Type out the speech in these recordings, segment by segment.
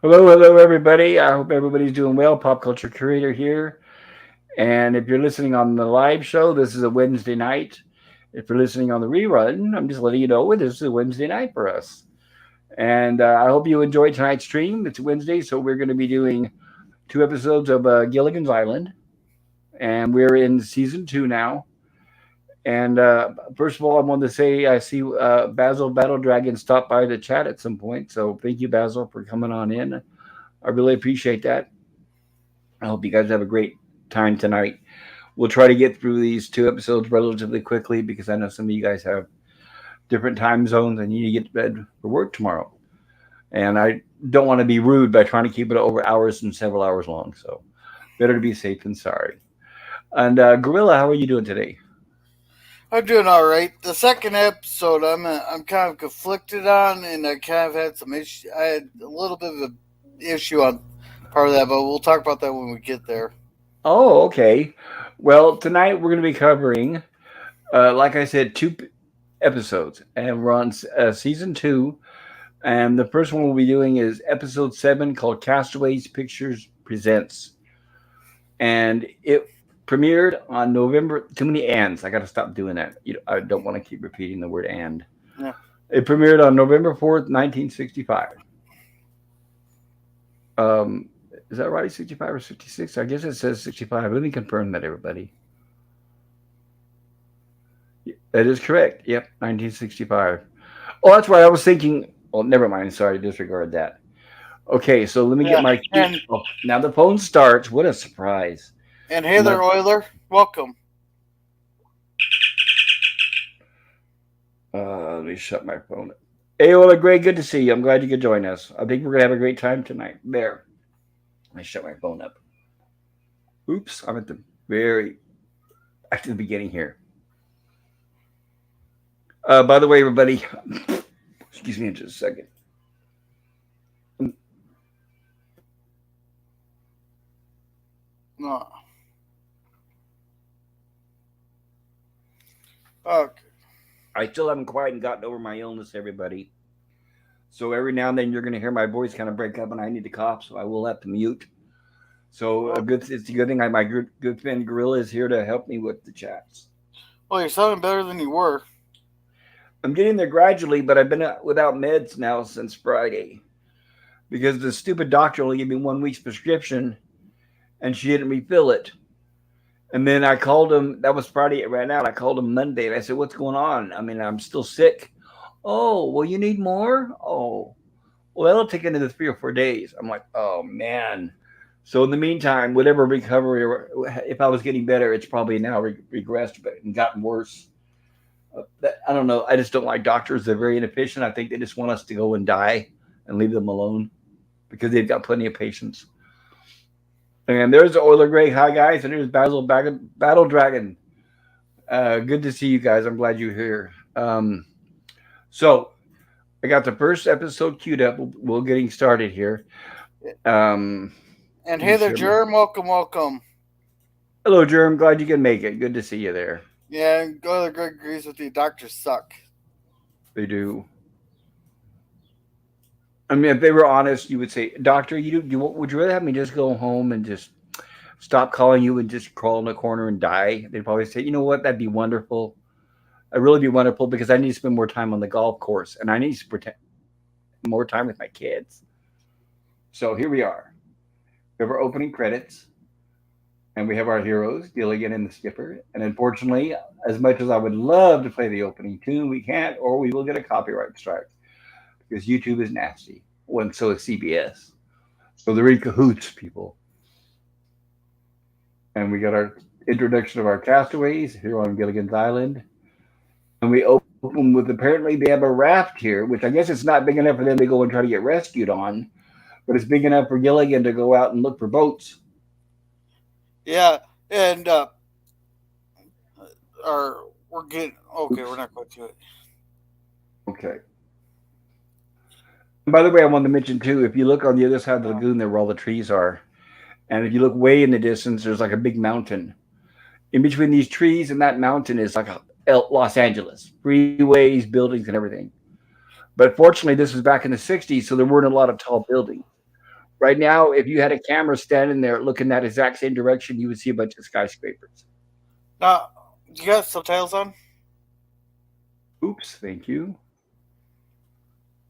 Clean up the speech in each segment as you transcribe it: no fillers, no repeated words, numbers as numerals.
Hello, everybody. I hope everybody's doing well. Pop culture curator here. And if you're listening on the live show, this is a Wednesday night. If you're listening on the rerun, I'm just letting you know this is a Wednesday night for us. And I hope you enjoyed tonight's stream. It's Wednesday, so we're going to be doing two episodes of Gilligan's Island. And we're in season two now. And first of all, I wanted to say I see Basil Battle Dragon stop by the chat at some point. So thank you, Basil, for coming on in. I really appreciate that. I hope you guys have a great time tonight. We'll try to get through these two episodes relatively quickly because I know some of you guys have different time zones and you need to get to bed for work tomorrow. And I don't want to be rude by trying to keep it over hours and several hours long. So better to be safe than sorry. And Gorilla, how are you doing today? I'm doing all right. The second episode, I'm kind of conflicted on, and I kind of had some issue. I had a little bit of an issue on part of that, but we'll talk about that when we get there. Oh, okay. Well, tonight we're going to be covering, like I said, episodes, and we're on season two. And the first one we'll be doing is episode 7 called Castaways Pictures Presents. And it premiered on November. Too many ands. I got to stop doing that. I don't want to keep repeating the word and. Yeah. It premiered on November 4th, 1965. Is that right? 65 or 66? I guess it says 65. Let me confirm that, everybody. That is correct. Yep, 1965. Oh, that's right. I was thinking. Well, never mind. Sorry, disregard that. Okay, so let me get my. Oh, now the phone starts. What a surprise! And hey there, Euler. Welcome. Let me shut my phone. Hey, Euler, great. Good to see you. I'm glad you could join us. I think we're gonna have a great time tonight. There. I shut my phone up. Oops, I'm at the beginning here. By the way, everybody, excuse me just a second. No. Okay. I still haven't quite gotten over my illness, everybody. So every now and then you're going to hear my voice kind of break up, and I need to cough, so I will have to mute. So it's a good thing my good friend Gorilla is here to help me with the chats. Well, you're sounding better than you were. I'm getting there gradually, but I've been without meds now since Friday because the stupid doctor only gave me 1 week's prescription, and she didn't refill it. And then I called him. That was Friday. It ran out. I called him Monday, and I said, "What's going on? I mean, I'm still sick." Oh, well, you need more? Oh, well, that'll take another 3 or 4 days. I'm like, oh, man. So in the meantime, whatever recovery, or if I was getting better, it's probably now regressed and gotten worse. I don't know. I just don't like doctors. They're very inefficient. I think they just want us to go and die and leave them alone because they've got plenty of patience. And there's the Euler Grey. Hi, guys. And there's Basil Battle Dragon. Good to see you guys. I'm glad you're here. So I got the first episode queued up. We're getting started here. And hey there, Germ. Welcome. Hello, Germ. Glad you can make it. Good to see you there. Yeah, and Greg agrees with you. Doctors suck. They do. I mean, if they were honest, you would say, "Doctor, would you rather have me just go home and just stop calling you and just crawl in the corner and die?" They'd probably say, "You know what? That'd be wonderful. It'd really be wonderful because I need to spend more time on the golf course and I need to spend more time with my kids." So here we are. We have our opening credits, and we have our heroes, Gilligan and the skipper. And unfortunately, as much as I would love to play the opening tune, we can't, or we will get a copyright strike because YouTube is nasty. Well, and so is CBS. So they're in cahoots, people. And we got our introduction of our castaways here on Gilligan's Island. And we open with apparently they have a raft here, which I guess it's not big enough for them to go and try to get rescued on, but it's big enough for Gilligan to go out and look for boats. Yeah, and we're getting okay. Oops. We're not going to it. Okay. And by the way, I wanted to mention too, if you look on the other side of the lagoon, there where all the trees are, and if you look way in the distance, there's like a big mountain. In between these trees and that mountain is like Los Angeles, freeways, buildings, and everything. But fortunately, this was back in the '60s, so there weren't a lot of tall buildings. Right now, if you had a camera standing there looking that exact same direction, you would see a bunch of skyscrapers. Now, you got subtitles on? Oops, thank you.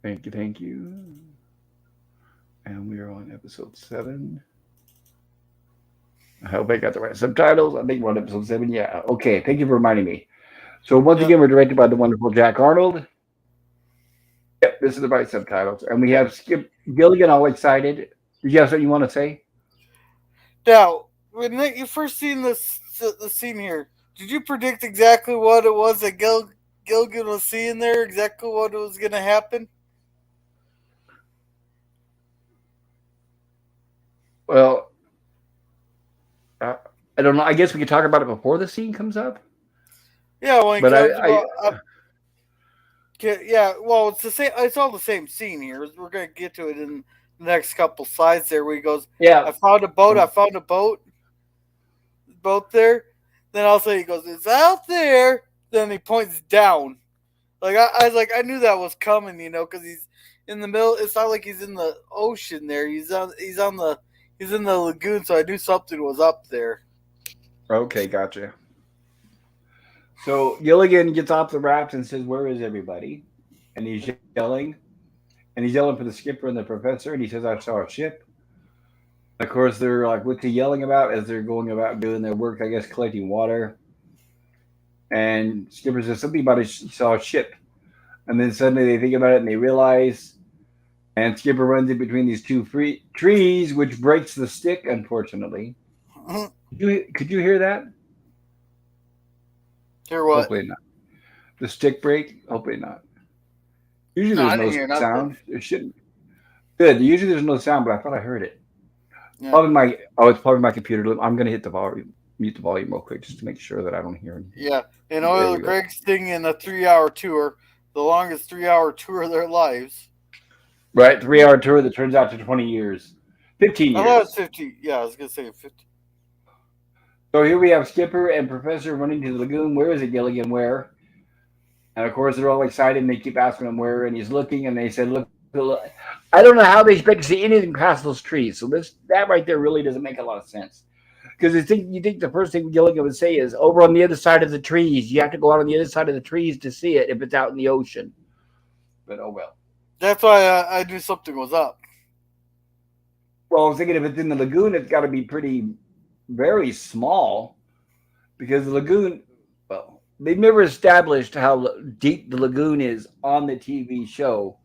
Thank you, thank you. And we are on episode 7. I hope I got the right subtitles. I think we're on episode 7. Yeah. Okay. Thank you for reminding me. So once Yep. again, we're directed by the wonderful Jack Arnold. Yep, this is the right subtitles. And we have Skip Gilligan all excited. Did you have something you want to say? Now, when you first seen the scene here, did you predict exactly what it was that Gilligan was seeing there? Exactly what was going to happen? Well, uh, I don't know. I guess we could talk about it before the scene comes up. Yeah, when it But comes up, yeah. Well, it's the same. It's all the same scene here. We're going to get to it in the next couple slides. There, where he goes, yeah. "I found a boat. I found a boat there." Then also he goes, "It's out there." Then he points down. Like I was like, I knew that was coming, because he's in the middle. It's not like he's in the ocean there. He's in the lagoon. So I knew something was up there. Okay, gotcha. So Gilligan gets off the raft and says, "Where is everybody?" And he's yelling, and he's yelling for the skipper and the professor. And he says, "I saw a ship." Of course, they're like, "What's he yelling about?" As they're going about doing their work, I guess, collecting water. And skipper says something about he saw a ship. And then suddenly they think about it and they realize. And Skipper runs in between these two trees, which breaks the stick, unfortunately. Could you hear that? Hear what? Hopefully not. The stick break? Hopefully not. Usually No, there's I no didn't hear nothing. sound. There shouldn't. Good. Usually there's no sound, but I thought I heard it. Yeah. Probably my it's probably my computer. I'm gonna hit the volume, mute the volume real quick just to make sure that I don't hear anything. Yeah. And There Oil we go. Greg's thing in a 3-hour tour, the longest 3-hour tour of their lives. Right, 3 hour tour that turns out to 20 years, 15 I thought it was years. 50. Yeah, I was gonna say 50. So here we have Skipper and Professor running to the lagoon. Where is it, Gilligan? Where? And of course they're all excited and they keep asking him where, and he's looking and they said, "Look, I don't know how they expect to see anything past those trees." So that right there really doesn't make a lot of sense. Because you think the first thing Gilligan would say is over on the other side of the trees. You have to go out on the other side of the trees to see it if it's out in the ocean. But oh well. That's why I knew something was up. Well, I was thinking if it's in the lagoon, it's got to be very small because the lagoon. Well, they've never established how deep the lagoon is on the TV show,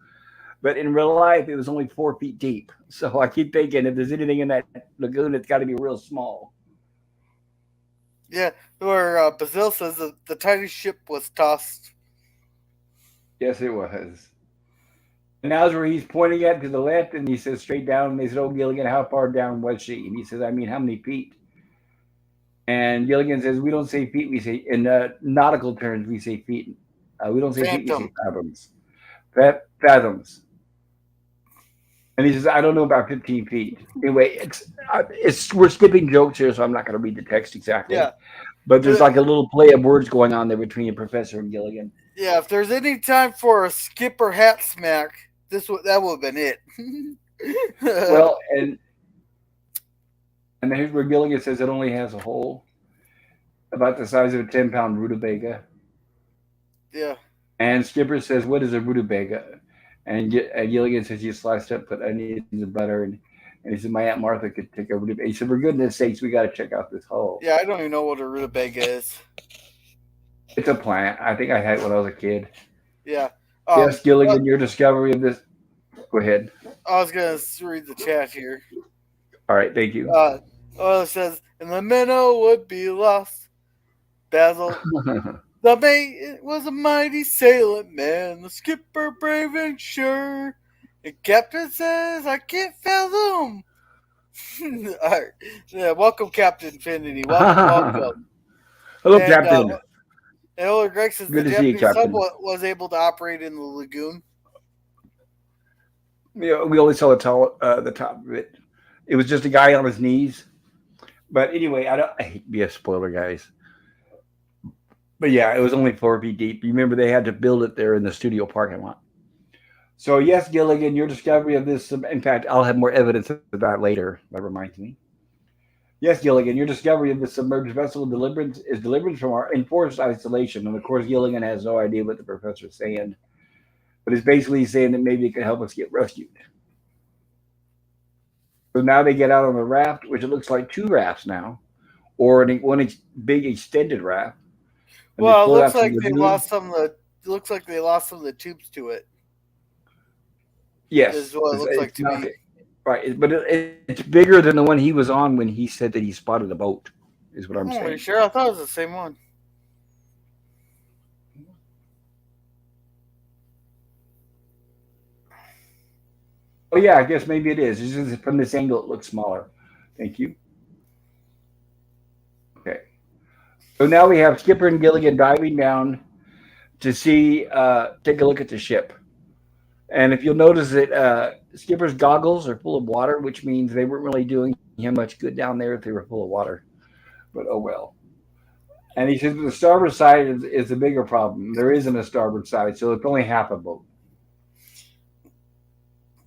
but in real life, it was only 4 feet deep. So I keep thinking if there's anything in that lagoon, it's got to be real small. Yeah, where Bazil says that the tiny ship was tossed. Yes, it was. And now's where he's pointing at to the left, and he says straight down. And they said, "Oh, Gilligan, how far down was she?" And he says, "I mean, how many feet?" And Gilligan says, "We don't say feet. We say in nautical terms, we say feet. We don't say feet. We say Phantom. fathoms. Fathoms." And he says, "I don't know about 15 feet." Anyway, we're skipping jokes here, so I'm not going to read the text exactly. Yeah. But there's Uh, like a little play of words going on there between the professor and Gilligan. Yeah, if there's any time for a skipper hat smack, that would have been it. Well, and here's where Gilligan says it only has a hole about the size of a 10-pound rutabaga. Yeah. And Skipper says, "What is a rutabaga?" And Gilligan says, "You sliced up, put onions and butter." And he said, "My Aunt Martha could take a rutabaga." He said, "For goodness sakes, we got to check out this hole." Yeah, I don't even know what a rutabaga is. It's a plant. I think I had it when I was a kid. Yeah. Yes, Gilligan, your discovery of this. Go ahead. I was going to read the chat here. All right, thank you. It says, and the minnow would be lost. Basil. The mate was a mighty sailing man, the skipper brave and sure. The captain says, I can't fathom. All right. Yeah, welcome, Captain Infinity. Welcome. Hello, Captain. And Ola Greg says Good the to see you, Japanese sub Captain. was able to operate in the lagoon. Yeah, we only saw the top of it. It was just a guy on his knees. But anyway, I hate to be a spoiler, guys. But yeah, it was only 4 feet deep. You remember they had to build it there in the studio parking lot. So yes, Gilligan, your discovery of this. In fact, I'll have more evidence of that later. That reminds me. Yes, Gilligan, your discovery of the submerged vessel deliverance from our enforced isolation. And of course, Gilligan has no idea what the professor's saying, but it's basically saying that maybe it could help us get rescued. So now they get out on the raft, which it looks like two rafts now, or one big extended raft, and they Well, it float looks out to the like they lagoon. lost some of the. It looks like they lost some of the tubes to it. Is Yes, what it looks like it's to not me. right, but it's bigger than the one he was on when he said that he spotted a boat. Is what I'm Oh, are saying. you sure? I thought it was the same one. Oh yeah, I guess maybe it is. It's just from this angle, it looks smaller. Thank you. Okay. So now we have Skipper and Gilligan diving down to take a look at the ship. And if you'll notice that Skipper's goggles are full of water, which means they weren't really doing him much good down there if they were full of water. But oh well. And he says the starboard side is the bigger problem. There isn't a starboard side, so it's only half a boat.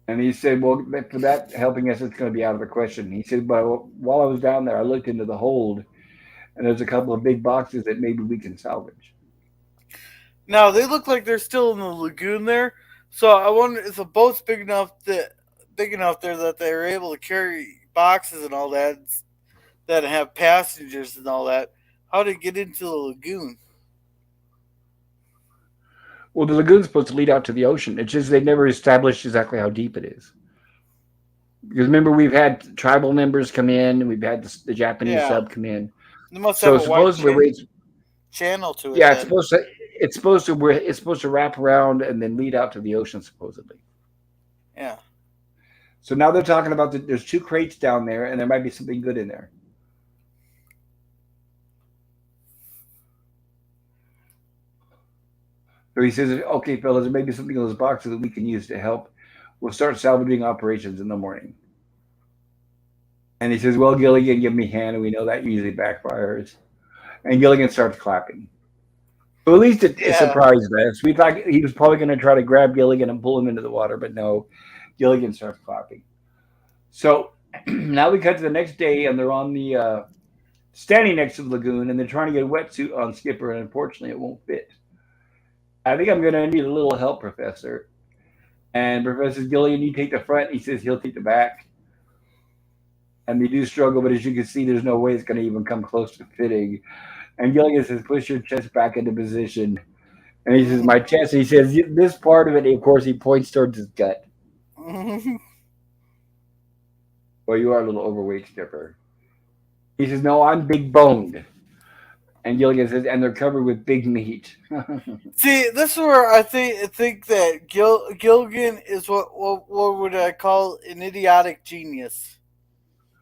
And he said, well, for that helping us, it's going to be out of the question. He said, but while I was down there, I looked into the hold, and there's a couple of big boxes that maybe we can salvage. Now they look like they're still in the lagoon there. So I wonder if the boat's big enough there that they're able to carry boxes and all that that have passengers and all that. How did it get into the lagoon? Well, the lagoon's supposed to lead out to the ocean. It's just they never established exactly how deep it is. Because remember, we've had tribal members come in, we've had the Japanese Yeah, sub come in. they must have So a wide supposedly, channel to it yeah, then. it's supposed to wrap around and then lead out to the ocean supposedly. Yeah. So now they're talking about there's two crates down there, and there might be something good in there. So he says, "Okay, fellas, there may be something in those boxes that we can use to help. We'll start salvaging operations in the morning." And he says, "Well, Gilligan, give me a hand," and we know that usually backfires. And Gilligan starts clapping. So at least it Yeah. surprised us. We thought he was probably going to try to grab Gilligan and pull him into the water, but no, Gilligan starts clapping. So now we cut to the next day, and they're on the standing next to the lagoon, and they're trying to get a wetsuit on Skipper, and unfortunately, it won't fit. I think I'm going to need a little help, Professor. And Professor Gilligan, you take the front. He says he'll take the back. And they do struggle, but as you can see, there's no way it's going to even come close to fitting. And Gilligan says, push your chest back into position. And he says, my chest. And he says, this part of it, of course, he points towards his gut. Well, you are a little overweight, Skipper. He says, no, I'm big boned. And Gilligan says, and they're covered with big meat. See, this is where I think that Gilligan is what would I call an idiotic genius.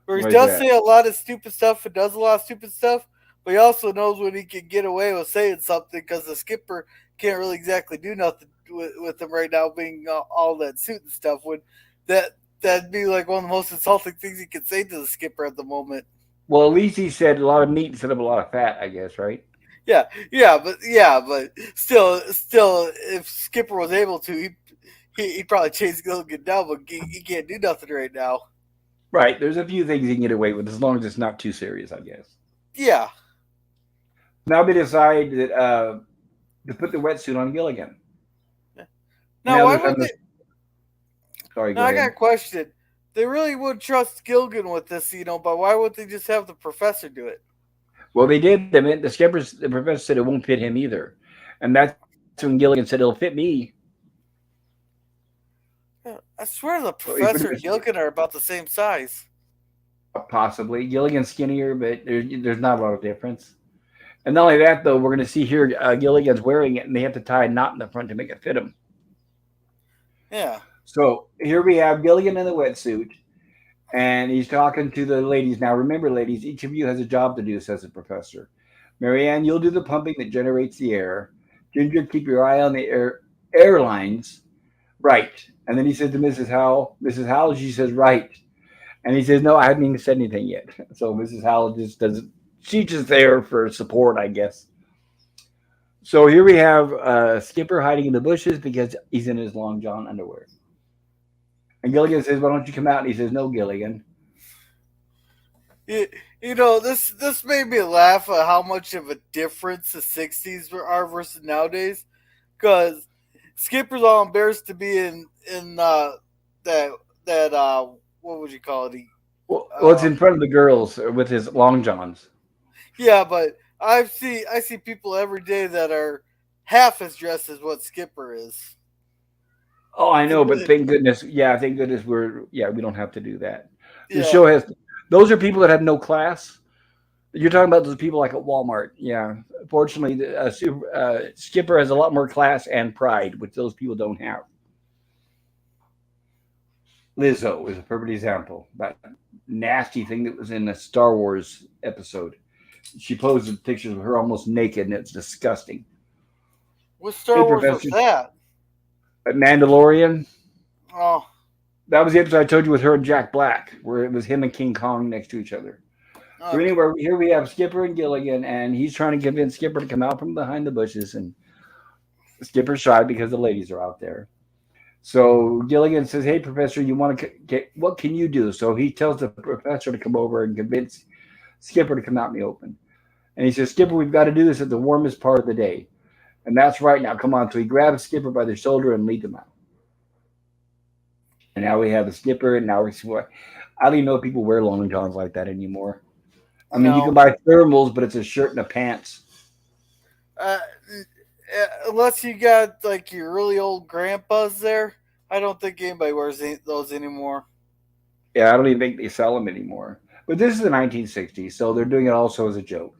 Where he What is does that? say a lot of stupid stuff and does a lot of stupid stuff, but he also knows when he can get away with saying something because the skipper can't really exactly do nothing with him right now, being all that suit and stuff. Would that'd be like one of the most insulting things he could say to the skipper at the moment. Well, at least he said a lot of meat instead of a lot of fat, I guess, right? Yeah, but still, if Skipper was able to, he'd probably chase Gilligan down, but he can't do nothing right now. Right. There's a few things he can get away with as long as it's not too serious, I guess. Yeah. Now they decide that to put the wetsuit on Gilligan. Now, Now why they're would on they? the. Sorry, Now, go I got ahead. a question. They really would trust Gilligan with this, but why would they just have the professor do it? Well, they did. The professor said it won't fit him either, and that's when Gilligan said it'll fit me. Yeah, I swear the So he pretty professor much and Gilligan are about the same size. possibly Gilligan's skinnier, but there's not a lot of difference. And not only that, though, we're going to see here Gilligan's wearing it, and they have to tie a knot in the front to make it fit him. Yeah. So here we have Gilligan in the wetsuit, and he's talking to the ladies. Now, remember, ladies, each of you has a job to do, says the professor. Marianne, you'll do the pumping that generates the air. Ginger, keep your eye on the airlines. Right. And then he says to Mrs. Howell, she says, right. And he says, no, I haven't even said anything yet. So Mrs. Howell just doesn't, she's just there for support, I guess. So here we have Skipper hiding in the bushes because he's in his long john underwear. And Gilligan says, "Why don't you come out?" And he says, "No, Gilligan." You, this made me laugh at how much of a difference the '60s are versus nowadays. Because Skipper's all embarrassed to be in that what would you call it? Well, it's in front of the girls with his long johns. Yeah, but I see people every day that are half as dressed as what Skipper is. Oh, I know, but thank goodness, yeah, thank goodness we don't have to do that. The Yeah, show has those are people that have no class. You're talking about those people like at Walmart. Yeah, fortunately, Skipper has a lot more class and pride, which those people don't have. Lizzo is a perfect example. That nasty thing that was in a Star Wars episode. She posted pictures of her almost naked, and it's disgusting. what Hey, Star Wars was Professor, that? Mandalorian. Oh, That was the episode I told you with her and Jack Black, where it was him and King Kong next to each other. So okay. anyway, here we have Skipper and Gilligan, and he's trying to convince Skipper to come out from behind the bushes, and Skipper's shy because the ladies are out there. So Gilligan says, "Hey, Professor, you want to get what can you do?" So he tells the professor to come over and convince Skipper to come out in the open. And he says, "Skipper, we've got to do this at the warmest part of the day." And that's right now. Come on. So he grabs Skipper by the shoulder and leads him out. And now we have a Skipper, and now we're. I don't even know if people wear long johns like that anymore. I mean, you can No, buy thermals, but it's a shirt and a pants. uh, unless you got like your really old grandpas there, I don't think anybody wears those anymore. Yeah, I don't even think they sell them anymore. But this is the 1960s, so they're doing it also as a joke.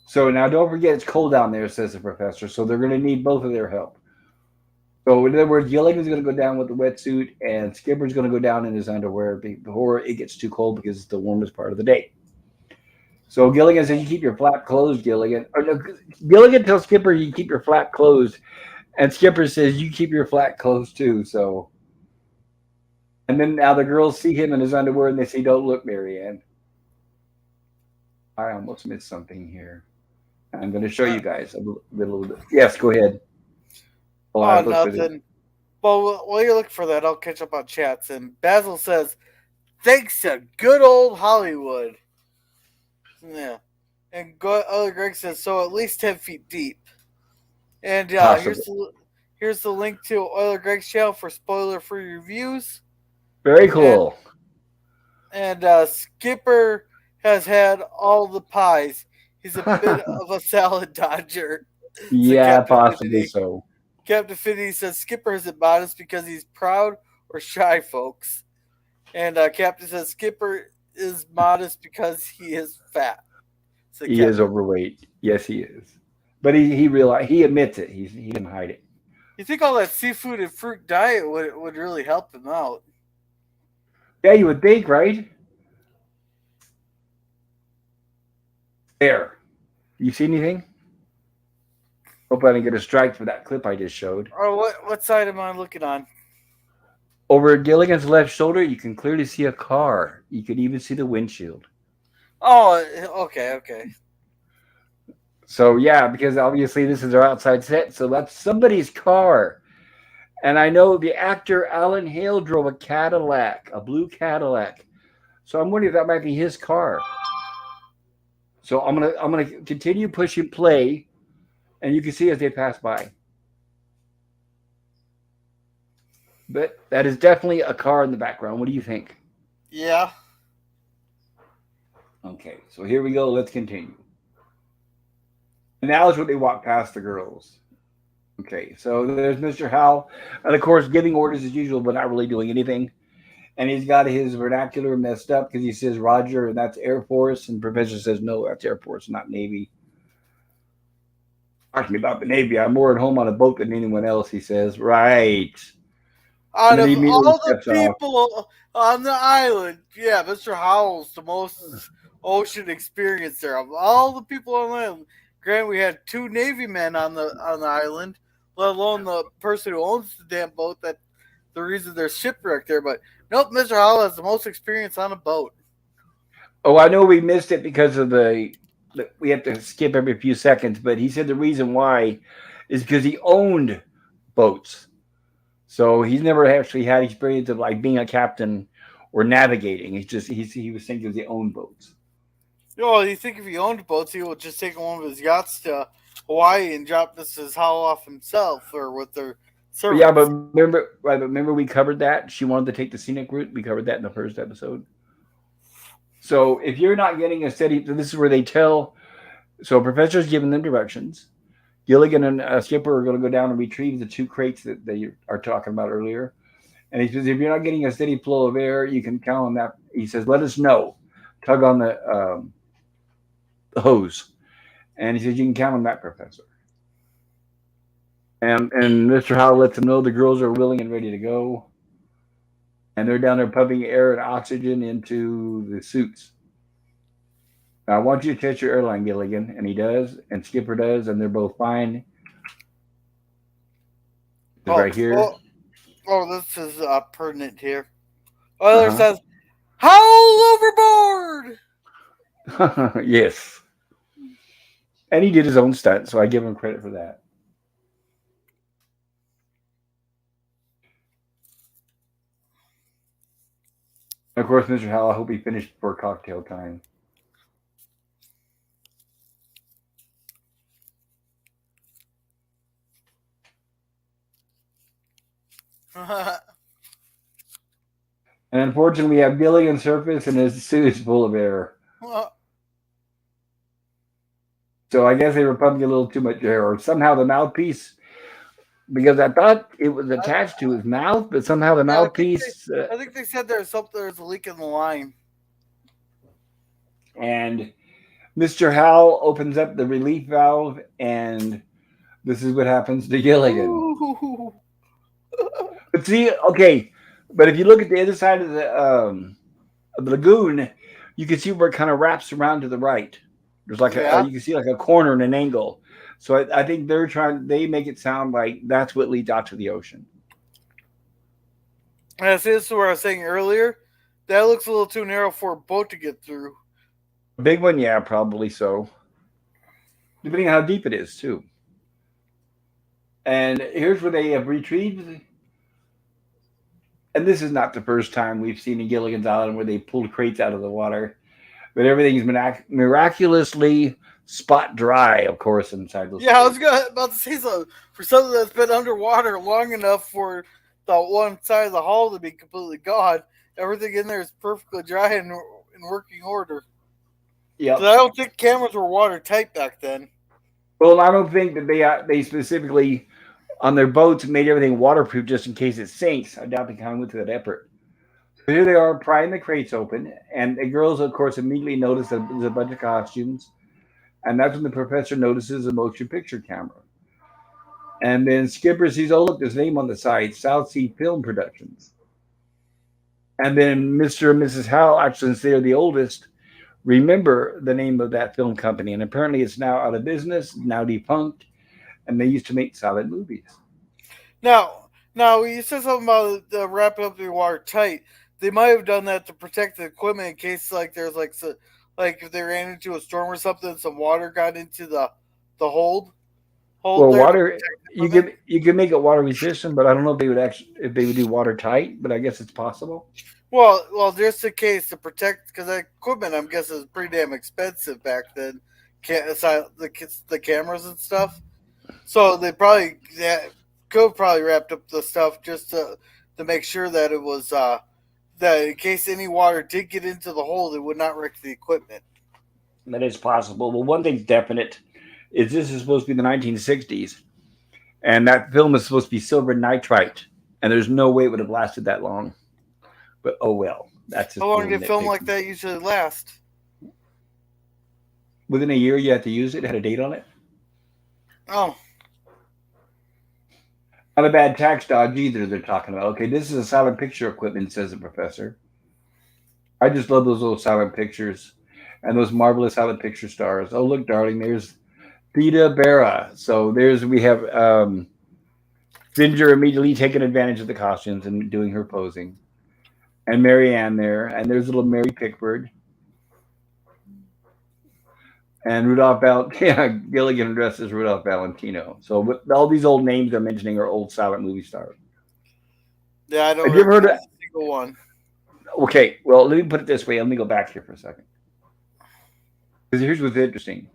So now don't forget it's cold down there, says the professor. So they're going to need both of their help. So in other words, Gilligan's going to go down with the wetsuit, and Skipper's going to go down in his underwear before it gets too cold because it's the warmest part of the day. So Gilligan says, "You keep your flap closed, Gilligan." Or no, Gilligan tells Skipper, "You keep your flap closed," and Skipper says, "You keep your flap closed too." So, and then now the girls see him in his underwear, and they say, "Don't look, Marianne." I almost missed something here. I'm going to show Uh, you guys a little bit. Yes, go ahead. Well, I oh, look for this. nothing. Well, while you're looking for that, I'll catch up on chats. And Basil says, "Thanks to good old Hollywood." Yeah. And other Greg says, "So at least 10 feet deep." And Possibly. here's the link to Oiler Greg's channel for spoiler-free reviews. Very And cool. Skipper has had all the pies. He's a bit of a salad dodger. Said Yeah, Captain possibly Finity. so. Captain Finity says Skipper isn't modest because he's proud or shy, folks. And Captain says Skipper is modest because he is fat. Said He is Captain. overweight. Yes, he is. But he admits it. He didn't hide it. You think all that seafood and fruit diet would really help him out? Yeah, you would think, right? There. You see anything? Hope I didn't get a strike for that clip I just showed. Or what side am I looking on? Over Gilligan's left shoulder, you can clearly see a car. You can even see the windshield. Oh, okay. So yeah, because obviously this is our outside set, so that's somebody's car. And I know the actor Alan Hale drove a Cadillac, a blue Cadillac. So I'm wondering if that might be his car. So I'm gonna continue pushing play, and you can see as they pass by. But that is definitely a car in the background. What do you think? Yeah. Okay, so here we go. Let's continue. And now is when they walk past the girls. Okay, so there's Mr. Howell, and of course giving orders as usual, but not really doing anything. And he's got his vernacular messed up because he says Roger, and that's Air Force, and Professor says no, that's Air Force, not Navy. Talk to me about the Navy. I'm more at home on a boat than anyone else, he says. Right. And Out then he of immediately all the steps off. people on the island, yeah, Mr. Howell's the most ocean experience there. Of all the people on the island, granted, we had two Navy men on the island, let alone the person who owns the damn boat. That the reason there's shipwreck there. But nope, Mr. Howell has the most experience on a boat. Oh, I know we missed it because of the we have to skip every few seconds, but he said the reason why is because he owned boats. So he's never actually had experience of like being a captain or navigating. He was thinking he owned boats. You know, you think if he owned boats, he would just take one of his yachts to Hawaii and drop this his hull off himself or with their But yeah, but servants. remember we covered that. She wanted to take the scenic route. We covered that in the first episode. So if you're not getting a steady, so this is where they tell. So professor's giving them directions. Gilligan and Skipper are going to go down and retrieve the two crates that they are talking about earlier. And he says, if you're not getting a steady flow of air, you can count on that. He says, let us know. Tug on the hose. And he says, you can count on that, Professor. And Mr. Howell lets them know the girls are willing and ready to go. And they're down there pumping air and oxygen into the suits. Now, I want you to test your airline, Gilligan. And he does, and Skipper does, and they're both fine. It's Oh, right here. oh, oh, this is pertinent here. Oiler Uh says, "Howl overboard!" huh. Yes. And he did his own stunt, so I give him credit for that. And of course, Mr. Howell, I hope he finished before cocktail time. And unfortunately, we have Gilligan surface, and his suit is full of air. So I guess they were pumping a little too much air, or somehow the mouthpiece, because I thought it was attached to his mouth, but somehow the Yeah, mouthpiece I think they said there's a leak in the line. and Mr. Howell opens up the relief valve, and this is what happens to Gilligan. Ooh. But see, okay, but if you look at the other side of the lagoon, you can see where it kind of wraps around to the right. There's like Yeah. you can see like a corner and an angle. So I think they make it sound like that's what leads out to the ocean. And this is what I was saying earlier. That looks a little too narrow for a boat to get through. A big one, yeah, probably so. Depending on how deep it is, too. And here's where they have retrieved, and this is not the first time we've seen in Gilligan's Island where they pulled crates out of the water, but everything's been miraculously spot dry, of course, inside those Yeah, I was crates. about to say so. For something that's been underwater long enough for the one side of the hull to be completely gone, everything in there is perfectly dry and in working order. Yep. Because I don't think cameras were watertight back then. Well, I don't think that they specifically on their boats made everything waterproof just in case it sinks. I doubt they kind of went to that effort. So here they are prying the crates open, and the girls, of course, immediately notice that there's a bunch of costumes, and that's when the professor notices a motion picture camera. And then Skipper sees, oh, look, there's a name on the side, South Sea Film Productions. And then Mr. and Mrs. Howell, actually, since they're the oldest, remember the name of that film company. And apparently it's now out of business, now defunct, and they used to make silent movies. Now, you said something about wrapping up the watertight. They might have done that to protect the equipment in case, like, there's like if they ran into a storm or something, some water got into the hold Well, there to water protect the equipment. you can make it water resistant, but I don't know if they would do watertight, but I guess it's possible. Well, just in case to protect, because the equipment, I'm guessing, is pretty damn expensive back then. Aside the cameras and stuff, so they probably could have probably wrapped up the stuff just to make sure that it was that in case any water did get into the hole, it would not wreck the equipment. That is possible. Well, one thing's definite is this is supposed to be the 1960s, and that film is supposed to be silver nitrite, and there's no way it would have lasted that long. But oh well, that's How just a long little did film like nitpicking. that usually last? Within a year, you have to use it. It had a date on it. Oh, Not a bad tax dodge either. They're talking about. Okay, this is a silent picture equipment, says the professor. I just love those little silent pictures and those marvelous silent picture stars. Oh look, darling, there's Theta Barra. So there's we have Ginger immediately taking advantage of the costumes and doing her posing, and Marianne there, and there's little Mary Pickford. And Rudolph yeah, Gilligan dressed as Rudolph Valentino. So all these old names I'm mentioning are old silent movie stars. Yeah, I don't Have you ever heard of? recognize a single one. Okay, well, let me put it this way. Let me go back here for a second. Because here's what's interesting.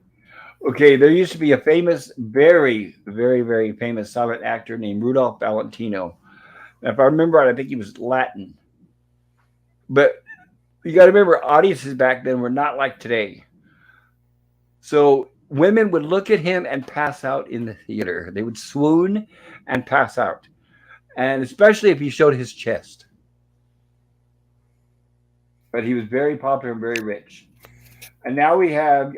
Okay, there used to be a famous, very, very, very famous silent actor named Rudolph Valentino. And if I remember right, I think he was Latin. But you got to remember, audiences back then were not like today. So women would look at him and pass out in the theater. They would swoon and pass out. And especially if he showed his chest. But he was very popular and very rich. And now we have,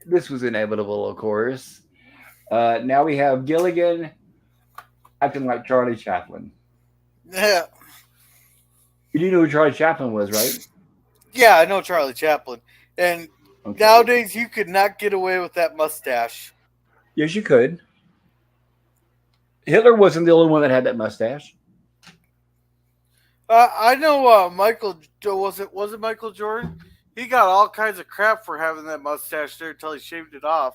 this was inevitable, of course. Now we have Gilligan acting like Charlie Chaplin. Yeah, You do know who Charlie Chaplin was, right? yeah, I know Charlie Chaplin, and Okay. nowadays you could not get away with that mustache. Yes, you could. Hitler wasn't the only one that had that mustache. I know was it Michael Jordan? He got all kinds of crap for having that mustache there until he shaved it off.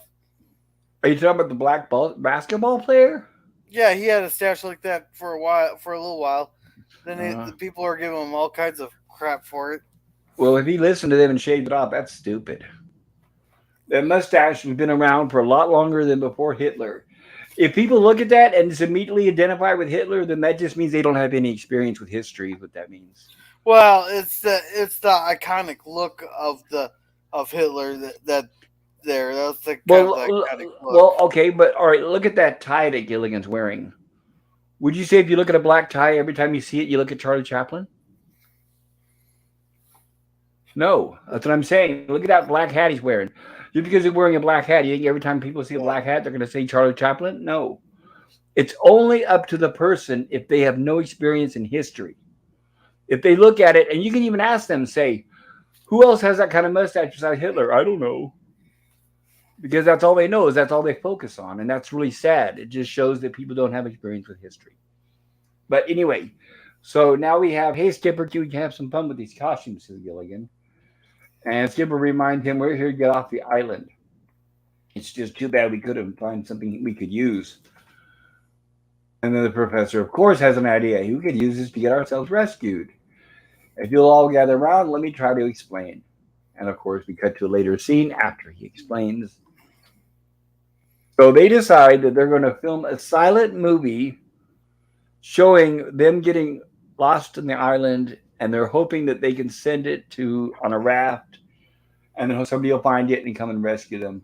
Are you talking about the basketball player? Yeah, he had a stash like that for a while, for a little while. Then Uh, the people are giving him all kinds of crap for it. well, if he listened to them and shaved it off, that's stupid. That mustache has been around for a lot longer than before Hitler. If people look at that and just immediately identify with Hitler, then that just means they don't have any experience with history. Is what that means. Well, it's the iconic look of Hitler that there. That's the kind of Well, the iconic look. well, okay, but all right. Look at that tie that Gilligan's wearing. Would you say if you look at a black tie, every time you see it, you look at Charlie Chaplin? No, that's what I'm saying. Look at that black hat he's wearing. Just because he's wearing a black hat, you think every time people see a Well, black hat, they're going to say Charlie Chaplin? No. It's only up to the person if they have no experience in history. If they look at it, and you can even ask them, say, who else has that kind of mustache besides Hitler? I don't know. Because that's all they know is that's all they focus on. And that's really sad. It just shows that people don't have experience with history. But anyway, so now we have, hey, Skipper, we can have some fun with these costumes, says Gilligan. And Skipper reminds him, we're here to get off the island. It's just too bad we couldn't find something we could use. And then the professor, of course, has an idea. We could use this to get ourselves rescued. If you'll all gather around, let me try to explain. And of course, we cut to a later scene after he explains. So they decide that they're going to film a silent movie showing them getting lost in the island, and they're hoping that they can send it to on a raft, and then somebody will find it and come and rescue them.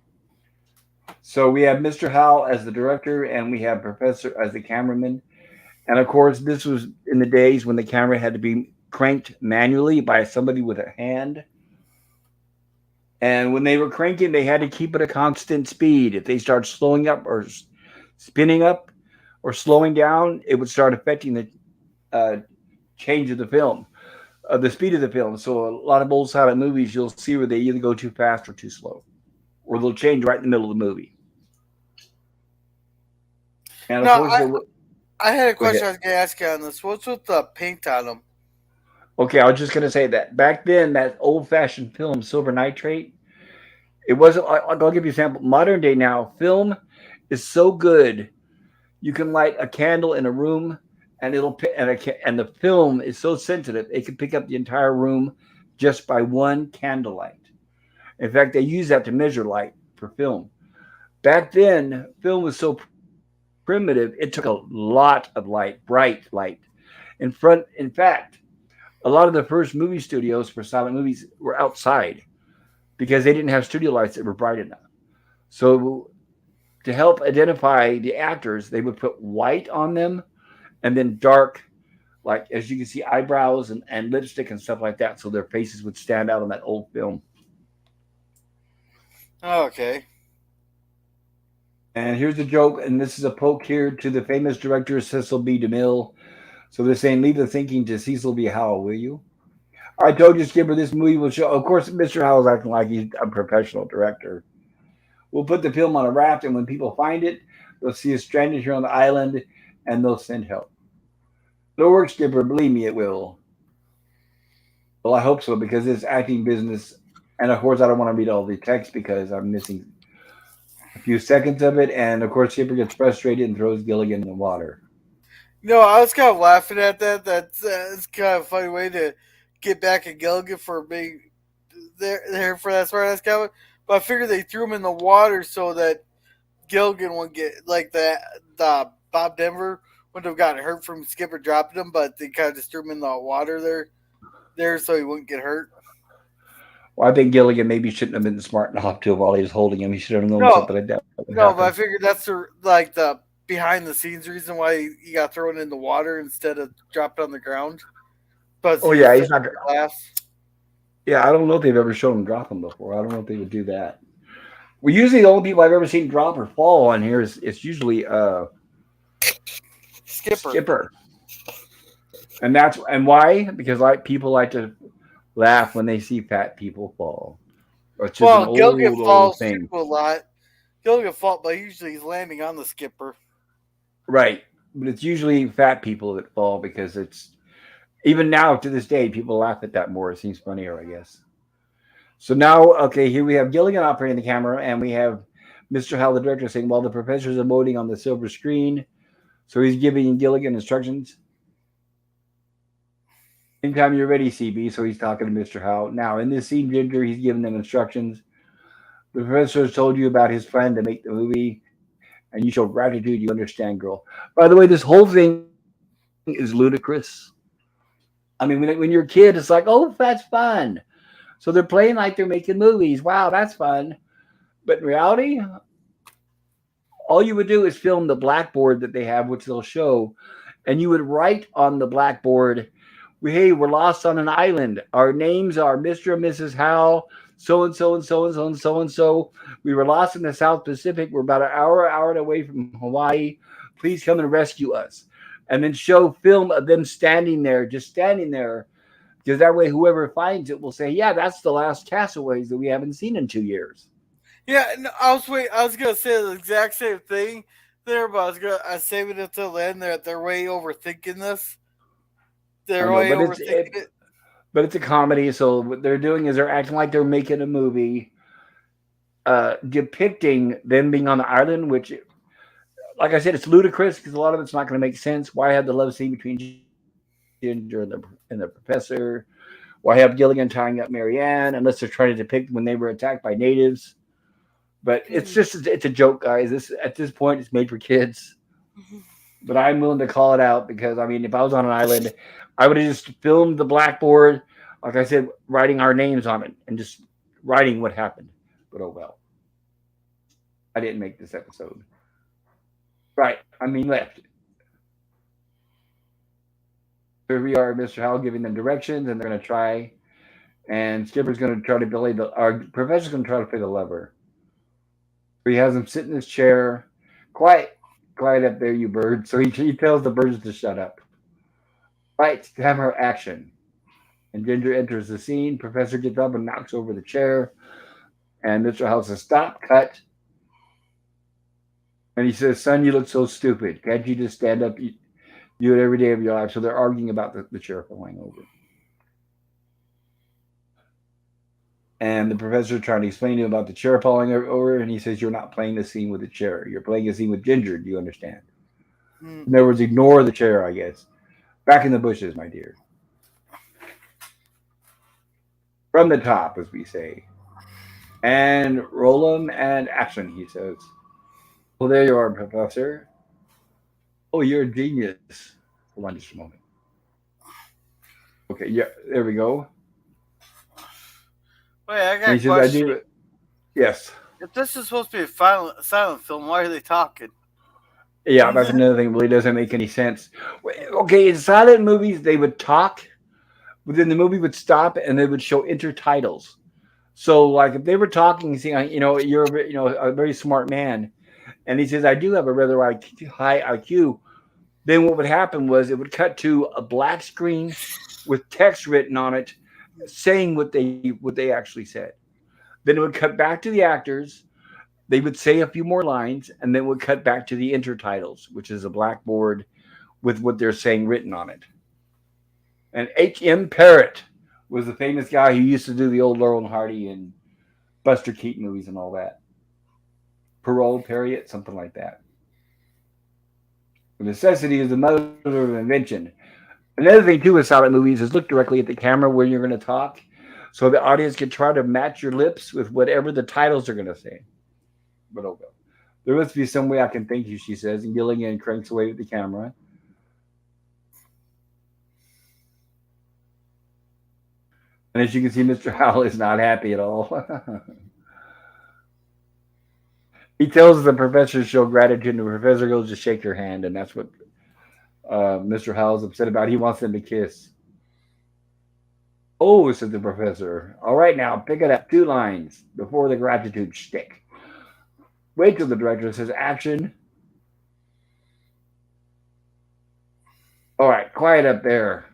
So we have Mr. Howell as the director, and we have Professor as the cameraman. And of course, this was in the days when the camera had to be cranked manually by somebody with a hand. And when they were cranking, they had to keep it a constant speed. If they start slowing up or spinning up or slowing down, it would start affecting the uh, change of the film, the speed of the film. So a lot of old silent movies, you'll see where they either go too fast or too slow, or they'll change right in the middle of the movie. And of no, course, I there were. I had a Go ahead. question I was gonna ask you on this. What's with the paint on them? Okay, I was just gonna say that back then, that old-fashioned film, silver nitrate, it wasn't. I'll give you a sample. Modern day now, film is so good. You can light a candle in a room, and and the film is so sensitive it can pick up the entire room just by one candlelight. In fact, they use that to measure light for film. Back then, film was so primitive; it took a lot of light, bright light. In fact, a lot of the first movie studios for silent movies were outside because they didn't have studio lights that were bright enough. So to help identify the actors, they would put white on them and then dark, like as you can see, eyebrows and lipstick and stuff like that, so their faces would stand out on that old film. Oh, okay. And here's the joke, and this is a poke here to the famous director Cecil B. DeMille. So they're saying, leave the thinking to Cecil B. Howell, will you? I told you, Skipper, this movie will show. Of course, Mr. Howell's acting like he's a professional director. We'll put the film on a raft, and when people find it, they'll see us stranded here on the island, and they'll send help. It'll work, Skipper. Believe me, it will. Well, I hope so because it's acting business, and of course, I don't want to read all the text because I'm missing a few seconds of it, and of course Skipper gets frustrated and throws Gilligan in the water. No, I was kind of laughing at that. That's kind of a funny way to get back at Gilligan for being there for that smart ass comment. But I figured they threw him in the water so that Gilligan wouldn't get like the Bob Denver wouldn't have gotten hurt from Skipper dropping him, but they kind of just threw him in the water there so he wouldn't get hurt. Well, I think Gilligan maybe shouldn't have been smart enough to while he was holding him. He should have known No, something like that would no, happen. but I figured that's the behind the scenes reason why he got thrown in the water instead of dropped on the ground. But Oh he was yeah, he's sitting not. in the glass. Yeah, I don't know if they've ever shown him drop him before. I don't know if they would do that. Well, usually the only people I've ever seen drop or fall on here is it's usually Skipper. Skipper, and why? Because like people like to laugh when they see fat people fall. It's just an Well, Gilligan old falls too thing, a lot. Gilligan falls, but usually he's landing on the skipper. right? But it's usually fat people that fall because it's even now to this day people laugh at that more. It seems funnier, I guess. So now, okay, here we have Gilligan operating the camera, and we have Mr. Hal, the director, saying, while the professor's emoting on the silver screen, so he's giving Gilligan instructions. Anytime you're ready, CB, so he's talking to Mr. Hal. Now, in this scene, Ginger, he's giving them instructions. The professor has told you about his plan to make the movie, and you show gratitude. You understand, girl. By the way, this whole thing is ludicrous. I mean, when you're a kid, it's like, oh, that's fun. So they're playing like they're making movies. Wow, that's fun. But in reality, all you would do is film the blackboard that they have, which they'll show, and you would write on the blackboard, hey, we're lost on an island. Our names are Mr. and Mrs. Howell, so and so and so and so and so and so. We were lost in the South Pacific. We're about an hour away from Hawaii. Please come and rescue us. And then show film of them standing there, just standing there, because that way whoever finds it will say, yeah, that's the last castaways that we haven't seen in 2 years. Yeah, no, I was gonna say the exact same thing there, but I was saving it till the end. They're way overthinking this. I They're know, way overthinking it. but it's a comedy. So what they're doing is they're acting like they're making a movie, depicting them being on the island. Which, like I said, it's ludicrous because a lot of it's not going to make sense. Why have the love scene between Ginger and the professor? Why have Gilligan tying up Marianne? Unless they're trying to depict when they were attacked by natives. But it's a joke, guys. This at this point it's made for kids. But I'm willing to call it out because I mean, if I was on an island, I would have just filmed the blackboard, like I said, writing our names on it and just writing what happened. But oh well, I didn't make this episode. Right, I mean left. Here we are, Mr. Howell giving them directions, and they're going to try. And Skipper's going to try to play our professor's going to try to play the lever. So he has him sit in his chair, quiet, quiet up there, you bird. So he tells the birds to shut up. Right, camera action. And Ginger enters the scene. Professor gets up and knocks over the chair. And Mr. Howell says, stop, cut. And he says, son, you look so stupid. Can't you just stand up? You do it every day of your life. So they're arguing about the chair falling over. And the professor trying to explain to him about the chair falling over. And he says, you're not playing the scene with the chair. You're playing a scene with Ginger. Do you understand? Hmm. In other words, ignore the chair, I guess. Back in the bushes, my dear. From the top, as we say. And roll 'em and action, he says. Well, there you are, Professor. Oh, you're a genius. Hold on just a moment. Okay, yeah, there we go. Wait, I got And a he says, I question. do it. Yes. If this is supposed to be a silent film, why are they talking? Yeah, that's another thing that really doesn't make any sense. Okay, in silent movies, they would talk, but then the movie would stop and they would show intertitles. So, like, if they were talking, saying, you're a very smart man, and he says, I do have a rather high IQ, then what would happen was it would cut to a black screen with text written on it saying what they actually said. Then it would cut back to the actors. They would say a few more lines, and then would cut back to the intertitles, which is a blackboard with what they're saying written on it. And H.M. Parrott was the famous guy who used to do the old Laurel and Hardy and Buster Keaton movies and all that. parole period, something like that. Necessity is the mother of invention. Another thing too with silent movies is look directly at the camera when you're going to talk, so the audience can try to match your lips with whatever the titles are going to say. But oh well. There must be some way I can thank you, she says, and Gilligan cranks away with the camera. And as you can see, Mr. Howell is not happy at all. He tells the professor to show gratitude, and the professor goes to shake her hand, and that's what Mr. Howell's upset about. He wants them to kiss. Oh, said the professor. All right, now pick it up. 2 lines before the gratitude shtick. Wait till the director says action. All right, quiet up there.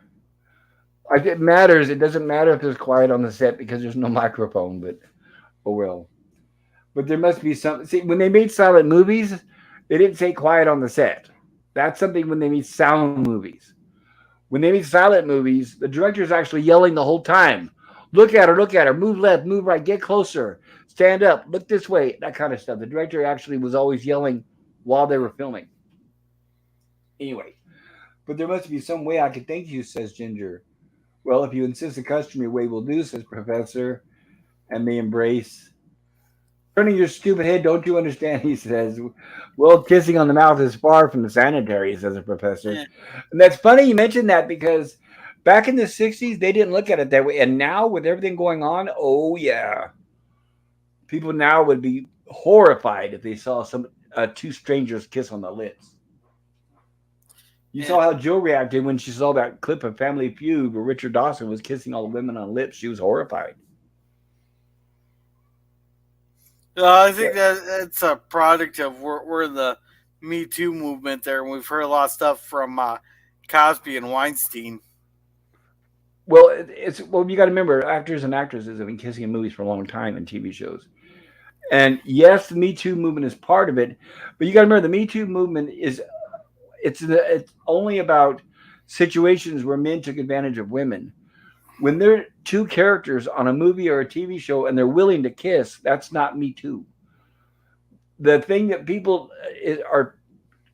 It matters. It doesn't matter if there's quiet on the set because there's no microphone, but oh well. But there must be some. See, when they made silent movies, they didn't say quiet on the set. That's something when they made sound movies. When they made silent movies, the director's actually yelling the whole time. Look at her, move left, move right, get closer, stand up, look this way, that kind of stuff. The director actually was always yelling while they were filming. Anyway, but there must be some way I can thank you, says Ginger. Well, if you insist the customary way will do, says Professor, and they embrace. Turning your stupid head, don't you understand? He says. Well, kissing on the mouth is far from the sanitary, says the professor. Yeah. And that's funny you mentioned that because back in the 60s, they didn't look at it that way. And now, with everything going on, oh, yeah. People now would be horrified if they saw two strangers kiss on the lips. You Yeah. saw how Jill reacted when she saw that clip of Family Feud where Richard Dawson was kissing all the women on the lips. She was horrified. I think that it's a product of we're in the Me Too movement there, and we've heard a lot of stuff from Cosby and Weinstein. Well, you got to remember, actors and actresses have been kissing in movies for a long time and TV shows. And yes, the Me Too movement is part of it, but you got to remember the Me Too movement is it's only about situations where men took advantage of women. When there are two characters on a movie or a TV show and they're willing to kiss, that's not Me Too. The thing that people are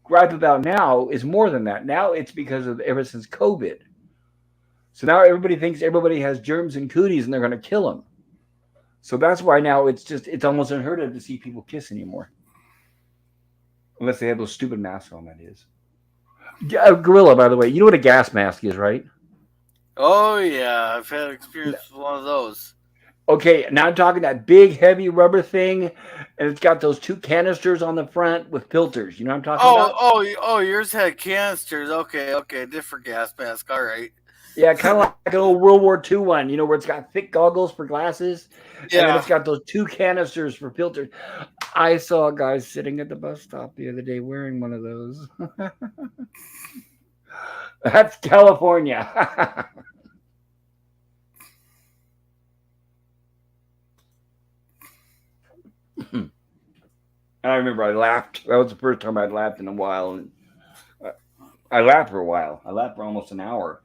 gripe about now is more than that. Now it's because of ever since COVID. So now everybody thinks everybody has germs and cooties and they're going to kill them. So that's why now it's almost unheard of to see people kiss anymore, unless they have those stupid masks on. That is. Gorilla, by the way, you know what a gas mask is, right? Oh yeah, I've had experience with one of those. Okay, now I'm talking that big, heavy rubber thing, and it's got those 2 canisters on the front with filters. You know what I'm talking about? Oh, yours had canisters. Okay, different gas mask. All right. Yeah, kind of like an old World War II one, you know, where it's got thick goggles for glasses, and then Yeah. it's got those 2 canisters for filters. I saw a guy sitting at the bus stop the other day wearing one of those. That's California. I remember I laughed. That was the first time I'd laughed in a while. And I laughed for a while. I laughed for almost an hour.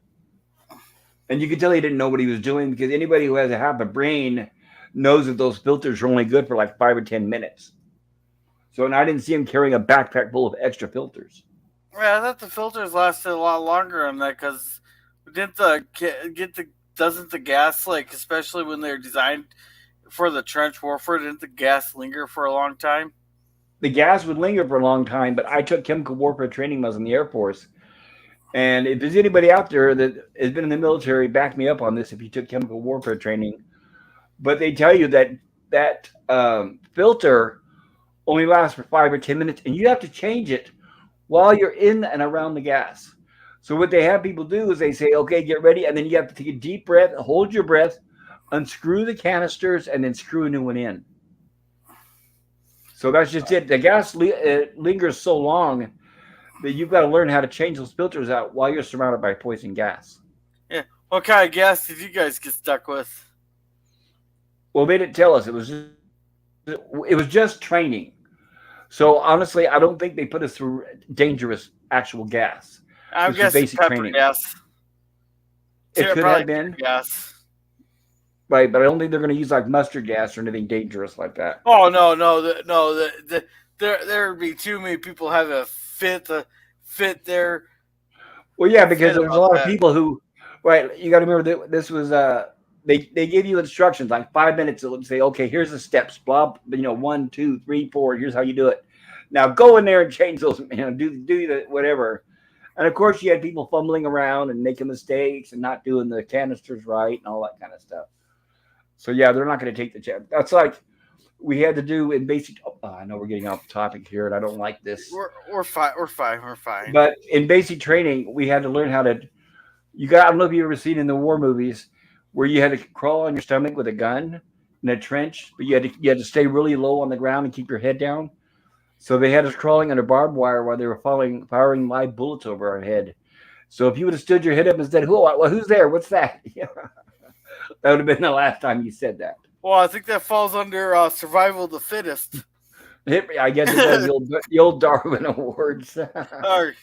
And you could tell he didn't know what he was doing because anybody who has a half a brain knows that those filters are only good for like 5 or 10 minutes. So, and I didn't see him carrying a backpack full of extra filters. Yeah, I thought the filters lasted a lot longer on that because didn't the get the doesn't the gas, like, especially when they're designed for the trench warfare, didn't the gas linger for a long time? The gas would linger for a long time, but I took chemical warfare training when I was in the Air Force. And if there's anybody out there that has been in the military, back me up on this if you took chemical warfare training. But they tell you that filter only lasts for 5 or 10 minutes, and you have to change it while you're in and around the gas. So what they have people do is they say, okay, get ready, and then you have to take a deep breath, hold your breath, unscrew the canisters, and then screw a new one in. So that's just it. The gas lingers so long that you've got to learn how to change those filters out while you're surrounded by poison gas. Yeah. What kind of gas did you guys get stuck with? Well, they didn't tell us. It was just training. So honestly, I don't think they put us through dangerous actual gas. I'm This was guessing basic pepper training. gas. It could Probably have been. pepper gas. right? But I don't think they're going to use like mustard gas or anything dangerous like that. Oh no, no, no. There would be too many people having a fit there, Well, yeah, because fit there's a about lot of that. people who, right? You got to remember that this was they give you instructions like 5 minutes to say, okay, here's the steps, blah, 1, 2, 3, 4. Here's how you do it. Now go in there and change those, do the whatever. And of course, you had people fumbling around and making mistakes and not doing the canisters right and all that kind of stuff. So yeah, they're not going to take the chance. That's like we had to do in basic. Oh, I know we're getting off topic here, and I don't like this. We're fine. We're fine. We're fine. But in basic training, we had to learn how to. You got. I don't know if you ever seen in the war movies where you had to crawl on your stomach with a gun in a trench, but you had to stay really low on the ground and keep your head down. So they had us crawling under barbed wire while they were firing live bullets over our head. So if you would have stood your head up and said, who's there? What's that?" That would have been the last time you said that. Well, I think that falls under survival of the fittest. I guess it does the old Darwin Awards. All right,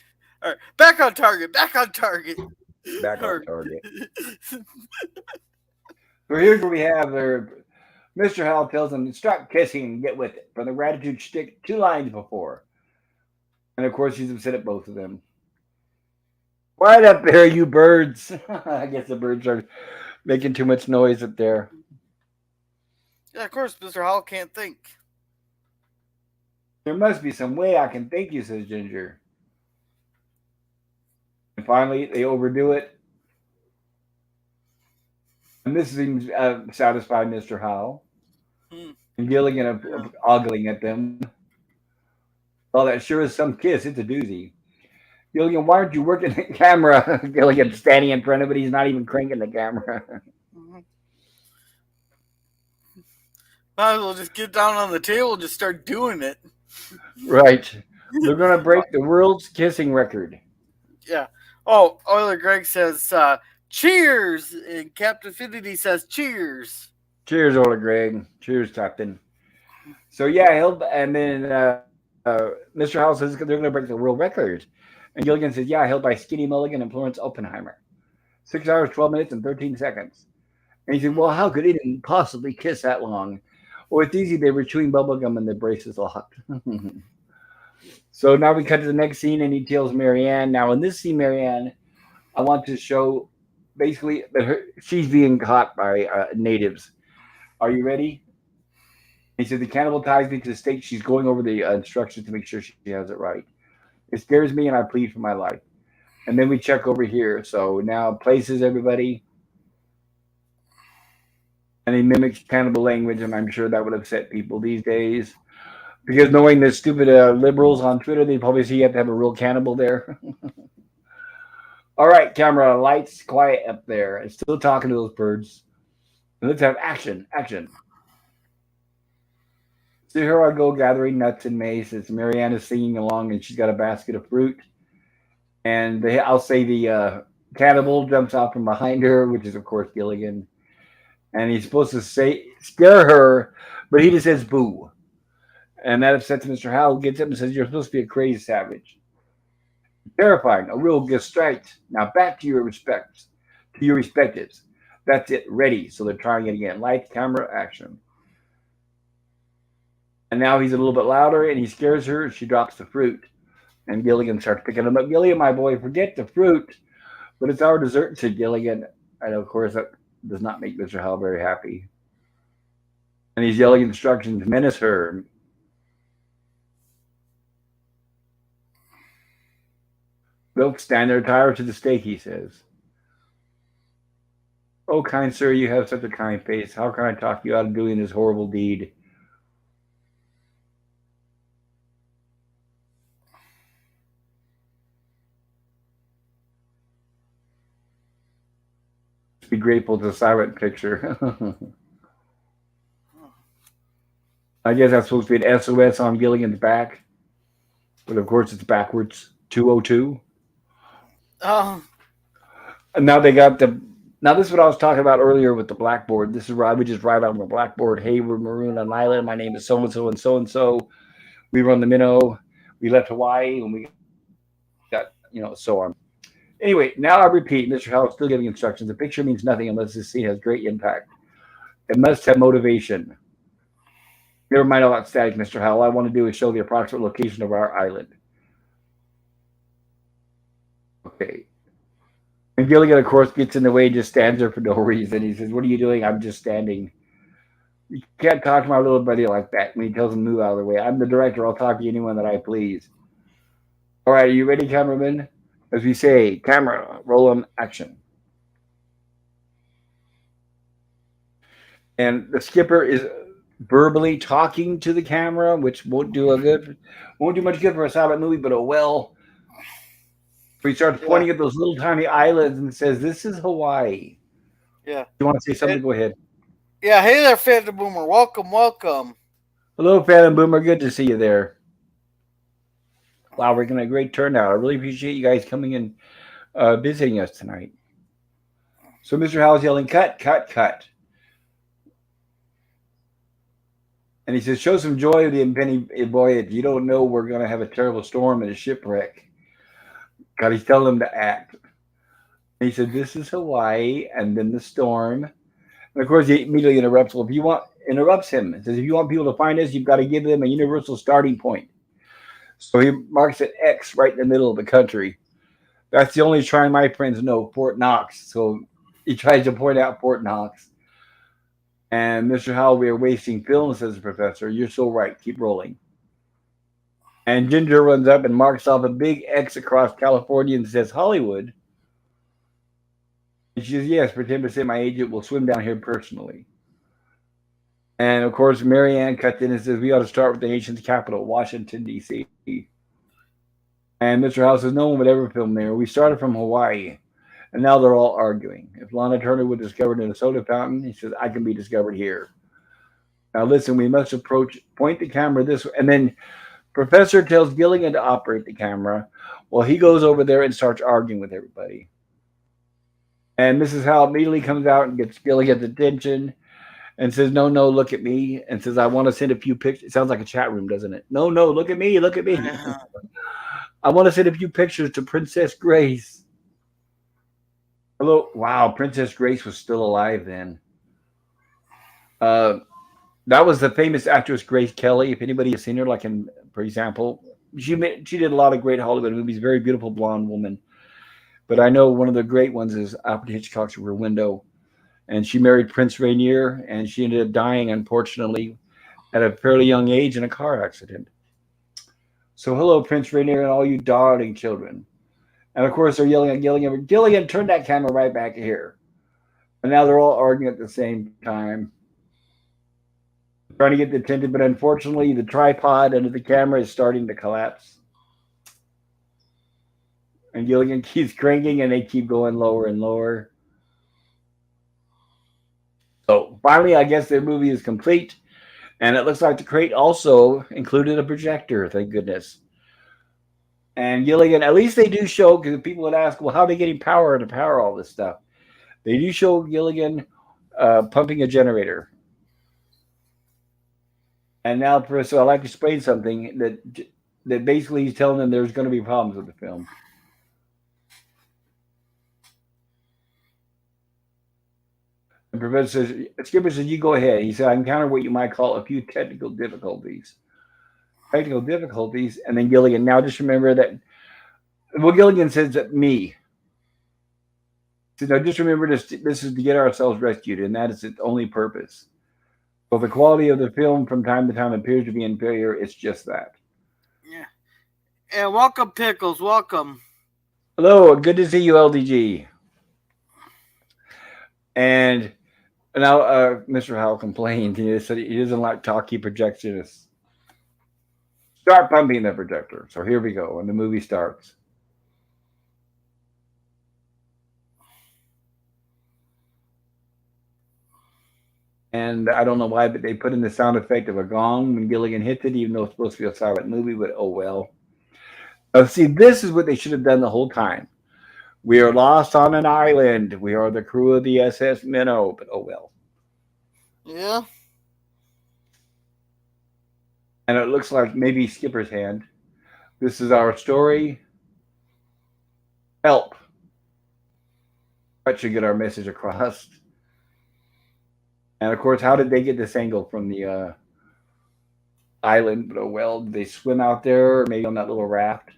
all right. Back on target. Back on target. Back All on right. target. So here's what we have there. Mr. Howell tells them to stop kissing and get with it. From the gratitude shtick 2 lines before. And of course, he's upset at both of them. Quiet up there, you birds. I guess the birds are making too much noise up there. Yeah, of course, Mr. Howell can't think. There must be some way I can thank you, says Ginger. And finally, they overdo it. And this seems satisfied Mr. Howell. Hmm. And Gilligan Yeah. ogling at them. Well, that sure is some kiss. It's a doozy. Gilligan, why aren't you working the camera? Gilligan standing in front of it. He's not even cranking the camera. Mhm. Might as well just get down on the table and just start doing it. Right. They're going to break the world's kissing record. Yeah. Oh, Euler Greg says, cheers. And Captain Finity says, cheers. Cheers, Ola Greg. Cheers, Captain. So, yeah, and then Mr. Howell says they're going to break the world record. And Gilligan says, yeah, held by Skinny Mulligan and Florence Oppenheimer. 6 hours, 12 minutes, and 13 seconds. And he said, well, how could anyone possibly kiss that long? Well, it's easy. They were chewing bubblegum and the braces locked. So now we cut to the next scene, and he tells Marianne. Now, in this scene, Marianne, I want to show basically that she's being caught by natives. Are you ready? He said, the cannibal ties me to the stake. She's going over the instructions to make sure she has it right. It scares me, and I plead for my life. And then we check over here. So now places everybody. And he mimics cannibal language, and I'm sure that would upset people these days. Because knowing the stupid liberals on Twitter, they probably see you have to have a real cannibal there. All right, camera, lights, quiet up there. I'm still talking to those birds. And let's have action, action. So here I go gathering nuts and mace as Marianne is singing along, and she's got a basket of fruit. And I'll say the cannibal jumps out from behind her, which is of course Gilligan. And he's supposed to scare her, but he just says boo. And that upsets Mr. Howell, gets up and says, you're supposed to be a crazy savage. Terrifying, a real good strike. Now back to your respectives. That's it, ready. So they're trying it again. Light, camera, action. And now he's a little bit louder and he scares her. She drops the fruit. And Gilligan starts picking him up. Gilligan, my boy, forget the fruit. But it's our dessert, said Gilligan. And of course, that does not make Mr. Howell very happy. And he's yelling instructions, menace her. Don't stand there, tie her to the stake, he says. Oh, kind sir, you have such a kind face. How can I talk you out of doing this horrible deed? Be grateful to the silent picture. I guess that's supposed to be an SOS on Gilligan's back. But of course, it's backwards. 202. Oh, And now they got the. Now, this is what I was talking about earlier with the blackboard. This is where I would just write on the blackboard, hey, we're marooned on an island. My name is so and so and so and so. We run the minnow. We left Hawaii and we got, so on. Anyway, now I repeat, Mr. Howell is still giving instructions. The picture means nothing unless this scene has great impact. It must have motivation. Never mind all that static, Mr. Howell. All I want to do is show the approximate location of our island. Okay. And Gilligan, of course, gets in the way and just stands there for no reason. He says, "What are you doing?" "I'm just standing." "You can't talk to my little buddy like that." When he tells him to move out of the way. "I'm the director. I'll talk to anyone that I please." "All right, are you ready, cameraman?" As we say, camera, roll on action. And the skipper is verbally talking to the camera, which won't do much good for a silent movie, but oh well. So he starts Yeah, pointing at those little tiny islands and says, "This is Hawaii." yeah. You want to say And, something? Go ahead. yeah, hey there, Phantom Boomer. Welcome, welcome. Hello, Phantom Boomer. Good to see you there. Wow, we're getting a great turnout. I really appreciate you guys coming and visiting us tonight. So Mr. Howell's yelling, "Cut, cut, cut." And he says, "Show some joy of the impending voyage. You don't know we're going to have a terrible storm and a shipwreck." God, he's telling them to act. And he said, "This is Hawaii," and then the storm. And of course, he immediately interrupts. Well, if you want, interrupts him. It says, "If you want people to find us, you've got to give them a universal starting point." So he marks an X right in the middle of the country. That's the only shrine my friends know, Fort Knox. So he tries to point out Fort Knox. And Mr. Howell, we are wasting film, says the professor. "You're so right. Keep rolling." And Ginger runs up and marks off a big X across California and says, "Hollywood." And she says, "Yes, for 10% my agent will swim down here personally." And of course, Marianne cuts in and says, "We ought to start with the nation's capital, Washington, D.C." And Mr. Howell says, "No one would ever film there. We started from Hawaii." And now they're all arguing. If Lana Turner was discovered in a soda fountain, he says, "I can be discovered here." Now listen, we must point the camera this way. And then Professor tells Gilligan to operate the camera while he goes over there and starts arguing with everybody. And Mrs. Howell immediately comes out and gets Gilligan's attention and says, "No, no, look at me." And says, "I want to send a few pictures." It sounds like a chat room, doesn't it? "No, no, look at me, look at me." "I want to send a few pictures to Princess Grace." Hello. Wow, Princess Grace was still alive then. Uh, that was the famous actress Grace Kelly. If anybody has seen her, like in, for example, she did a lot of great Hollywood movies. Very beautiful blonde woman. But I know one of the great ones is Alfred Hitchcock's Rear Window, and she married Prince Rainier, and she ended up dying, unfortunately, at a fairly young age in a car accident. So hello, Prince Rainier, and all you darling children. And of course, they're yelling at Gilligan. "Gilligan, turn that camera right back here." And now they're all arguing at the same time, trying to get the attention. But unfortunately, the tripod under the camera is starting to collapse. And Gilligan keeps cranking, and they keep going lower and lower. So finally, I guess their movie is complete. And it looks like the crate also included a projector, thank goodness. And Gilligan, at least they do show, because people would ask, well, how are they getting power to power all this stuff? They do show Gilligan pumping a generator. And now, so I'd like to explain something that basically he's telling them there's going to be problems with the film. The professor says, Skipper says, "You go ahead." He said, "I encountered what you might call a few technical difficulties." Technical difficulties. And then Gilligan, now just remember that, well, Gilligan says that me. So now just remember this is to get ourselves rescued, and that is its only purpose. So the quality of the film from time to time appears to be inferior. It's just that. Yeah. And welcome, Pickles. Welcome. Hello, good to see you, LDG. And now Mr. Howell complained. He said he doesn't like talky projectionists. Start pumping the projector. So here we go, and the movie starts. And I don't know why, but they put in the sound effect of a gong when Gilligan hits it, even though it's supposed to be a silent movie, but oh well. See, this is what they should have done the whole time. We are lost on an island. We are the crew of the SS Minnow, but oh well. Yeah. And it looks like maybe Skipper's hand. This is our story. Help. That should get our message across. And of course, how did they get this angle from the island? But oh well, did they swim out there or maybe on that little raft?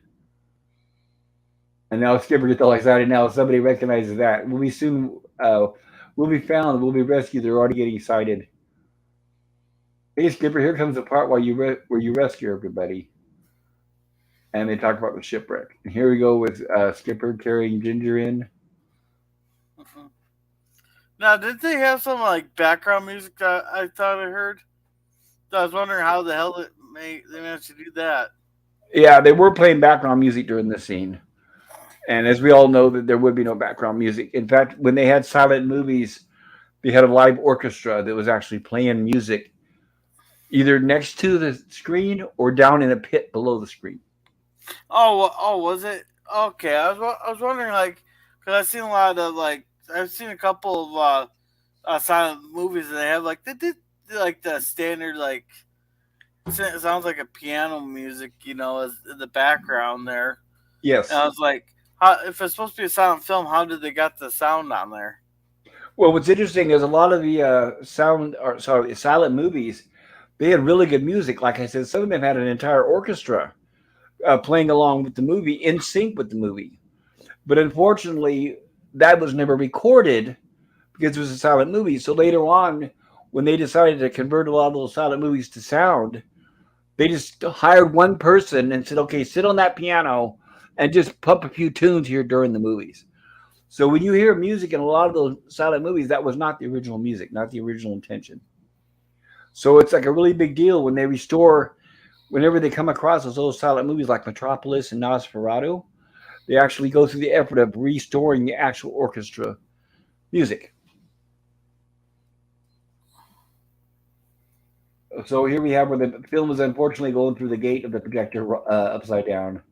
And now Skipper gets all excited. Now somebody recognizes that. We'll be soon. We'll be found. We'll be rescued. They're already getting excited. Hey Skipper, here comes the part where you rescue everybody. And they talk about the shipwreck. And here we go with Skipper carrying Ginger in. Mhm. Now, did they have some like background music that I thought I heard? I was wondering how the hell they managed to do that. Yeah, they were playing background music during this scene. And as we all know, that there would be no background music. In fact, when they had silent movies, they had a live orchestra that was actually playing music either next to the screen or down in a pit below the screen. Oh, was it? Okay, I was wondering like because I've seen a lot of like I've seen a couple of silent movies that they have like they did like the standard like it sounds like a piano music, as in the background there. And Yes. I was like, how, if it's supposed to be a silent film, how did they got the sound on there? Well, what's interesting is a lot of the silent movies, they had really good music. Like I said, some of them had an entire orchestra playing along with the movie in sync with the movie. But unfortunately, that was never recorded because it was a silent movie. So later on, when they decided to convert a lot of those silent movies to sound, they just hired one person and said, "Okay, sit on that piano and just pump a few tunes here during the movies." So when you hear music in a lot of those silent movies, that was not the original music, not the original intention. So it's like a really big deal when they restore, whenever they come across those old silent movies like Metropolis and Nosferatu, they actually go through the effort of restoring the actual orchestra music. So here we have where the film is unfortunately going through the gate of the projector upside down.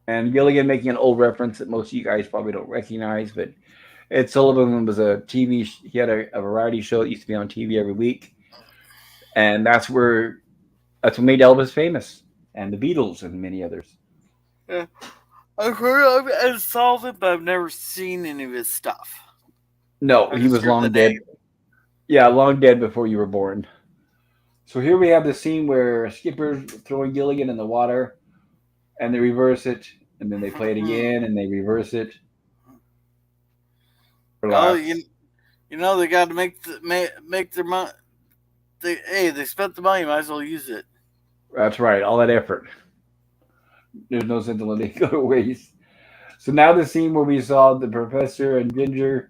And Gilligan making an old reference that most of you guys probably don't recognize, but Ed Sullivan was a TV. He had a variety show that used to be on TV every week, and that's what made Elvis famous, and the Beatles and many others. Yeah. I've heard of Ed Sullivan, but I've never seen any of his stuff. No, I he just was heard the long name. dead. Yeah, long dead before you were born. So here we have the scene where Skipper's throwing Gilligan in the water, and they reverse it, and then they play it again, and they reverse it. Oh, Relax. they got to make their money. They spent the money, might as well use it. That's right. All that effort. There's no sense in letting it go to waste. So now the scene where we saw the professor and Ginger.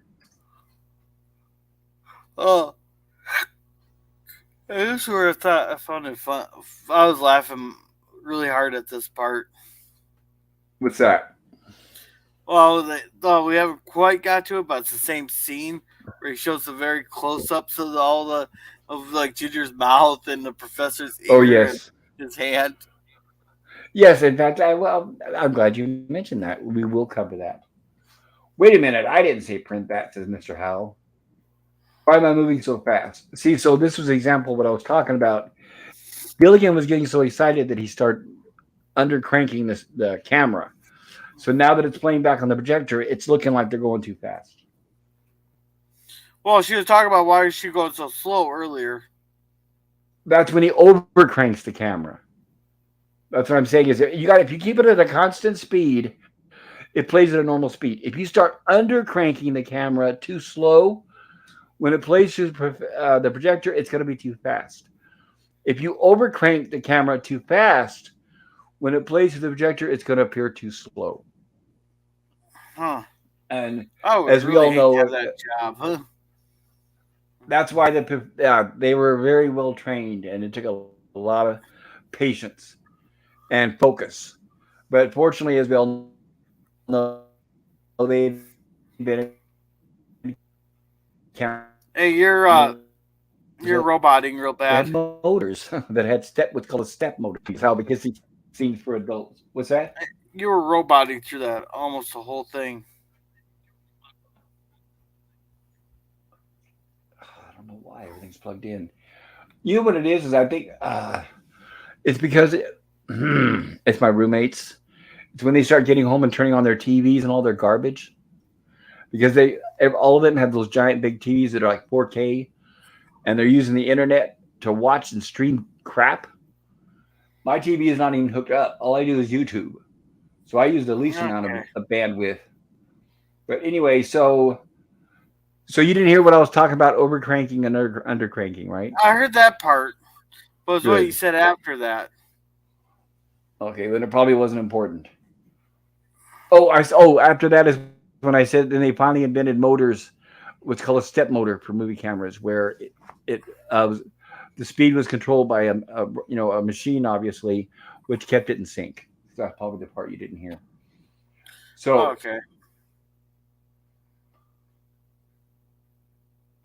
Oh, this is where I found it fun. I was laughing really hard at this part. What's that? We haven't quite got to it, but it's the same scene where he shows the very close ups of all the of like Ginger's mouth and the professor's Oh ear and yes, his hand. yes. In fact, I'm glad you mentioned that. We will cover that. Wait a minute. I didn't say print that, says Mr. Howell. Why am I moving so fast? See, so this was an example of what I was talking about. Gilligan was getting so excited that he started under cranking the camera. So now that it's playing back on the projector, it's looking like they're going too fast. Well, she was talking about why is she going so slow earlier. That's when he over cranks the camera. That's what I'm saying is if you keep it at a constant speed, it plays at a normal speed. If you start under cranking the camera too slow, when it plays through the projector, it's going to be too fast. If you over crank the camera too fast, when it plays through the projector, it's going to appear too slow. Huh. And I would as we really all hate to know, have that job. Huh? that's why they were very well trained, and it took a lot of patience and focus. But fortunately, as we all know, they invented Hey, cameras. you're roboting real They had bad. motors that had what's called a step motor. How because kissing scenes for adults. What's that? You were roboting through that almost the whole thing. I don't know why everything's plugged in. You know what it is? Is I think it's because it's my roommates. It's when they start getting home and turning on their TVs and all their garbage. because all of them have those giant big TVs that are like 4K, and they're using the internet to watch and stream crap. My TV is not even hooked up. All I do is YouTube, so I use the least amount Okay. of bandwidth. But anyway, so you didn't hear what I was talking about over cranking and under cranking, right? I heard that part, but it's what you Good. said after that. Okay, then it probably wasn't important. After that is when I said then they finally invented motors, what's called a step motor for movie cameras, where it the speed was controlled by a machine, obviously, which kept it in sync. That's probably the part you didn't hear. So, Okay.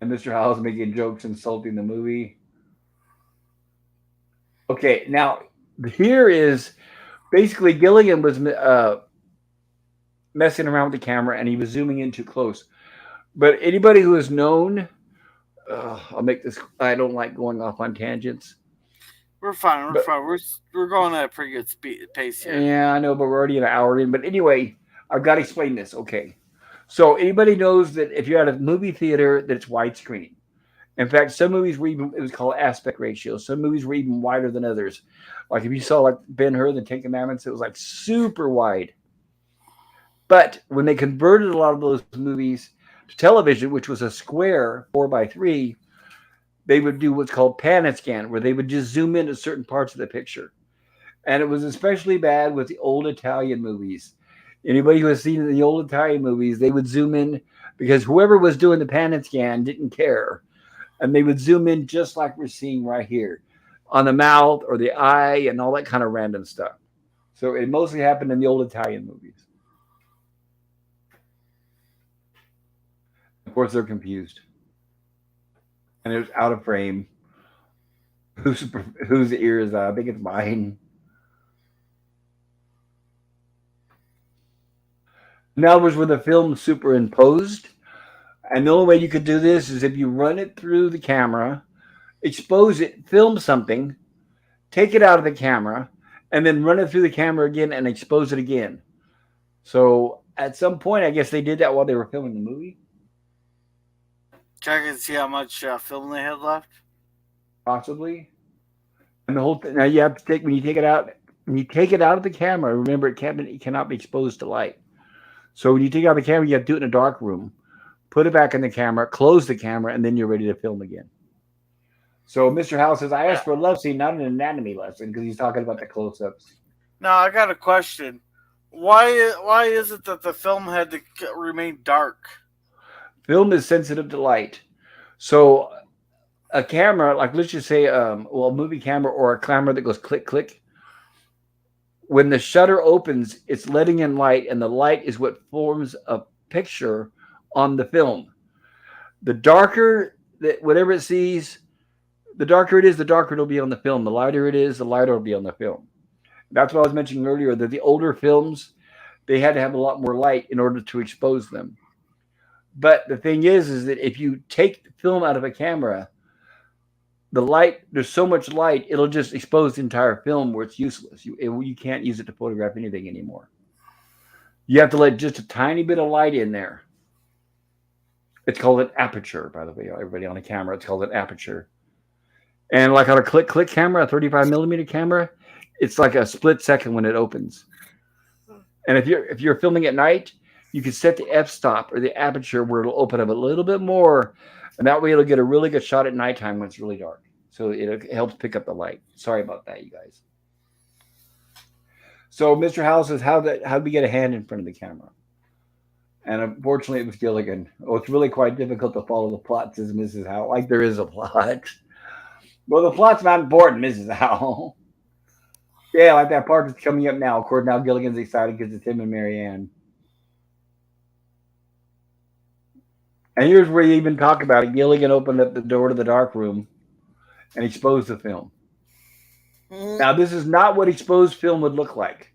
and Mr. Howell's making jokes insulting the movie. Okay, now here is basically Gilligan was messing around with the camera and he was zooming in too close. But anybody who has known, I'll make this. I don't like going off on tangents, We're fine. We're but fine. We're going at a pretty good pace here. yeah, I know. But we're already an hour in. But anyway, I've got to explain this. Okay, so anybody knows that if you're at a movie theater, that it's widescreen. In fact, some movies were even it was called aspect ratio. Some movies were even wider than others. Like if you saw like Ben Hur, the Ten Commandments, it was like super wide. But when they converted a lot of those movies to television, which was a square 4 by 3, they would do what's called pan and scan, where they would just zoom into certain parts of the picture. And it was especially bad with the old Italian movies. Anybody who has seen the old Italian movies, they would zoom in because whoever was doing the pan and scan didn't care. And they would zoom in just like we're seeing right here on the mouth or the eye and all that kind of random stuff. So it mostly happened in the old Italian movies. Of course, they're confused. And it was out of frame. Whose whose ear is that? I think it's mine. Now was where the film superimposed, and the only way you could do this is if you run it through the camera, expose it, film something, take it out of the camera, and then run it through the camera again and expose it again. So at some point, I guess they did that while they were filming the movie, Check and see how much film they had left. possibly. And the whole thing now you have to take when you take it out. When you take it out of the camera, remember it cannot be exposed to light. So when you take out the camera, you have to do it in a dark room. Put it back in the camera, close the camera, and then you're ready to film again. So Mr. House says, I asked for a love scene, not an anatomy lesson, because he's talking about the close-ups. Now I got a question. Why is it that the film had to remain dark? Film is sensitive to light. So a camera, like let's just say, a movie camera or a camera that goes click, click, when the shutter opens, it's letting in light, and the light is what forms a picture on the film. The darker that whatever it sees, the darker it is, the darker it'll be on the film. The lighter it is, the lighter it'll be on the film. That's what I was mentioning earlier, that the older films, they had to have a lot more light in order to expose them. But the thing is that if you take the film out of a camera, the light, there's so much light, it'll just expose the entire film where it's useless. You can't use it to photograph anything anymore. You have to let just a tiny bit of light in there. It's called an aperture, by the way, everybody on a camera, it's called an aperture. And like on a click camera, a 35 millimeter camera, it's like a split second when it opens. And if you're filming at night, you can set the f-stop or the aperture where it'll open up a little bit more, and that way it'll get a really good shot at nighttime when it's really dark. So it helps pick up the light. Sorry about that, you guys. So Mr. House says, how do we get a hand in front of the camera? And unfortunately, it was Gilligan. Oh, it's really quite difficult to follow the plot, says Mrs. Howe. Like there is a plot. Well, the plot's not important, Mrs. Howe. Yeah, like that part that's coming up now. Of course, now Gilligan's excited because it's him and Marianne. And here's where you even talk about it. Gilligan opened up the door to the dark room and exposed the film. Mm-hmm. Now, this is not what exposed film would look like.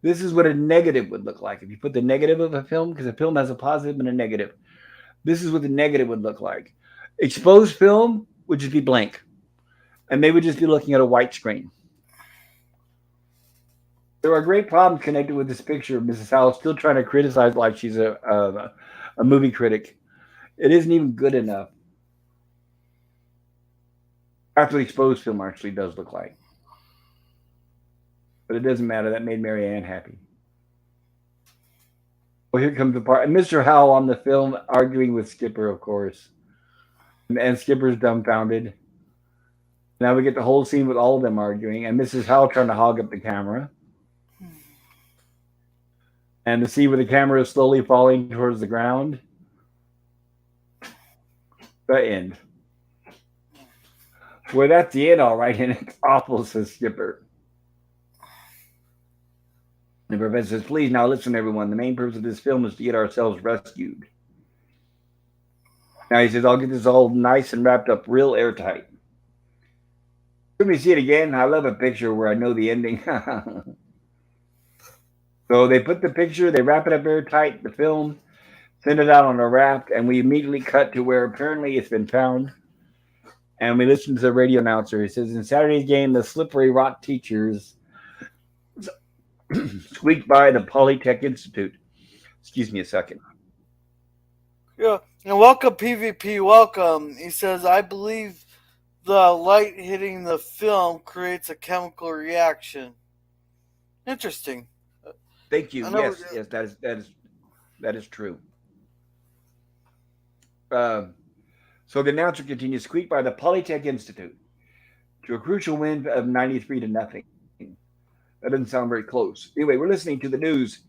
This is what a negative would look like. If you put the negative of a film, because a film has a positive and a negative, this is what the negative would look like. Exposed film would just be blank, and they would just be looking at a white screen. There are great problems connected with this picture of Mrs. Howell still trying to criticize like she's a a movie critic. It isn't even good enough. That's what exposed film actually does look like. But it doesn't matter. That made Mary Ann happy. Well, here comes the part. And Mr. Howell on the film arguing with Skipper, of course. And Skipper's dumbfounded. Now we get the whole scene with all of them arguing, and Mrs. Howell trying to hog up the camera. And the scene where the camera is slowly falling towards the ground. The end. Well, that's the end, all right, and it's awful, says Skipper. The professor says, please, now listen, everyone. The main purpose of this film is to get ourselves rescued. Now he says, I'll get this all nice and wrapped up real airtight. Let me see it again. I love a picture where I know the ending. So they put the picture, they wrap it up airtight, the film, send it out on a raft, and we immediately cut to where apparently it's been found. And we listen to the radio announcer. He says, in Saturday's game, the Slippery Rock teachers squeaked by the Polytech Institute. Excuse me a second. Yeah, and welcome PvP, welcome. He says, I believe the light hitting the film creates a chemical reaction. Interesting. Thank you. Yes, that is true. So the announcer continues, squeaked by the Polytech Institute to a crucial win of 93 to nothing. That doesn't sound very close. Anyway, we're listening to the news.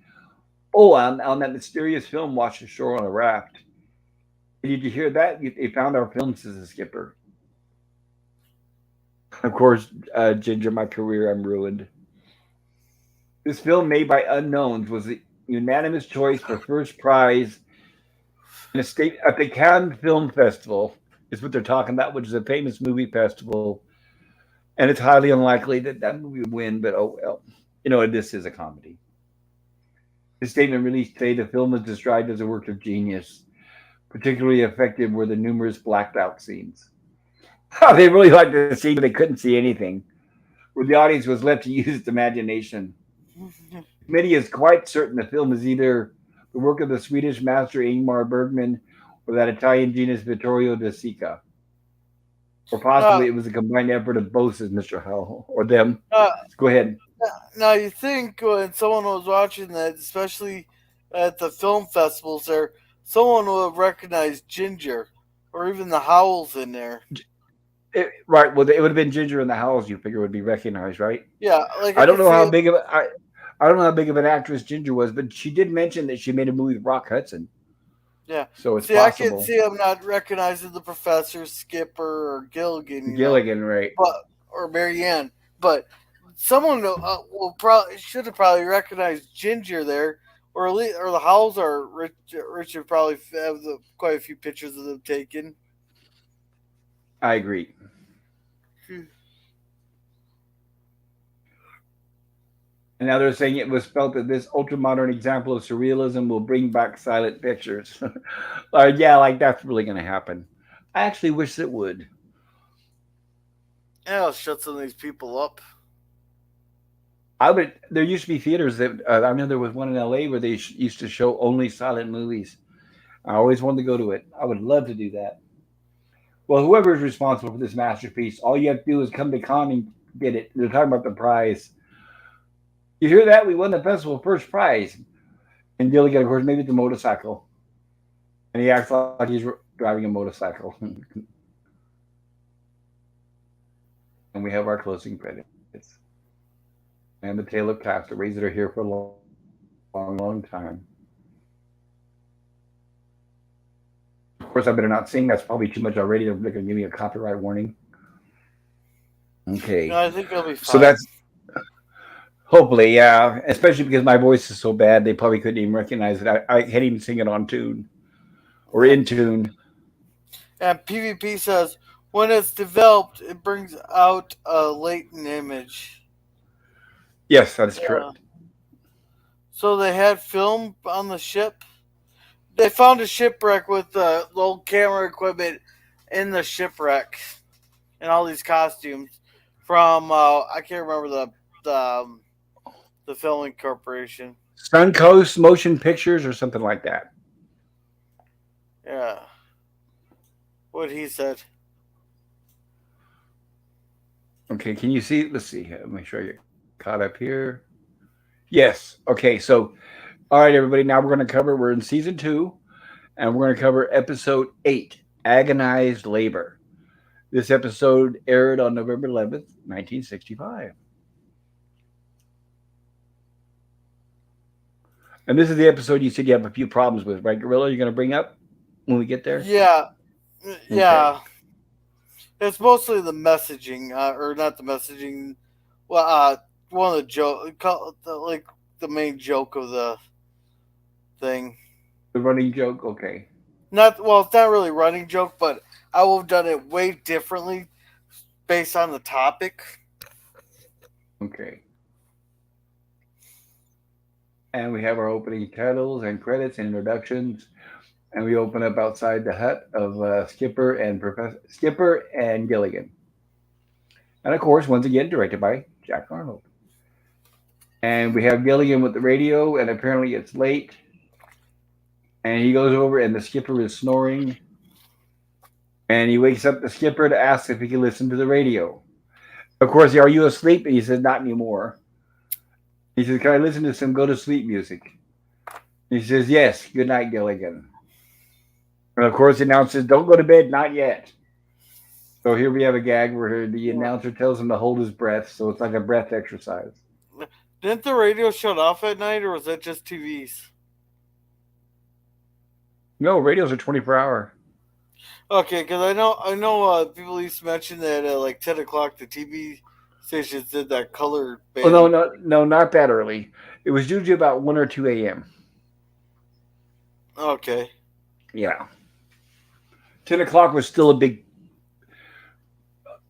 Oh, on that mysterious film washed ashore on a raft. Did you hear that? They found our film, says the skipper. Of course, Ginger, my career, I'm ruined. This film, made by unknowns, was the unanimous choice for first prize in a state at the Cannes Film Festival. Is what they're talking about, which is a famous movie festival, and it's highly unlikely that that movie would win. But oh well, this is a comedy. The statement released today, the film is described as a work of genius. Particularly effective were the numerous blacked out scenes. They really liked the scene where they couldn't see anything, where the audience was left to use its imagination. The committee is quite certain the film is either the work of the Swedish master Ingmar Bergman or that Italian genius Vittorio De Sica. Or possibly it was a combined effort of both, says Mr. Howell, or them. Go ahead. Now, you think when someone was watching that, especially at the film festivals there, someone would have recognized Ginger or even the Howells in there. Right. Well, it would have been Ginger and the Howells. You figure would be recognized, right? Yeah. Like I don't know how big of I don't know how big of an actress Ginger was, but she did mention that she made a movie with Rock Hudson. Yeah. So it's possible. I can see I'm not recognizing the Professor, Skipper, or Gilligan. Gilligan, right? Or Mary Ann. But someone should have probably recognized Ginger there, or the Howells or Richard probably have quite a few pictures of them taken. I agree. And now they're saying it was felt that this ultra-modern example of surrealism will bring back silent pictures. Yeah, like that's really going to happen. I actually wish it would. Yeah, it'll shut some of these people up. There used to be theaters that I know there was one in LA where they used to show only silent movies. I always wanted to go to it. I would love to do that. Well, whoever is responsible for this masterpiece, all you have to do is come to con and get it. They're talking about the prize. You hear that? We won the festival first prize. And Gilligan, of course, maybe it's a motorcycle. And he acts like he's driving a motorcycle. And we have our closing credits. And the tale of castaways that are here for a long, long, long time. Of course, I better not sing. That's probably too much already. They're going to give me a copyright warning. Okay. No, I think it'll be fine. So that's hopefully, yeah. Especially because my voice is so bad, they probably couldn't even recognize it. I can't even sing it on tune or in tune. And PvP says when it's developed, it brings out a latent image. Yes, that's correct. So they had film on the ship. They found a shipwreck with the old camera equipment in the shipwreck, and all these costumes from I can't remember the filming corporation. Suncoast Motion Pictures or something like that. Yeah. What he said. Okay, can you see? Let's see. Make sure I get caught up here. Yes. Okay, so all right, everybody. Now we're going to cover. We're in season two, and we're going to cover episode 8, Agonized Labor. This episode aired on November 11th, 1965. And this is the episode you said you have a few problems with, right, Gorilla? You're going to bring up when we get there? Yeah. Okay. Yeah. It's mostly the messaging, or not the messaging. Well, one of the joke, like the main joke of the thing. The running joke? Okay. Not well, it's not really a running joke, but I would have done it way differently based on the topic. Okay. And we have our opening titles and credits and introductions. And we open up outside the hut of Skipper and Gilligan. And of course, once again, directed by Jack Arnold. And we have Gilligan with the radio, and apparently it's late. And he goes over, and the skipper is snoring. And he wakes up the skipper to ask if he can listen to the radio. Of course, are you asleep? And he says, not anymore. He says, can I listen to some go to sleep music? He says, yes. Good night, Gilligan. And of course, the announcer says, don't go to bed, not yet. So here we have a gag where the announcer tells him to hold his breath. So it's like a breath exercise. Didn't the radio shut off at night, or was that just TVs? No, radios are 24-hour. Okay, because I know, people used to mention that at like 10 o'clock the TV stations did that color Oh, band. no, not that early. It was usually about 1 or 2 a.m. Okay. Yeah. 10 o'clock was still a big.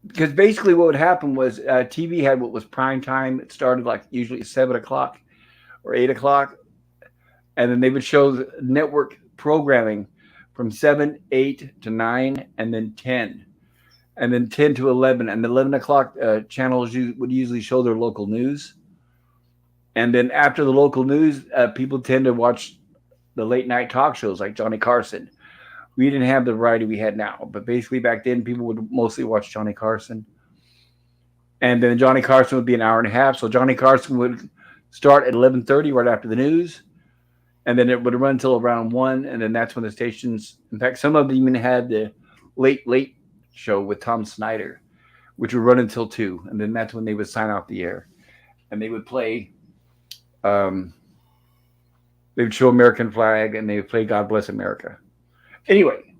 Because basically what would happen was TV had what was prime time. It started like usually at 7 o'clock or 8 o'clock. And then they would show the network programming from 7, 8 to 9, and then 10. And then 10 to 11. And the 11 o'clock channels would usually show their local news. And then after the local news, people tend to watch the late night talk shows like Johnny Carson. We didn't have the variety we had now, but basically back then people would mostly watch Johnny Carson. And then Johnny Carson would be an hour and a half. So Johnny Carson would start at 11:30 right after the news, and then it would run until around 1, and then that's when the stations, in fact, some of them even had the late show with Tom Snyder, which would run until 2, and then that's when they would sign off the air. And they would play um, they would show American flag and they would play God Bless America. Anyway,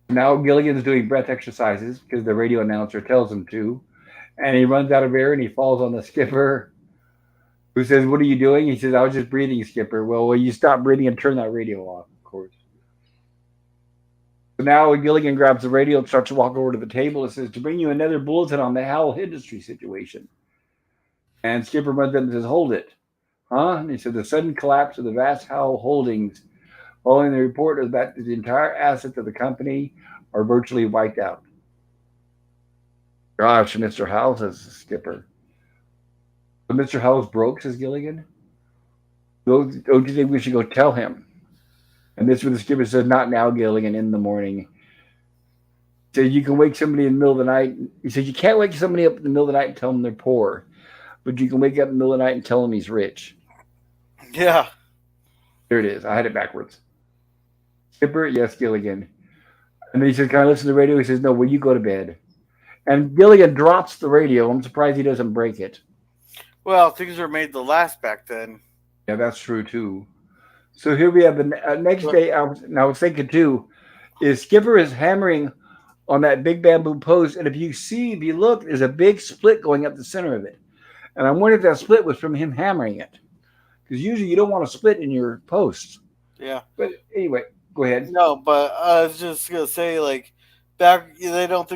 now Gilligan's doing breath exercises because the radio announcer tells him to. And he runs out of air and he falls on the skipper, who says, what are you doing? He says, I was just breathing, Skipper. Well, you stop breathing and turn that radio off, of course. So now Gilligan grabs the radio and starts to walk over to the table and says, to bring you another bulletin on the Howell Industry situation. And Skipper runs up and says, hold it. Huh? And he said, the sudden collapse of the vast Howell holdings following the report is that the entire assets of the company are virtually wiped out. Gosh, Mr. Howell, says the skipper. But Mr. Howell's broke, says Gilligan. Don't you think we should go tell him? And this is what the skipper says, not now, Gilligan, in the morning. He said, you can wake somebody in the middle of the night. He said, you can't wake somebody up in the middle of the night and tell them they're poor. But you can wake up in the middle of the night and tell them he's rich. Yeah. Here it is. I had it backwards. Skipper, yes, Gilligan. And then he says, can I listen to the radio? He says, no, will you go to bed? And Gilligan drops the radio. I'm surprised he doesn't break it. Well, things were made to last back then. Yeah, that's true, too. So here we have the next day. I was thinking, too, is Skipper is hammering on that big bamboo post. And if you look, there's a big split going up the center of it. And I'm wondering if that split was from him hammering it. Because usually you don't want to split in your posts. Yeah. But anyway, go ahead. No, but I was just gonna say, like, back they don't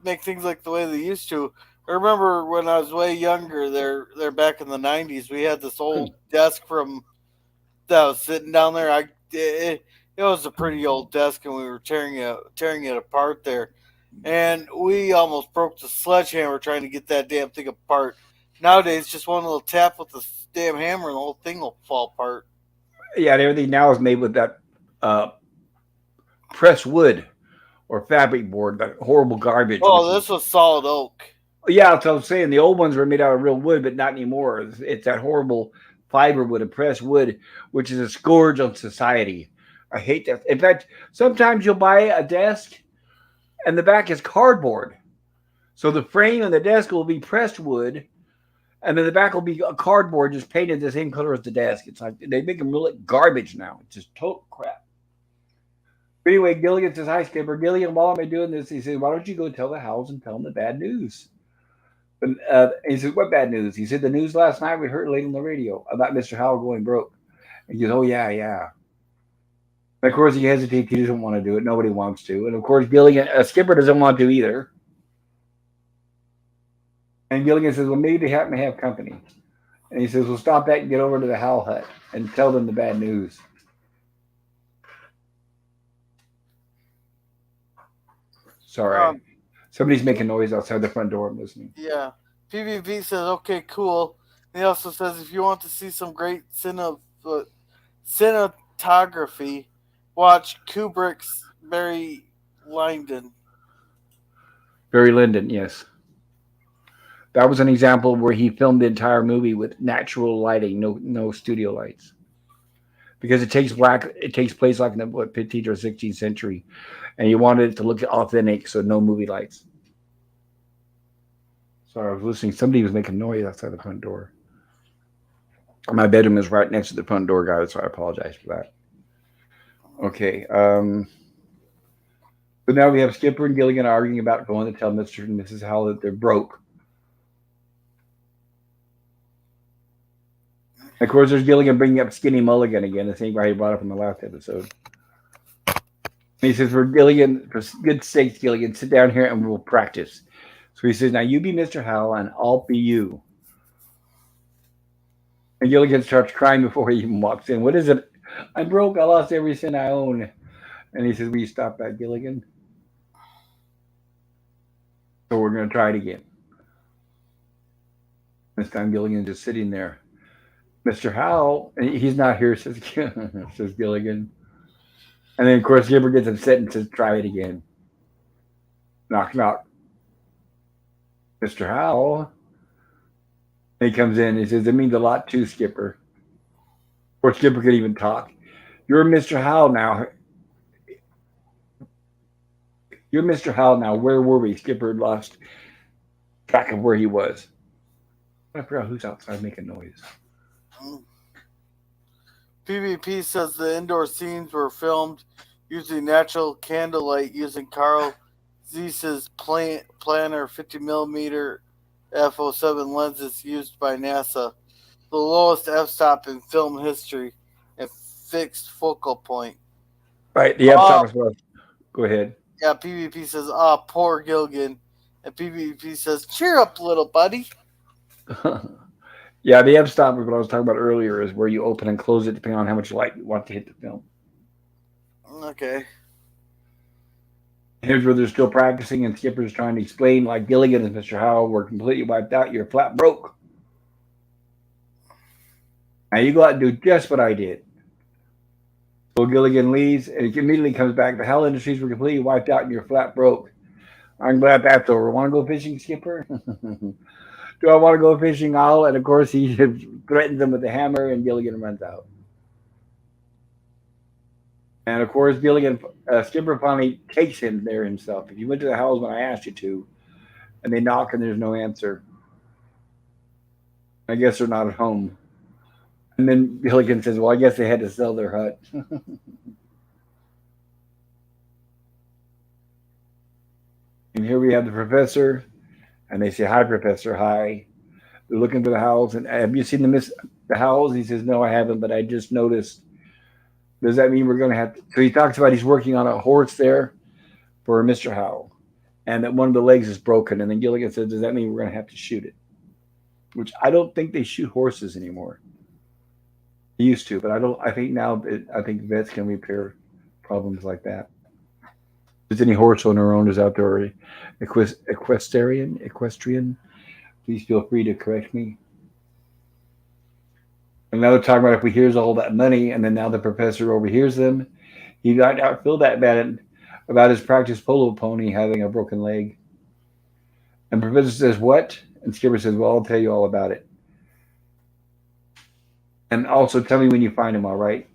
make things like the way they used to. I remember when I was way younger, they're back in the '90s. We had this old desk from that was sitting down there. It was a pretty old desk, and we were tearing it apart there, and we almost broke the sledgehammer trying to get that damn thing apart. Nowadays, just one little tap with the damn hammer, and the whole thing will fall apart. Yeah, and everything now is made with that pressed wood or fabric board, that horrible garbage, which Oh, is this was solid oak. yeah. So I'm saying the old ones were made out of real wood, but not anymore. It's that horrible fiber wood, and pressed wood, which is a scourge on society. I hate that. In fact, sometimes you'll buy a desk and the back is cardboard. So the frame and the desk will be pressed wood, and then the back will be a cardboard just painted the same color as the desk. It's like they make them look garbage now. It's just total crap. But anyway, Gilligan says, "Hi, Skipper. Gilligan, while I'm doing this, he says, why don't you go tell the Howells and tell them the bad news?" And he says, "What bad news?" He said, "The news last night we heard late on the radio about Mr. Howell going broke." And he goes, "Oh, yeah, yeah." And of course, he hesitates. He doesn't want to do it. Nobody wants to. And of course, Gilligan, Skipper doesn't want to either. And Gilligan says, "Well, maybe they happen to have company." And he says, "Well, stop that and get over to the Howell hut and tell them the bad news." Sorry. Um, Somebody's making noise outside the front door. I'm listening. yeah. PvP says, okay, cool. And he also says, if you want to see some great cinematography, watch Kubrick's Barry Lyndon. Barry Lyndon, yes. That was an example where he filmed the entire movie with natural lighting, no studio lights. Because it takes place like in the 15th or 16th century, and you wanted it to look authentic, so no movie lights. Sorry, I was listening. Somebody was making noise outside the front door. My bedroom is right next to the front door, guys, so I apologize for that. Okay. But now we have Skipper and Gilligan arguing about going to tell Mr. and Mrs. Howell that they're broke. And of course, there's Gilligan bringing up Skinny Mulligan again, the same guy he brought up in the last episode. And he says, for Gilligan, for good sake, Gilligan, sit down here and we'll practice. So he says, now you be Mr. Howell and I'll be you. And Gilligan starts crying before he even walks in. What is it? I'm broke. I lost every cent I own. And he says, will you stop that, Gilligan? So we're going to try it again. This time Gilligan's just sitting there. Mr. Howell, he's not here, says, says Gilligan. And then, of course, Skipper gets upset and says, try it again. Knock, knock. Mr. Howell. And he comes in and he says, it means a lot too, Skipper. Of course, Skipper could even talk. You're Mr. Howell now. You're Mr. Howell now. Where were we? Skipper lost track of where he was. I forgot who's outside making noise. PvP says the indoor scenes were filmed using natural candlelight using Carl Zeiss's Planner 50mm f/07 lenses used by NASA, the lowest f-stop in film history, and fixed focal point. Right, the f-stop as well. Go ahead. Yeah, PvP says, poor Gilligan. And PvP says, cheer up, little buddy. Yeah, the f-stop is what I was talking about earlier, is where you open and close it depending on how much light you want to hit the film. Okay. Here's where they're still practicing, and Skipper's trying to explain, like Gilligan and Mr. Howell were completely wiped out. You're flat broke. Now you go out and do just what I did. So Gilligan leaves, and he immediately comes back. The Howell Industries were completely wiped out, and you're flat broke. I'm glad that's over. Want to go fishing, Skipper? Do I want to go fishing? And of course, he threatens them with a hammer, and Gilligan runs out. And of course, Skipper finally takes him there himself. If you went to the house when I asked you to, and they knock and there's no answer, I guess they're not at home. And then Gilligan says, well, I guess they had to sell their hut. And here we have the professor, and they say, hi, Professor, hi. They're looking for the Howells, and have you seen the Howells? He says, no, I haven't, but I just noticed. Does that mean we're going to have to? So he talks about he's working on a horse there for Mr. Howell, and that one of the legs is broken. And then Gilligan says, does that mean we're going to have to shoot it? Which I don't think they shoot horses anymore. They used to, but I think now, I think vets can repair problems like that. If there's any horse owner owners out there, equestrian, please feel free to correct me. And now they're talking about if we hears all that money, and then now the professor overhears them, He got out feel that bad about his practice polo pony having a broken leg. And Professor says, "What?" And Skipper says, "Well, I'll tell you all about it. And also tell me when you find him, all right?"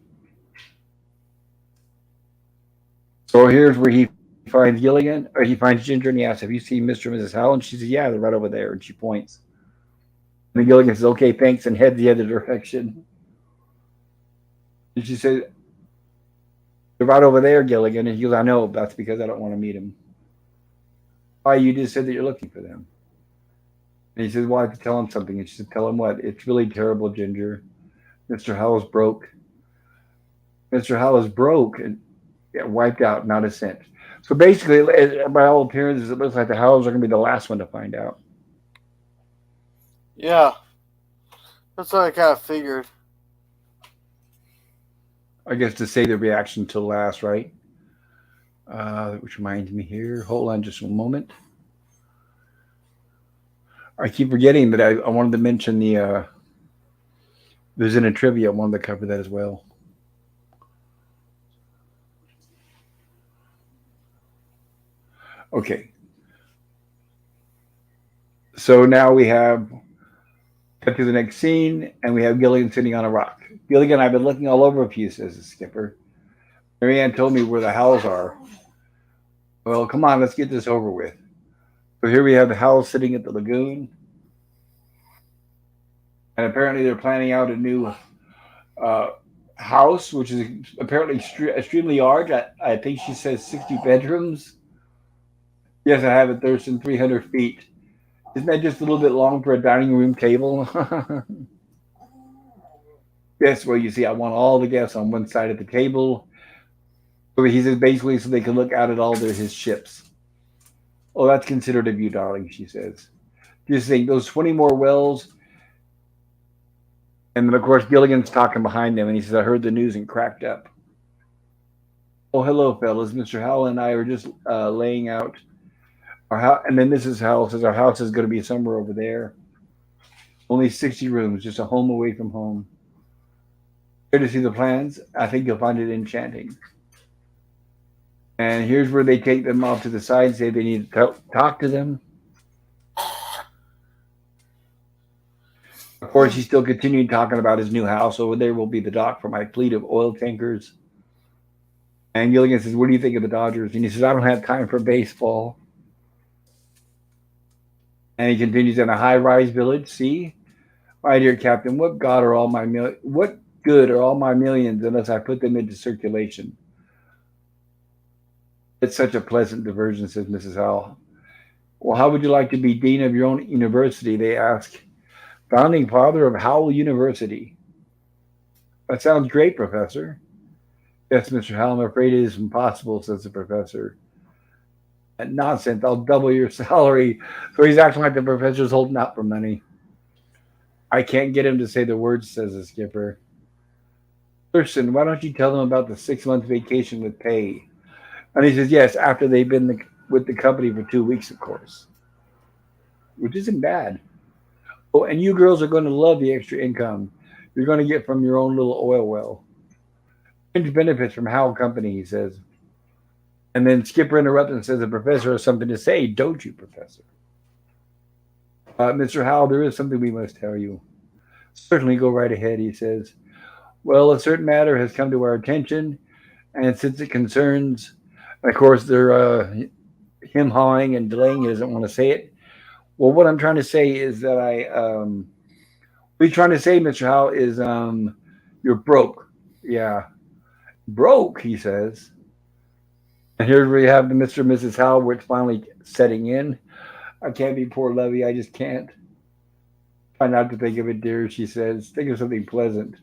So here's where he finds Gilligan, or he finds Ginger, and he asks, "Have you seen Mr. and Mrs. Howell?" And she says, "Yeah, they're right over there." And she points. And then Gilligan says, "Okay, thanks," and heads the other direction. And she says, "They're right over there, Gilligan." And he goes, "I know, that's because I don't want to meet him." "Why, you just said that you're looking for them." And he says, "Well, I have to tell him something." And she said, "Tell him what?" "It's really terrible, Ginger. Mr. Howell's broke." Mr. Howell's broke and wiped out, not a cent. So basically, by all appearances, it looks like the Howells are going to be the last one to find out. Yeah, that's what I kind of figured. I guess to say the reaction to last, right? Which reminds me here. Hold on just a moment. I keep forgetting that I wanted to mention there's in a trivia. I wanted to cover that as well. Okay, so now we have cut to the next scene, and we have Gilligan sitting on a rock. "Gilligan, I've been looking all over for you," says the skipper. "Marianne told me where the Howells are." "Well, come on, let's get this over with." So here we have the Howells sitting at the lagoon, and apparently they're planning out a new uh, house, which is apparently extremely large. I think she says 60 bedrooms. Yes, I have it. Thurston, 300 feet. Isn't that just a little bit long for a dining room table? Yes, well, you see, I want all the guests on one side of the table. So he says basically so they can look out at all his ships. "Oh, that's considerate of you, darling," she says. "Just think, those 20 more wells." And then, of course, Gilligan's talking behind them, and he says, "I heard the news and cracked up." "Oh, hello, fellas. Mr. Howell and I are just laying out our house." And then Mrs. Howell says, "Our house is going to be somewhere over there. Only 60 rooms, just a home away from home. Here to see the plans? I think you'll find it enchanting." And here's where they take them off to the side, say they need to talk to them. Of course, he's still continuing talking about his new house. "Over there will be the dock for my fleet of oil tankers." And Gilligan says, "What do you think of the Dodgers?" And he says, "I don't have time for baseball." And he continues, "In a high-rise village. See, my dear Captain, what good are all my millions unless I put them into circulation?" "It's such a pleasant diversion," says Mrs. Howell. "Well, how would you like to be dean of your own university?" they ask. "Founding father of Howell University." "That sounds great, Professor." "Yes, Mr. Howell, I'm afraid it is impossible," says the professor. "Nonsense, I'll double your salary." So he's acting like the professor's holding out for money. "I can't get him to say the words," says the skipper. "Thurston, why don't you tell them about the 6 month vacation with pay?" And he says, "Yes, after they've been with the company for 2 weeks, of course." Which isn't bad. "Oh, and you girls are going to love the extra income you're going to get from your own little oil well. Fringe benefits from Howell Company," he says. And then Skipper interrupts and says, "The professor has something to say, don't you, Professor?" "Mr. Howell, there is something we must tell you." "Certainly, go right ahead," he says. "Well, a certain matter has come to our attention, and since it concerns, of course, they're him hawing and delaying. He doesn't want to say it. Well, what I'm trying to say is that what he's trying to say, Mr. Howell, is you're broke." "Yeah, broke," he says. And here we have the Mr. and Mrs. Howell, where it's finally setting in. "I can't be poor Levy. I just can't." "Try not to think of it, dear," she says. "Think of something pleasant."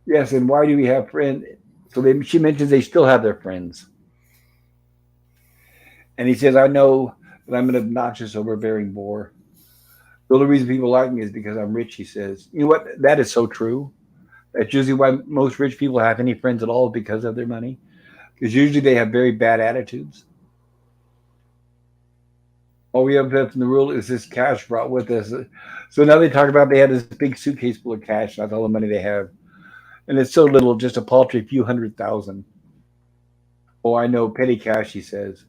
"Yes, and why do we have friends?" So she mentions they still have their friends. And he says, "I know that I'm an obnoxious, overbearing bore. The only reason people like me is because I'm rich," he says. You know what? That is so true. That's usually why most rich people have any friends at all, because of their money. Because usually they have very bad attitudes. All we have left in the world is this cash brought with us. So now they talk about they had this big suitcase full of cash. That's all the money they have. And it's so little, just a paltry few 100,000. Oh, I know petty cash, he says.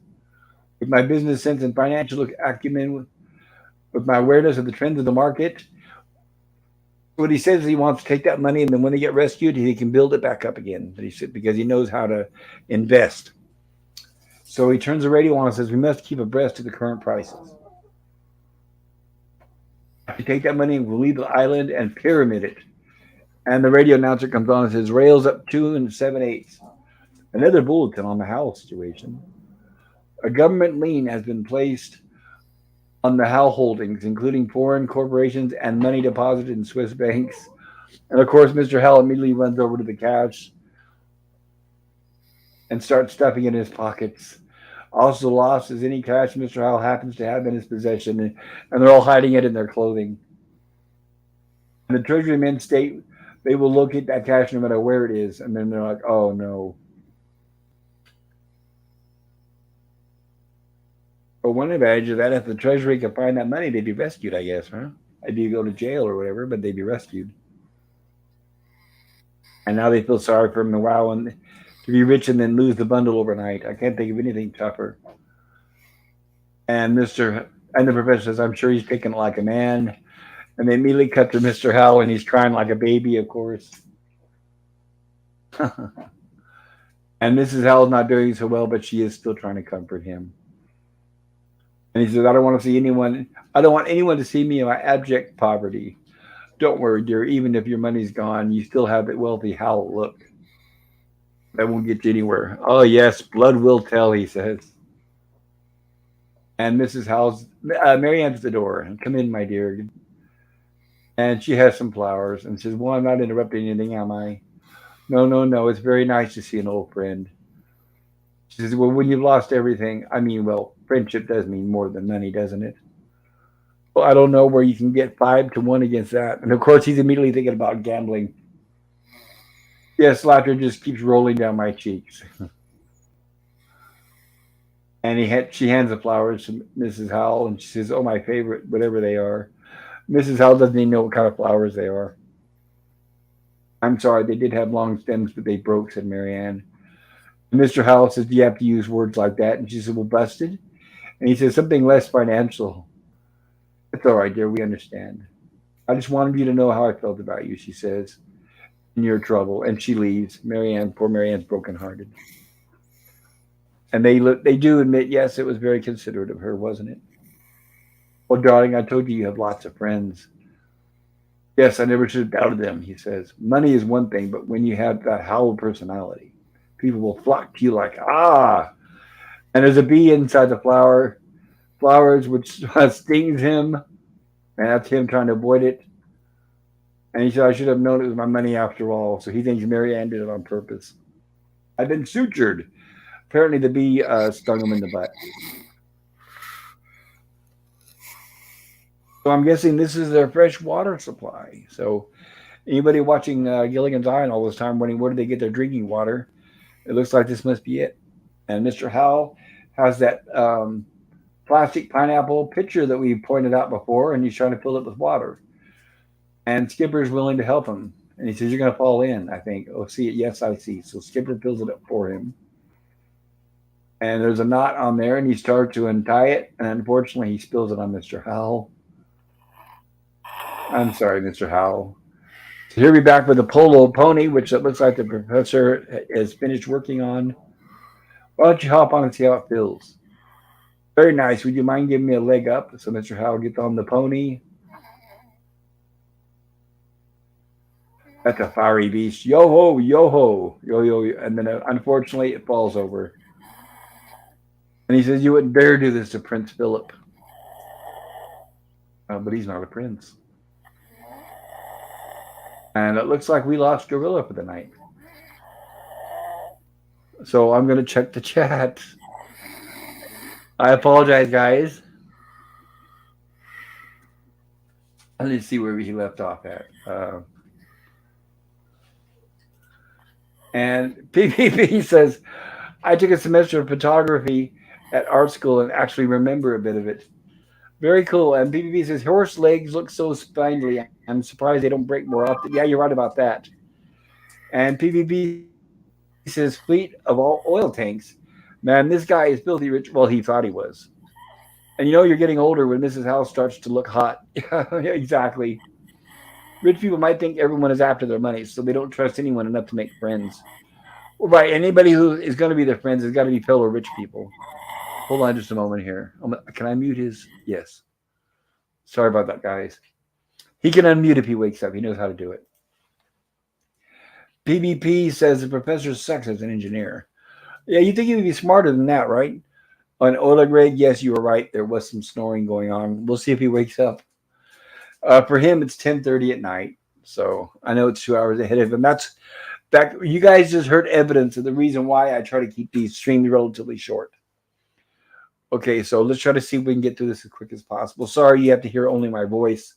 With my business sense and financial acumen, with my awareness of the trends of the market, what he says is he wants to take that money and then when they get rescued, he can build it back up again. He said, because he knows how to invest. So he turns the radio on and says, we must keep abreast of the current prices. We take that money, we'll leave the island and pyramid it. And the radio announcer comes on and says, rails up 2 7/8. Another bulletin on the Howell situation. A government lien has been placed on the Howell holdings, including foreign corporations and money deposited in Swiss banks. And of course, Mr. Howell immediately runs over to the cash and starts stuffing it in his pockets. Also lost is any cash Mr. Howell happens to have in his possession, and they're all hiding it in their clothing. And the Treasury men state they will locate that cash no matter where it is, and then they're like, "Oh no." But one advantage of that, if the Treasury could find that money, they'd be rescued, I guess, huh? They'd be go to jail or whatever, but they'd be rescued. And now they feel sorry for him. And wow, and to be rich and then lose the bundle overnight. I can't think of anything tougher. And the professor says, I'm sure he's taking it like a man. And they immediately cut to Mr. Howell, and he's crying like a baby, of course. And Mrs. Howell's not doing so well, but she is still trying to comfort him. And he says, I don't want anyone to see me in my abject poverty. Don't worry, dear, even if your money's gone, you still have that wealthy Howell look. That won't get you anywhere. Oh, yes, blood will tell, he says. And Mrs. Howell's, Mary Ann's at the door. Come in, my dear. And she has some flowers and says, well, I'm not interrupting anything, am I? No, no, no. It's very nice to see an old friend. She says, well, when you've lost everything, I mean, well, friendship does mean more than money, doesn't it? Well, I don't know where you can get 5-1 against that. And of course, he's immediately thinking about gambling. Yes, laughter just keeps rolling down my cheeks. And she hands the flowers to Mrs. Howell, and she says, oh, my favorite, whatever they are. Mrs. Howell doesn't even know what kind of flowers they are. I'm sorry, they did have long stems, but they broke, said Marianne. And Mr. Howell says, do you have to use words like that? And she said, well, busted. And he says, something less financial. It's all right, dear, we understand. I just wanted you to know how I felt about you, she says, in your trouble. And she leaves. Poor Marianne's brokenhearted. And they do admit, yes, it was very considerate of her, wasn't it? Well, darling, I told you have lots of friends. Yes, I never should have doubted them, he says. Money is one thing, but when you have that Howell personality, people will flock to you like, ah. And there's a bee inside the flowers, which stings him. And that's him trying to avoid it. And he said, I should have known it was my money after all. So he thinks Mary Ann did it on purpose. I've been sutured. Apparently the bee stung him in the butt. So I'm guessing this is their fresh water supply. So anybody watching Gilligan's Eye all this time wondering where do they get their drinking water, it looks like this must be it. And Mr. Howell has that plastic pineapple pitcher that we pointed out before, and he's trying to fill it with water. And Skipper's willing to help him. And he says, you're going to fall in, I think. Oh, see it? Yes, I see. So Skipper fills it up for him. And there's a knot on there, and he starts to untie it. And unfortunately, he spills it on Mr. Howell. I'm sorry, Mr. Howell. So here we're back with the polo pony, which it looks like the professor has finished working on. Why don't you hop on and see how it feels? Very nice. Would you mind giving me a leg up? So Mr. Howell gets on the pony. That's a fiery beast. Yo ho, yo ho, yo yo. And then unfortunately, it falls over. And he says, you wouldn't dare do this to Prince Philip. But he's not a prince. And it looks like we lost Gorilla for the night. So I'm going to check the chat. I apologize, guys. Let's see where he left off at. And PPP says, I took a semester of photography at art school and actually remember a bit of it. Very cool. And PPP says, horse legs look so spindly. I'm surprised they don't break more often. Yeah, you're right about that. And PPP says, fleet of all oil tanks. Man, this guy is filthy rich. Well, he thought he was. And you know, you're getting older when Mrs. House starts to look hot. Yeah, exactly. Rich people might think everyone is after their money, so they don't trust anyone enough to make friends. Well, right, anybody who is going to be their friends has got to be fellow rich people. Hold on just a moment here. Can I mute his? Yes. Sorry about that, guys. He can unmute if he wakes up. He knows how to do it. PBP says the professor sucks as an engineer. Yeah, you think he would be smarter than that, right? On Oleg, yes, you were right. There was some snoring going on. We'll see if he wakes up. For him, it's 10:30 at night, so I know it's 2 hours ahead of him. That's that. You guys just heard evidence of the reason why I try to keep these streams relatively short. Okay, so let's try to see if we can get through this as quick as possible. Sorry, you have to hear only my voice.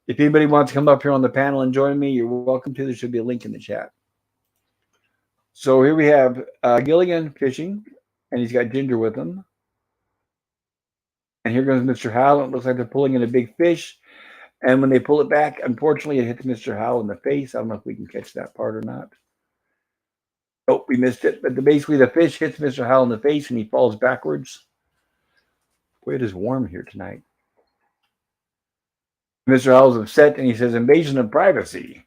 If anybody wants to come up here on the panel and join me, you're welcome to. There should be a link in the chat. So here we have Gilligan fishing, and he's got Ginger with him. And here goes Mr. Howell. It looks like they're pulling in a big fish. And when they pull it back, unfortunately, it hits Mr. Howell in the face. I don't know if we can catch that part or not. Oh, we missed it. But basically, the fish hits Mr. Howell in the face, and he falls backwards. Boy, it is warm here tonight. Mr. Howell's upset, and he says, "Invasion of privacy."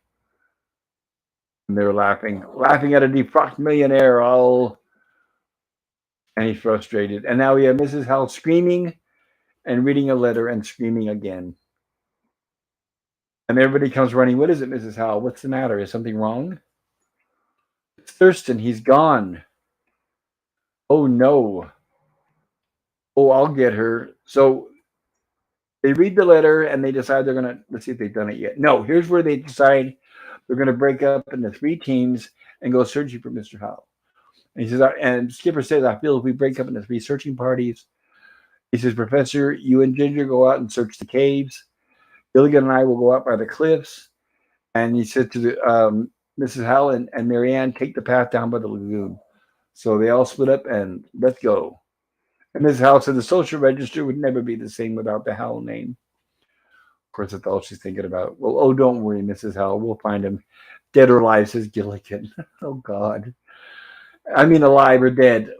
And they're laughing at a defrocked millionaire. All, and he's frustrated. And now we have Mrs. Howell screaming and reading a letter and screaming again. And everybody comes running. What is it, Mrs. Howell? What's the matter? Is something wrong? It's Thurston. He's gone. Oh, no. Oh, I'll get her. So they read the letter and they decide they're going to, let's see if they've done it yet. No, here's where they decide they're going to break up into 3 teams and go searching for Mr. Howell. And he says, and Skipper says, I feel if we break up into 3 searching parties, he says, Professor, you and Ginger go out and search the caves. Gilligan and I will go out by the cliffs. And he said to Mrs. Howell and Marianne, take the path down by the lagoon. So they all split up and let's go. And Mrs. Howell said the social register would never be the same without the Howell name. Of course, that's all she's thinking about. Well, oh, don't worry, Mrs. Howell. We'll find him. Dead or alive, says Gilligan. Oh, God. I mean, alive or dead.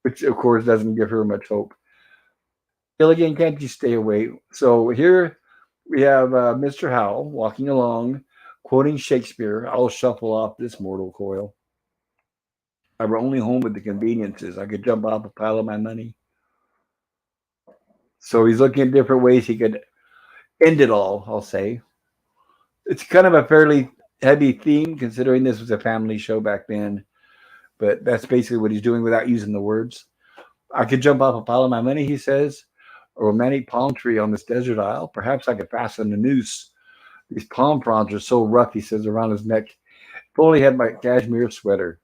Which, of course, doesn't give her much hope. Gilligan, can't you stay away? So here we have Mr. Howell walking along, quoting Shakespeare. I'll shuffle off this mortal coil. I were only home with the conveniences. I could jump off a pile of my money. So he's looking at different ways he could end it all, I'll say. It's kind of a fairly heavy theme, considering this was a family show back then. But that's basically what he's doing without using the words. I could jump off a pile of my money, he says. A romantic palm tree on this desert isle. Perhaps I could fasten a noose. These palm fronds are so rough, he says, around his neck. If only had my cashmere sweater.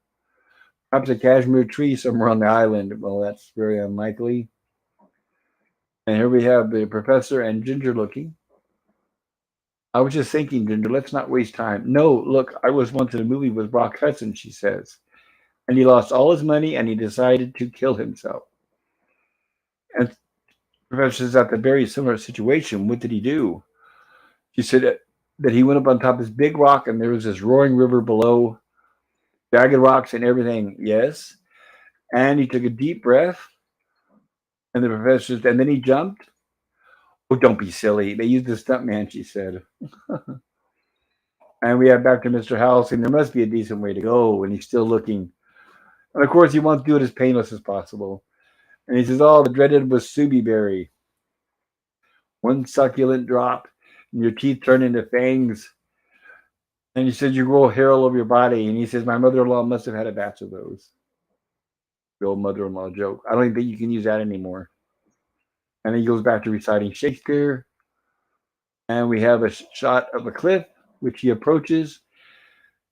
Perhaps a cashmere tree somewhere on the island. Well, that's very unlikely. And here we have the professor and Ginger looking. I was just thinking, Ginger, let's not waste time. No, look, I was once in a movie with Rock Hudson, she says. And he lost all his money and he decided to kill himself. And the professor says, at the very similar situation, what did he do? She said that he went up on top of this big rock and there was this roaring river below, jagged rocks and everything. Yes. And he took a deep breath. And the professor said, and then he jumped. Oh, don't be silly. They used the stuntman, she said. And we have back to Mr. Howell saying there must be a decent way to go. And he's still looking. And of course, he wants to do it as painless as possible. And he says, oh, the dreaded wasabi berry. One succulent drop, and your teeth turn into fangs. And he says, you grow hair all over your body. And he says, my mother-in-law must have had a batch of those. The old mother-in-law joke. I don't even think you can use that anymore. And he goes back to reciting Shakespeare. And we have a shot of a cliff, which he approaches.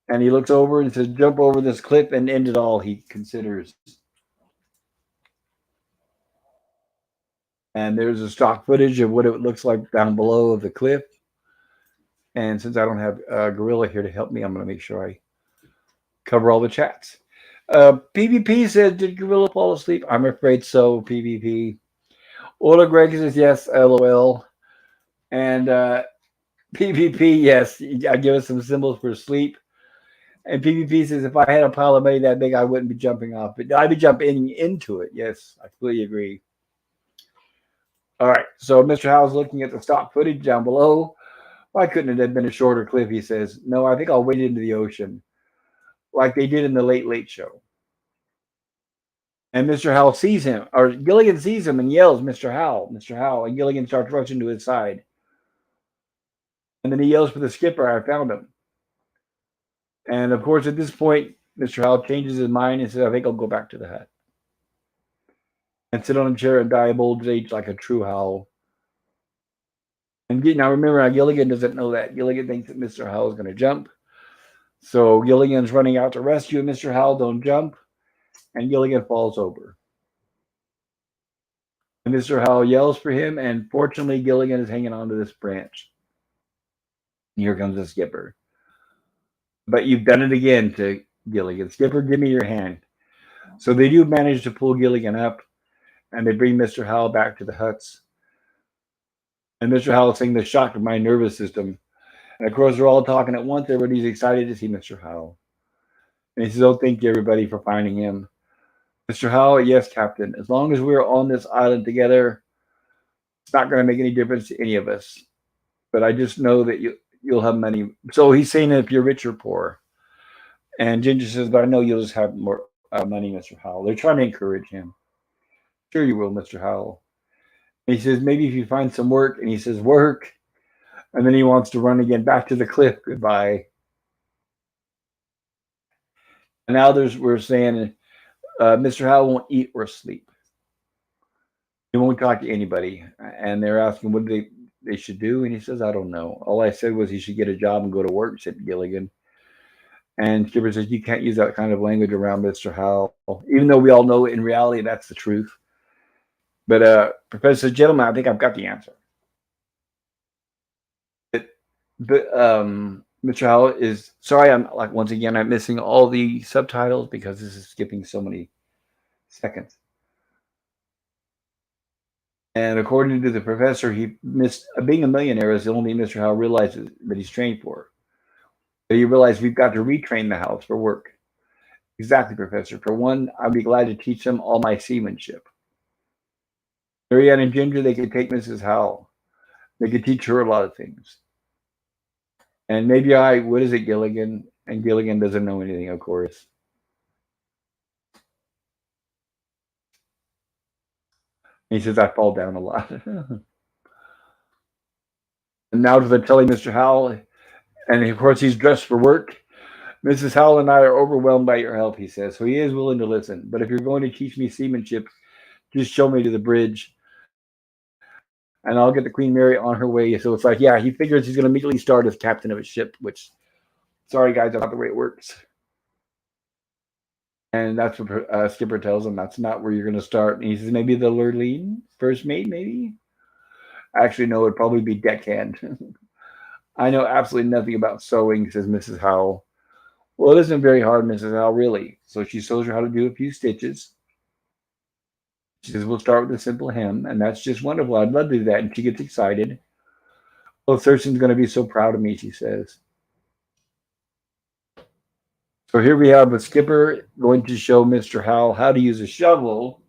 And he looks over and says, jump over this cliff and end it all, he considers. And there's a stock footage of what it looks like down below of the cliff. And since I don't have Gorilla here to help me, I'm going to make sure I cover all the chats. PvP says, did Gorilla fall asleep? I'm afraid so, PvP. Ola Greg says, yes, LOL. And PvP, yes, I give us some symbols for sleep. And PvP says, if I had a pile of money that big, I wouldn't be jumping off, but I'd be jumping into it. Yes, I completely agree. All right, so Mr. Howell's looking at the stock footage down below. Why couldn't it have been a shorter clip? He says, no, I think I'll wade into the ocean, like they did in the Late Late Show. And Mr. Howell sees him, or Gilligan sees him and yells, Mr. Howell, Mr. Howell. And Gilligan starts rushing to his side. And then he yells for the skipper, I found him. And of course, at this point, Mr. Howell changes his mind and says, I think I'll go back to the hut and sit on a chair and die of old age like a true Howell. And now remember, Gilligan doesn't know that. Gilligan thinks that Mr. Howell is going to jump. So Gilligan's running out to rescue Mr. Howell, don't jump. And Gilligan falls over. And Mr. Howell yells for him, and fortunately, Gilligan is hanging onto this branch. And here comes the skipper. But you've done it again to Gilligan. Skipper, give me your hand. So they do manage to pull Gilligan up, and they bring Mr. Howell back to the huts. And Mr. Howell is saying the shock of my nervous system. And of course, they're all talking at once. Everybody's excited to see Mr. Howell. And he says, oh, thank you, everybody, for finding him. Mr. Howell, yes, Captain. As long as we're on this island together, it's not going to make any difference to any of us. But I just know that you'll have money. So he's saying that if you're rich or poor. And Ginger says, but I know you'll just have more money, Mr. Howell. They're trying to encourage him. Sure you will, Mr. Howell. And he says, maybe if you find some work. And he says, work. And then he wants to run again back to the cliff. Goodbye. And now we're saying Mr. Howell won't eat or sleep. He won't talk to anybody. And they're asking what they should do. And he says, I don't know. All I said was he should get a job and go to work, said Gilligan. And Skipper says, you can't use that kind of language around Mr. Howell, even though we all know in reality that's the truth. But Professor Gentleman, I think I've got the answer. But Mr. Howell is sorry. I'm like once again I'm missing all the subtitles because this is skipping so many seconds. And according to the professor, he missed being a millionaire is the only Mr. Howell realizes that he's trained for. But he realized we've got to retrain the house for work. Exactly, Professor. For one, I'd be glad to teach them all my seamanship. Marianne and Ginger, they could take Mrs. Howell. They could teach her a lot of things. And maybe what is it, Gilligan? And Gilligan doesn't know anything, of course. And he says, I fall down a lot. And now to the telling Mr. Howell, and of course he's dressed for work. Mrs. Howell and I are overwhelmed by your help, he says. So he is willing to listen. But if you're going to teach me seamanship, just show me to the bridge. And I'll get the Queen Mary on her way. So it's like, yeah, he figures he's going to immediately start as captain of a ship, which, sorry guys, that's not the way it works. And that's what Skipper tells him. That's not where you're going to start. And he says, maybe the Lurleen, first mate, maybe? Actually, no, it'd probably be deckhand. I know absolutely nothing about sewing, says Mrs. Howell. Well, it isn't very hard, Mrs. Howell, really. So she shows her how to do a few stitches. She says, we'll start with a simple hem, and that's just wonderful. I'd love to do that. And she gets excited. Well, Thurston's going to be so proud of me, she says. So here we have a skipper going to show Mr. Howell how to use a shovel.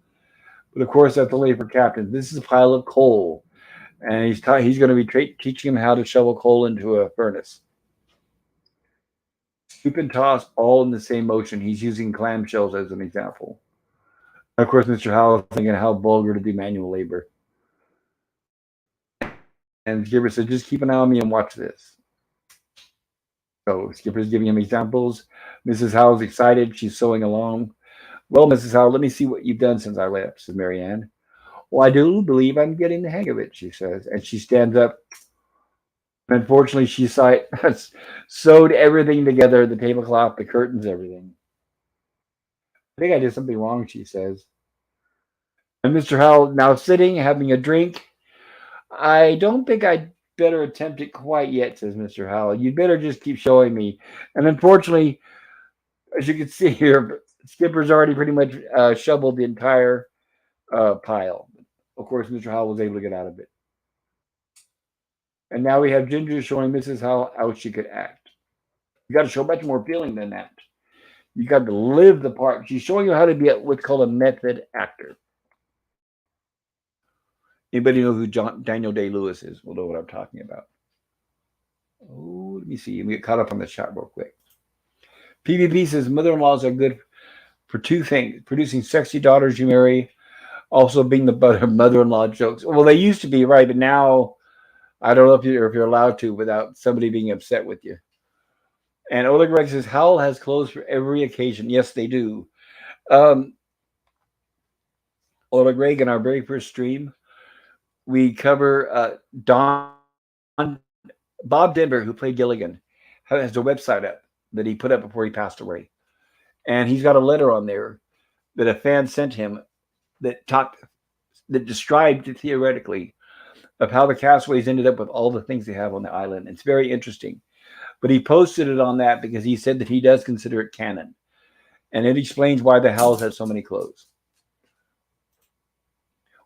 But of course, that's only for captains. This is a pile of coal. And he's going to be teaching him how to shovel coal into a furnace. Scoop and toss all in the same motion. He's using clamshells as an example. Of course, Mr. Howell is thinking how vulgar to do manual labor. And Skipper said, just keep an eye on me and watch this. So Skipper's giving him examples. Mrs. Howell's excited. She's sewing along. Well, Mrs. Howell, let me see what you've done since I left, said Marianne. Well, I do believe I'm getting the hang of it, she says. And she stands up. Unfortunately, she sewed everything together, the tablecloth, the curtains, everything. I think I did something wrong, she says. And Mr. Howell now sitting, having a drink. I don't think I'd better attempt it quite yet, says Mr. Howell. You'd better just keep showing me. And unfortunately, as you can see here, Skipper's already pretty much shoveled the entire pile. Of course, Mr. Howell was able to get out of it. And now we have Ginger showing Mrs. Howell how she could act. You got to show much more feeling than that. You got to live the part. She's showing you how to be what's called a method actor. Anybody know who Daniel Day Lewis is? Will know what I'm talking about. Oh, let me see. Let me get caught up on the chat real quick. PvP says mother-in-laws are good for two things: producing sexy daughters you marry, also being the butt of mother-in-law jokes. Well, they used to be right, but now I don't know if you're allowed to without somebody being upset with you. And Oleg Rex says Howl has clothes for every occasion. Yes, they do. Um, Oleg Greg, in our very first stream, we cover Don Bob Denver, who played Gilligan, has a website up that he put up before he passed away, and he's got a letter on there that a fan sent him that talked that described theoretically of how the castaways ended up with all the things they have on the island. It's very interesting. But he posted it on that because he said that he does consider it canon. And it explains why the Howls had so many clothes.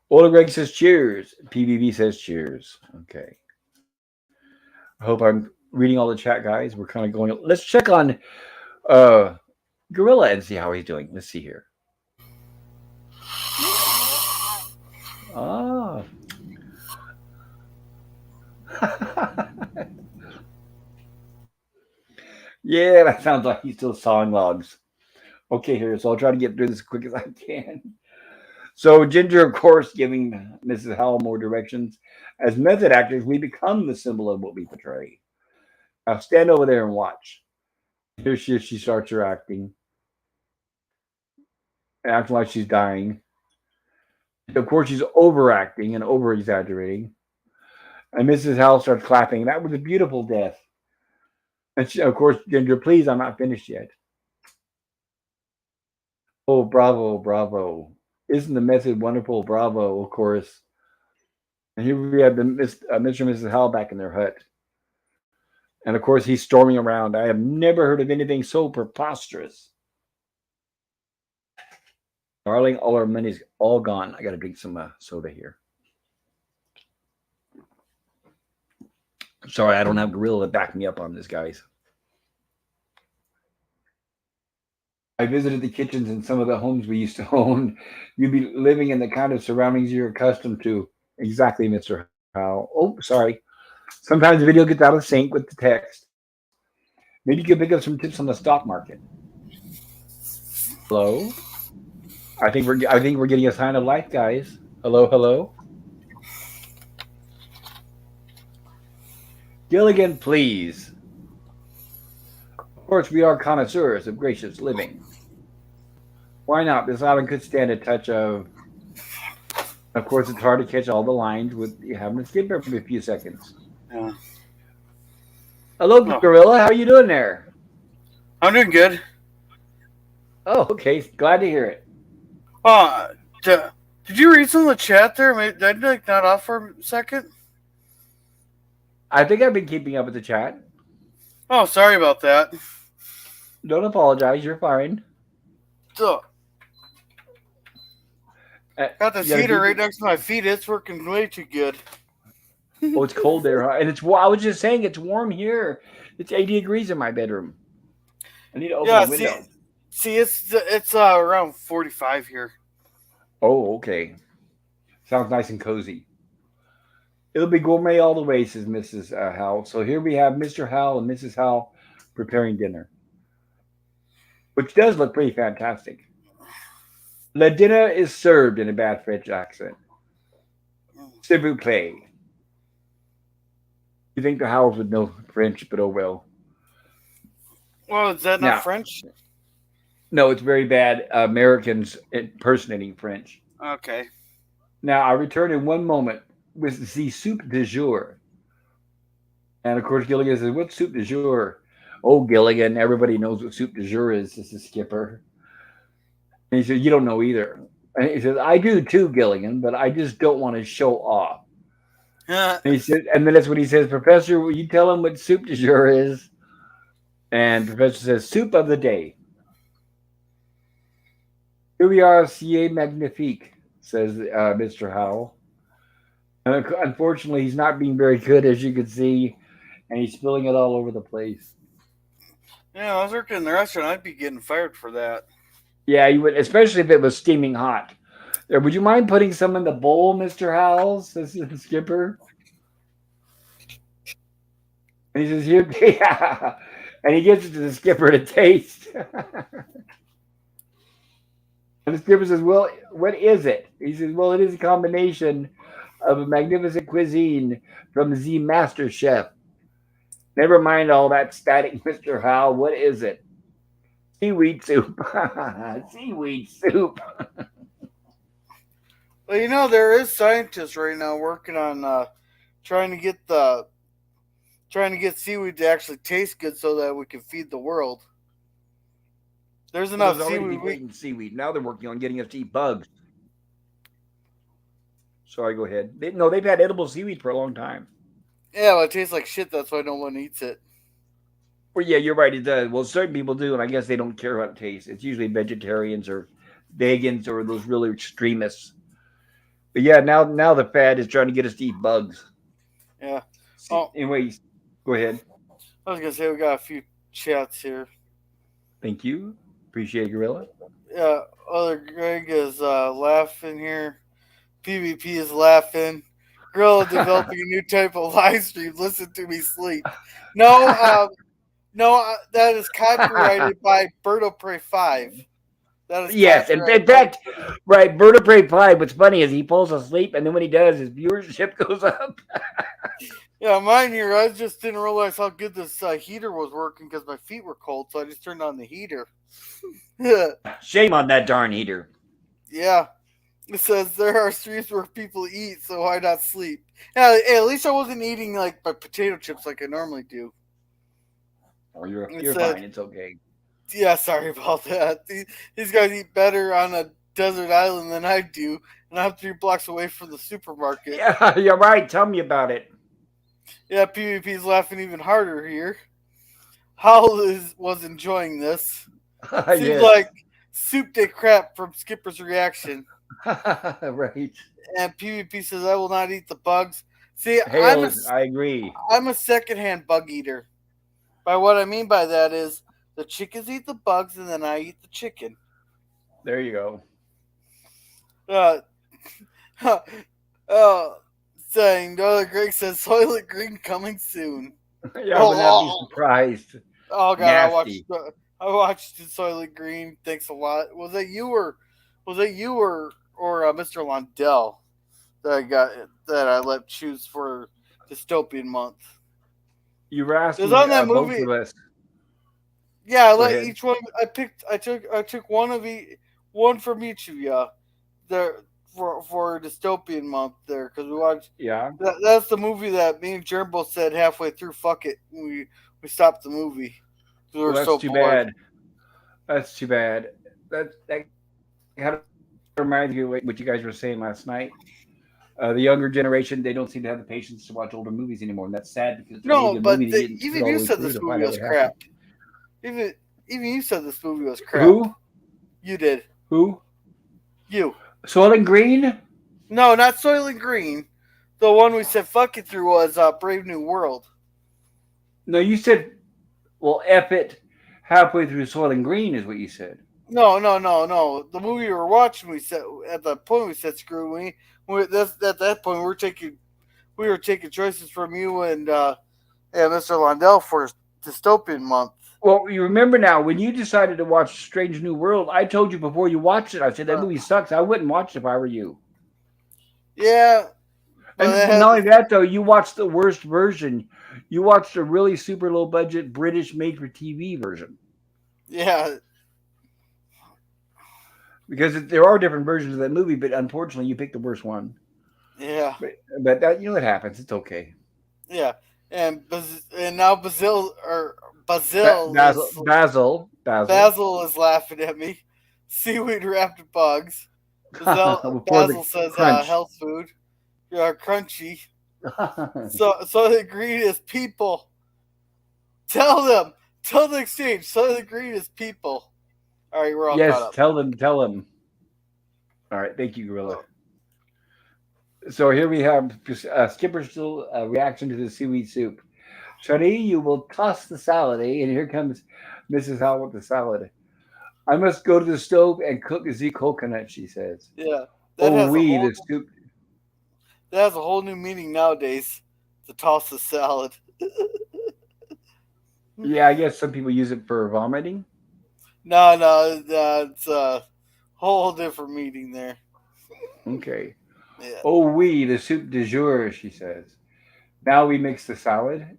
Ola Greg says cheers. PBB says cheers. Okay. I hope I'm reading all the chat, guys. We're kind of going. Let's check on uh, Gorilla and see how he's doing. Let's see here. Ah. Yeah, that sounds like he's still sawing logs. Okay, here. So I'll try to get through this as quick as I can. So Ginger, of course, giving Mrs. Howell more directions. As method actors, we become the symbol of what we portray. Now stand over there and watch. Here she starts her acting like she's dying. Of course, she's overacting and over exaggerating. And Mrs. Howell starts clapping. That was a beautiful death. And she, of course, Ginger, please, I'm not finished yet. Oh, bravo, bravo. Isn't the method wonderful? Bravo, of course. And here we have Mr. and Mrs. Howell back in their hut. And of course, he's storming around. I have never heard of anything so preposterous. Darling, all our money's all gone. I got to drink some soda here. Sorry, I don't have Gorilla to back me up on this, guys. I visited the kitchens in some of the homes we used to own. You'd be living in the kind of surroundings you're accustomed to. Exactly, Mr. Howe. Oh, sorry. Sometimes the video gets out of sync with the text. Maybe you could pick up some tips on the stock market. Hello? I think we're getting a sign of life, guys. Hello, hello. Gilligan, please. Of course, we are connoisseurs of gracious living. Why not? This island could stand a touch of. Of course, it's hard to catch all the lines with you having to skip every few seconds. Yeah. Hello, Oh, Gorilla. How are you doing there? I'm doing good. Oh, okay. Glad to hear it. Oh, did you read some of the chat there? Did I like not off for a second? I think I've been keeping up with the chat. Oh, sorry about that. Don't apologize. You're fine. So, got this You gotta heater keep right it. next to my feet. It's working way too good. Oh, it's cold there, huh? And it's. I was just saying, it's warm here. It's 80 degrees in my bedroom. I need to open Yeah, the window. see, it's around 45 here. Oh, okay. Sounds nice and cozy. It'll be gourmet all the way, says Mrs. Howell. So here we have Mr. Howell and Mrs. Howell preparing dinner, which does look pretty fantastic. Le dinner is served in a bad French accent. S'il vous plaît. You think the Howells would know French, but oh well. Well, is that not Now, French? no, it's very bad. Americans impersonating French. Okay. Now, I return in one moment with the soup du jour. And of course, Gilligan says, "What's soup du jour?" Oh, Gilligan, everybody knows what soup du jour is. This is Skipper. And he said, "You don't know either." And he says, "I do too, Gilligan, but I just don't want to show off." And he said, and then that's what he says, "Professor, will you tell him what soup du jour is?" And Professor says, "Soup of the day." Here we are, c'est magnifique, says Mr. Howell. And unfortunately, he's not being very good, as you can see, and he's spilling it all over the place. Yeah, I was working in the restaurant. I'd be getting fired for that. Yeah, you would, especially if it was steaming hot. There, would you mind putting some in the bowl, Mister Howells? This is the skipper. And he says, "Here, yeah." And he gives it to the skipper to taste. And the skipper says, "Well, what is it?" He says, "Well, it is a combination of a magnificent cuisine from the Master Chef. Never mind all that static, Mister Howell. What is it? Seaweed soup. Seaweed soup." Well, there is scientists right now working on trying to get the trying to get seaweed to actually taste good so that we can feed the world. There's Well, there's enough already seaweed. people eating seaweed. Now they're working on getting us to eat bugs. Sorry, go ahead. No, they've had edible seaweed for a long time. Yeah, but it tastes like shit. That's why no one eats it. Well, yeah, you're right. It does. Well, certain people do, and I guess they don't care how it tastes. It's usually vegetarians or vegans or those really extremists. But yeah, now the fad is trying to get us to eat bugs. Yeah. See, Oh, anyway, go ahead. I was gonna say we got a few chats here. Thank you. Appreciate it, Gorilla. Yeah, other Greg is laughing here. PvP is laughing. Gorilla developing a new type of live stream. Listen to me sleep. No, no, that is copyrighted by Bird of Prey 5. That is Yes, and copyrighted in by. fact, right, vertebrae pie. What's funny is he falls asleep, and then when he does, his viewership goes up. Yeah, mine here. I just didn't realize how good this heater was working because my feet were cold, so I just turned on the heater. Shame on that darn heater. Yeah. It says there are streams where people eat, so why not sleep? Yeah, hey, at least I wasn't eating like my potato chips like I normally do. Oh, you're It you're said, fine. It's okay. yeah, sorry about that. These guys eat better on a desert island than I do, and I'm 3 blocks away from the supermarket. Yeah, you're right. Tell me about it. Yeah, PvP's laughing even harder here. Howl was enjoying this. Seems Yes. like soup de crap from Skipper's reaction. Right. And PvP says, I will not eat the bugs. See, Hails, I agree. I'm a secondhand bug eater. By what I mean by that is the chickens eat the bugs and then I eat the chicken. There you go. Uh, uh, saying, no, Greg says, Soylent Green coming soon. Yeah, I would not be Oh, surprised. oh God, Nasty. I watched Soylent Green. Thanks a lot. Was it you or Mr. Londell that I let choose for Dystopian Month? You were It was asking on that both movie. of us. Yeah, I Go let ahead. each one. I took one from each of you there for Dystopian Month there because we watched. Yeah. That's the movie that me and Germ both said halfway through. Fuck it, we stopped the movie because we Well, were that's so too bored. bad. That's too bad. That kind of reminds me of what you guys were saying last night. The younger generation, they don't seem to have the patience to watch older movies anymore, and that's sad because they're No, maybe a movie but they didn't sit even all you the way said through this to movie find out was what happened. crap. Even you said this movie was crap. Who? You did. Who? You. Soylent Green? No, not Soylent Green. The one we said fuck it through was Brave New World. No, you said, well, F it halfway through Soylent Green is what you said. No, no, no, no. The movie we were watching, we said at the point we said screw me. That's at that point we were taking choices from you and Mr. Londell for Dystopian Month. Well, you remember now when you decided to watch Strange New World, I told you before you watched it, I said that Uh, movie sucks. I wouldn't watch it if I were you. yeah, but And not only that, though, you watched the worst version. You watched a really super low budget British made for TV version. yeah, Because there are different versions of that movie, but unfortunately, you picked the worst one. yeah, But that it happens. It's okay. yeah. And now Basil is Basil, Basil is laughing at me. Seaweed wrapped bugs. before the Basil says crunch. health food. Crunchy. So the green is people. Tell them. Tell the exchange. So the green is people. All right, we're all caught Yes, up. tell them. All right, thank you, Gorilla. So here we have Skipper's still reaction to the seaweed soup. Shari, you will toss the salad, eh? And here comes Mrs. Howell with the salad. I must go to the stove and cook the coconut, she says. Yeah, that Oh, has a we, whole the soup. new meaning nowadays. To toss the salad. Yeah, I guess some people use it for vomiting. No, it's a whole different meaning there. Okay. Yeah. Oh, we, the soup du jour, she says. Now we mix the salad.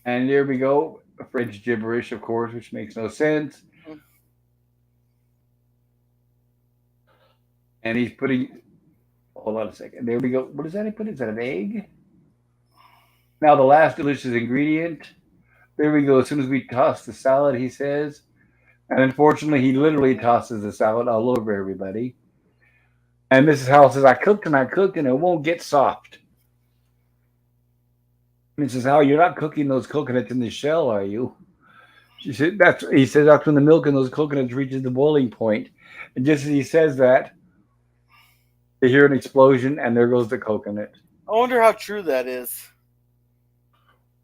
And there we go. French gibberish, of course, which makes no sense. And he's putting, hold on a second. There we go. What does that he put? Is that an egg? Now the last delicious ingredient. There we go. As soon as we toss the salad, he says. And unfortunately, he literally tosses the salad all over everybody. And Mrs. Howell says, I cooked, and it won't get soft. Mrs. Howell, you're not cooking those coconuts in the shell, are you? She said, he says, that's when the milk in those coconuts reaches the boiling point. And just as he says that, they hear an explosion, and there goes the coconut. I wonder how true that is.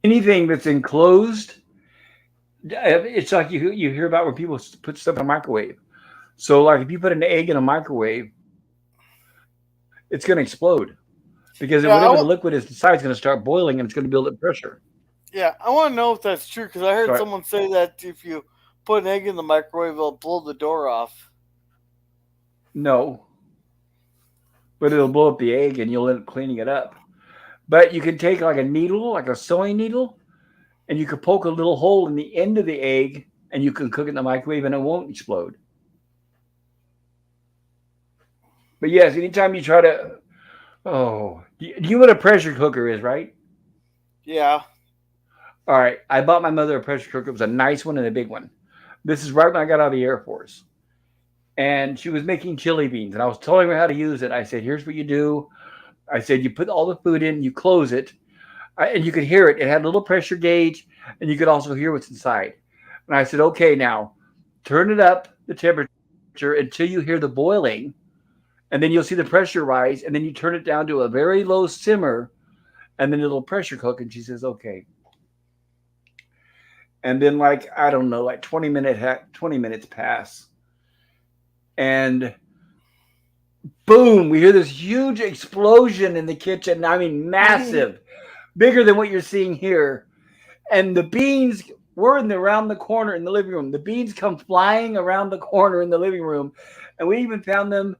Anything that's enclosed, it's like you hear about when people put stuff in a microwave. So, like if you put an egg in a microwave, it's going to explode because Yeah, whatever the liquid is inside is going to start boiling and it's going to build up pressure. yeah, I want to know if that's true because I heard So, someone say that if you put an egg in the microwave, it'll blow the door off. no, but it'll blow up the egg and you'll end up cleaning it up. But you can take like a needle, like a sewing needle, and you can poke a little hole in the end of the egg and you can cook it in the microwave and it won't explode. But yes, anytime you try to, oh, do you know what a pressure cooker is, right? Yeah. All right, I bought my mother a pressure cooker. It was a nice one and a big one. This is right when I got out of the Air Force. And she was making chili beans, and I was telling her how to use it. I said, here's what you do. I said, you put all the food in, you close it, and you could hear it. It had a little pressure gauge, and you could also hear what's inside. And I said, okay, now turn it up the temperature until you hear the boiling, and then you'll see the pressure rise, and then you turn it down to a very low simmer, and then it'll pressure cook. And she says, okay. And then, like, I don't know, like 20 minutes pass, and boom, we hear this huge explosion in the kitchen. I mean, massive, bigger than what you're seeing here. And the beans were around the corner in the living room. The beans come flying around the corner in the living room. And we even found them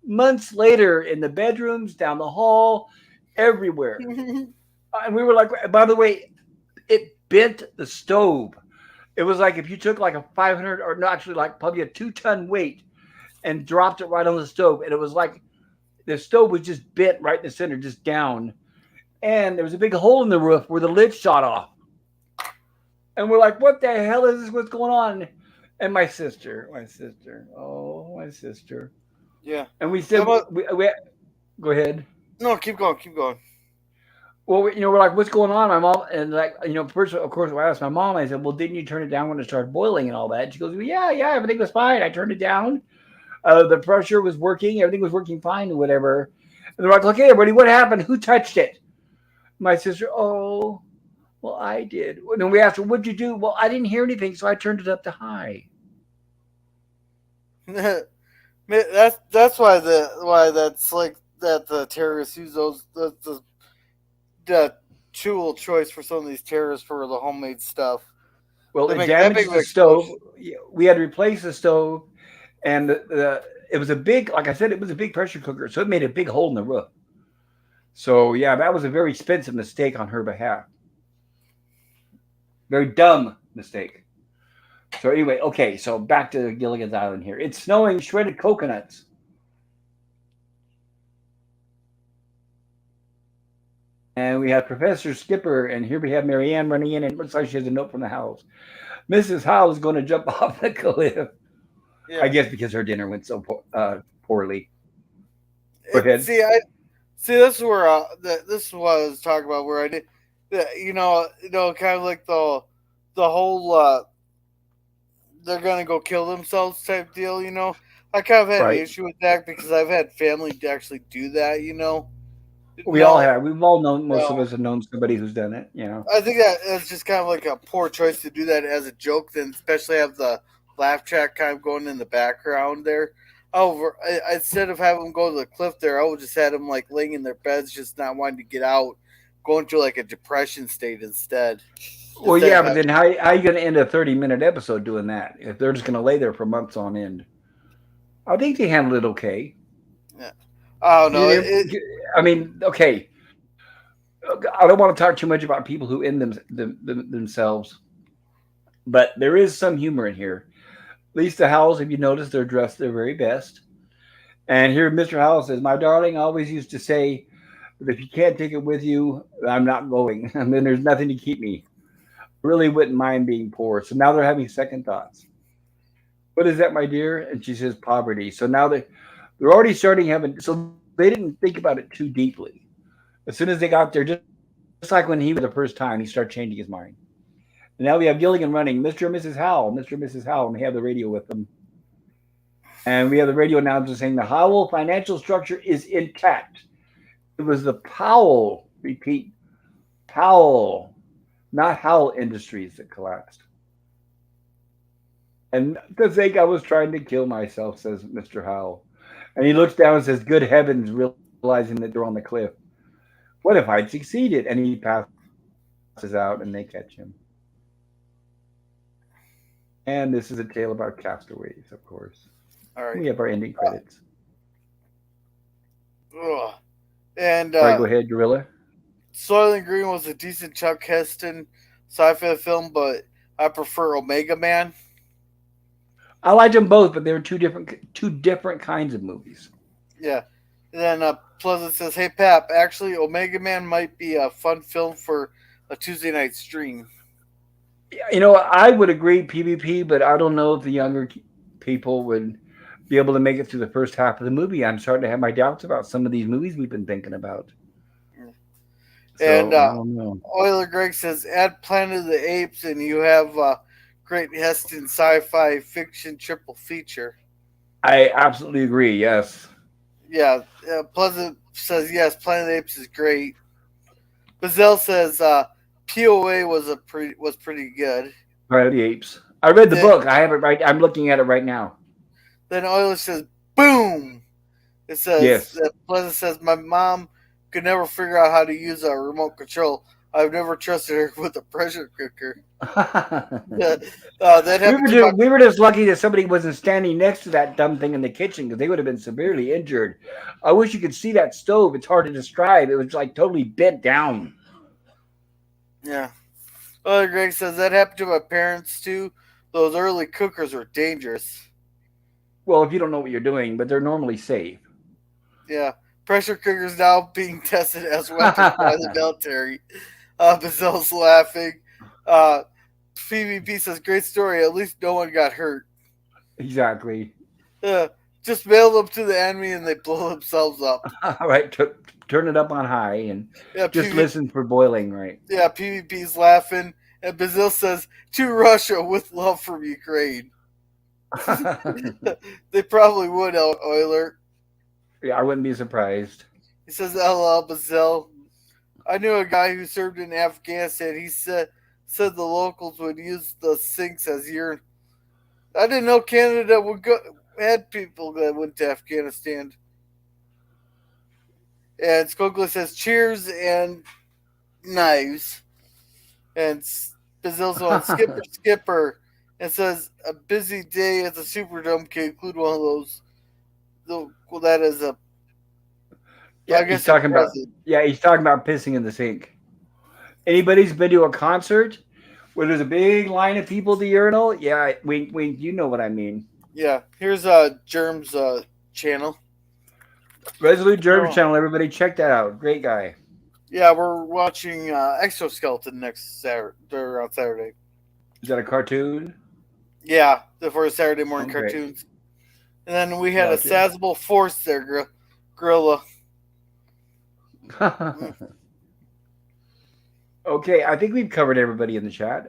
months later in the bedrooms, down the hall, everywhere. And we were like, by the way, it bent the stove. It was like if you took like a 500 or no, actually like probably a 2-ton weight and dropped it right on the stove. And it was like the stove was just bent right in the center, just down. And there was a big hole in the roof where the lid shot off. And we're like, what the hell is this? What's going on? And oh, my sister. Yeah. And we said, go ahead. No, keep going, keep going. Well, we're like, what's going on? My mom, and like, first, of course, I asked my mom, I said, well, didn't you turn it down when it started boiling and all that? She goes, well, yeah, everything was fine. I turned it down. The pressure was working. Everything was working fine and whatever. And they're like, okay, everybody, what happened? Who touched it? My sister, oh, well, I did. And then we asked her, what'd you do? Well, I didn't hear anything, so I turned it up to high. That's why that's like that the terrorists use the tool choice for some of these terrorists for the homemade stuff. Well, They it make that big damages of the an stove. explosion. We had to replace the stove, and it was a big, like I said, it was a big pressure cooker, so it made a big hole in the roof. So yeah, that was a very expensive mistake on her behalf. Very dumb mistake. So anyway, okay, so back to Gilligan's Island here. It's snowing shredded coconuts. And we have Professor Skipper, and here we have Marianne running in, and it looks like she has a note from the house. Mrs. Howe is going to jump off the cliff. Yeah. I guess because her dinner went so poorly. Go ahead. See. This is where this is what I was talking about. Where I did, kind of like the whole they're gonna go kill themselves type deal. I kind of had an Right. issue with that because I've had family actually do that. We all No, have. We've all known. Most of no. us have known somebody who's done it. You know. I think that it's just kind of like a poor choice to do that as a joke, then especially have the laugh track kind of going in the background there. However, instead of having them go to the cliff there, I would just had them like laying in their beds, just not wanting to get out, going through like a depression state instead. Well, Instead yeah, of but having, then how you going to end a 30-minute episode doing that if they're just going to lay there for months on end? I think they handled it okay. yeah. I don't know. You I mean, okay. I don't want to talk too much about people who end themselves, but there is some humor in here. At least the Howells, if you notice, they're dressed their very best. And here, Mr. Howell says, "My darling always used to say, that if you can't take it with you, I'm not going. And then there's nothing to keep me. Really wouldn't mind being poor." So now they're having second thoughts. What is that, my dear? And she says, "Poverty." So now they're already starting having. So they didn't think about it too deeply. As soon as they got there, just like when he was the first time, he started changing his mind. And now we have Gilligan running, Mr. and Mrs. Howell, Mr. and Mrs. Howell, and we have the radio with them. And we have the radio announcer saying the Howell financial structure is intact. It was the Powell, repeat, Powell, not Howell Industries that collapsed. And to think I was trying to kill myself, says Mr. Howell. And he looks down and says, "Good heavens," realizing that they're on the cliff. "What if I'd succeeded?" And he passes out and they catch him. And this is a tale about castaways, of course. all We right. have our ending credits. Ugh. And All right, go ahead, Gorilla. Soylent Green was a decent Chuck Heston sci-fi film, but I prefer Omega Man. I liked them both, but they were two different kinds of movies. Yeah. And then Pleasant says, "Hey Pap, actually, Omega Man might be a fun film for a Tuesday night stream." You know, I would agree PvP, but I don't know if the younger people would be able to make it through the first half of the movie. I'm starting to have my doubts about some of these movies we've been thinking about. And So I don't know. Euler Greg says, "Add Planet of the Apes, and you have great Heston sci-fi fiction triple feature." I absolutely agree. Yes. Yeah, Pleasant says, "Yes, Planet of the Apes is great." Bazell says, "POA was pretty good." Planet of the Apes. I read the Then, book. I have it right. I'm looking at it right now. then Euler says, "Boom." It says, Yes. Pleasant says, "My mom could never figure out how to use a remote control. I've never trusted her with a pressure cooker." That we happened were to my. just, we were just lucky that somebody wasn't standing next to that dumb thing in the kitchen because they would have been severely injured. I wish you could see that stove. It's hard to describe. It was like totally bent down. Yeah. Greg says that happened to my parents too. Those early cookers were dangerous. Well, if you don't know what you're doing, but they're normally safe. Yeah. Pressure cookers now being tested as weapons by the military. Bazell's laughing. Uh, PvP says, "Great story. At least no one got hurt." Exactly. Just mail them to the enemy and they blow themselves up. All right, turn it up on high and Yeah, just listen for boiling, right? Yeah, PvP's laughing. And Bazil says, "To Russia with love from Ukraine." They probably would, Euler. Yeah, I wouldn't be surprised. He says, "LL Bazil. I knew a guy who served in Afghanistan. He said the locals would use the sinks as urine. I didn't know Canada had people that went to Afghanistan." And Skogler says, "Cheers and knives." And Bazil's on Skipper Skipper and says, "A busy day at the Superdome can include one of those." Well, that is a, I Yeah, he's guess, a talking about present. yeah, he's talking about pissing in the sink. Anybody's been to a concert where there's a big line of people at the urinal? Yeah, wink, wink. You know what I mean. Yeah, here's Germ's channel. Resolute Germs Oh, channel. Everybody, check that out. Great guy. yeah, we're watching Exoskeleton next Saturday, or on Saturday. Is that a cartoon? Yeah, for Saturday morning Okay, cartoons. And then we had a gotcha. sizable force there, Gorilla. Mm, Okay, I think we've covered everybody in the chat.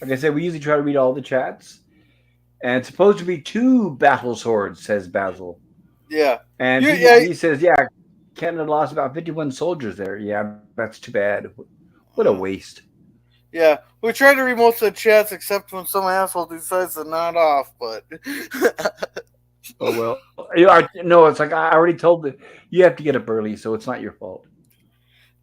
Like I said, we usually try to read all the chats. And it's supposed to be two battle swords, says Basil. yeah, And yeah, he says, yeah. Canada lost about 51 soldiers there. Yeah, that's too bad. What a Mm. waste. Yeah, we try to read most of the chats except when some asshole decides to nod off. But Oh well. No, it's like I already told the you have to get up early, so it's not your fault.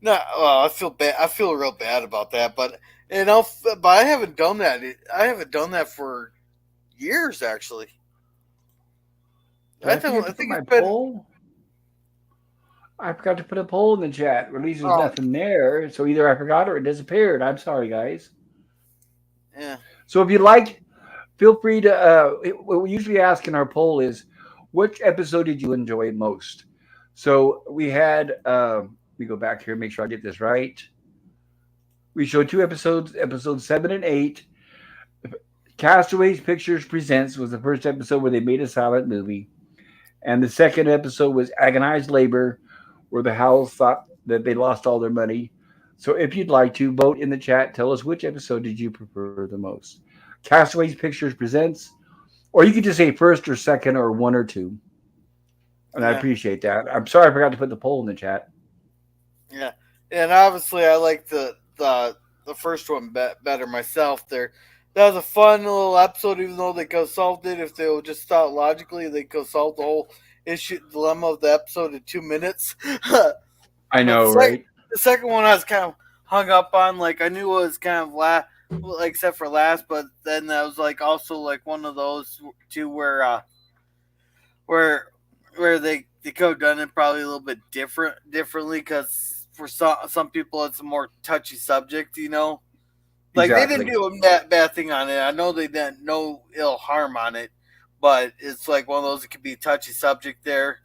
no, well, I feel bad. I feel real bad about that. But I haven't done that. I haven't done that for years, actually. Did I forget I to put think my it's been. poll? I forgot to put a poll in the chat. Or at least there's Oh, nothing there. So either I forgot or it disappeared. I'm sorry, guys. yeah, So if you like, feel free to. What we usually ask in our poll is, which episode did you enjoy most? So we had. Let me go back here and make sure I get this right. We showed two episodes, episodes 7 and 8. Castaways Pictures Presents was the first episode where they made a silent movie, and the second episode was Agonized Labor, where the Howells thought that they lost all their money. So if you'd like to vote in the chat, tell us which episode did you prefer the most. Castaways Pictures Presents, or you could just say first or second or one or two, and I yeah, appreciate that. I'm sorry I forgot to put the poll in the chat. yeah. And obviously, I like the first one better myself. That was a fun little episode, even though they could have solved it if they would just thought logically. They could have solved the whole issue dilemma of the episode in 2 minutes. I But know, right? the second one I was kind of hung up on. Like I knew it was kind of like except for last, but then that was like also like one of those two where where they could have done it probably a little bit differently because for some people it's a more touchy subject, you know. Like they didn't Exactly. do a bad thing on it. I know they didn't no ill harm on it, but it's like one of those that could be a touchy subject there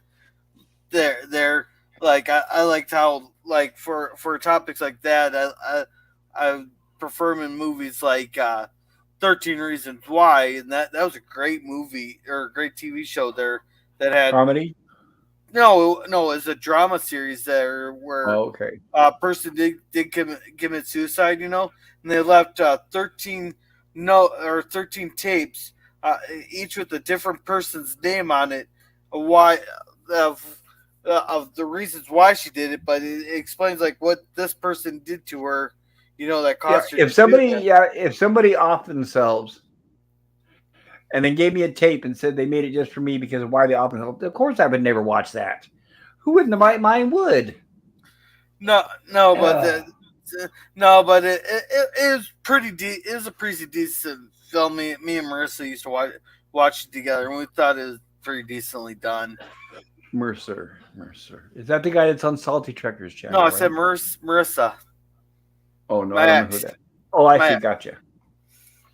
like I liked how like for topics like that I prefer them in movies like 13 Reasons Why, and that was a great movie or a great TV show there that had Comedy? no, it's a drama series there where Oh, okay. a person did commit suicide, you know, and they left 13 no or 13 tapes, each with a different person's name on it, why of of the reasons why she did it, but it explains like what this person did to her, you know, that Yeah, caused her to do that. if somebody off themselves and then gave me a tape and said they made it just for me because of why they off themselves, of course I would never watch that. Who in the right mind would? No, no, but Uh, no, but it is it is a pretty decent film. Me and Marissa used to watch it together, and we thought it was pretty decently done. Mercer. Is that the guy that's on Salty Trekkers No, channel, I said right? Marissa, Oh no, I my don't know who ex, that. Oh, I my see. ex. Gotcha.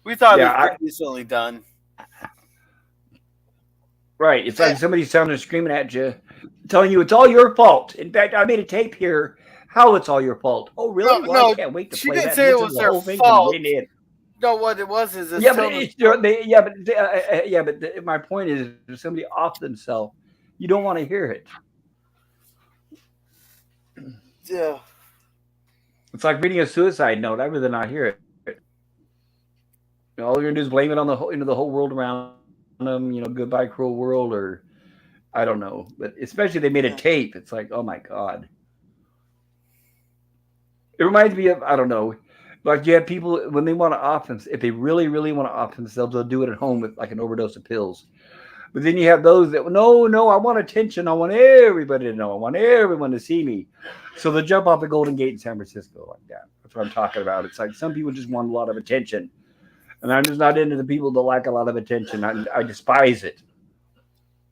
We thought it Yeah, was pretty decently done. right. It's Eh, like somebody sounding screaming at you, telling you it's all your fault. In fact, I made a tape here. How it's all your fault? Oh, no, really? Well, I no, can't wait to she play didn't that and say it listen to was the their whole thing from fault. beginning to end. No, what it was is it's Yeah, but telling the it's story. my point is, if somebody off themselves, you don't want to hear it. Yeah, It's like reading a suicide note. I'd rather not hear it. All you're gonna do is blame it on the whole world around them. Goodbye, cruel world, or I don't know. But especially they made a yeah, tape. It's like, oh my god. It reminds me of I don't know. Like you have people when they want to off them, if they really, really want to off themselves, they'll do it at home with like an overdose of pills. But then you have those that no, I want attention. I want everybody to know. I want everyone to see me. So they'll jump off the Golden Gate in San Francisco like that. That's what I'm talking about. It's like some people just want a lot of attention, and I'm just not into the people that like a lot of attention. I despise it.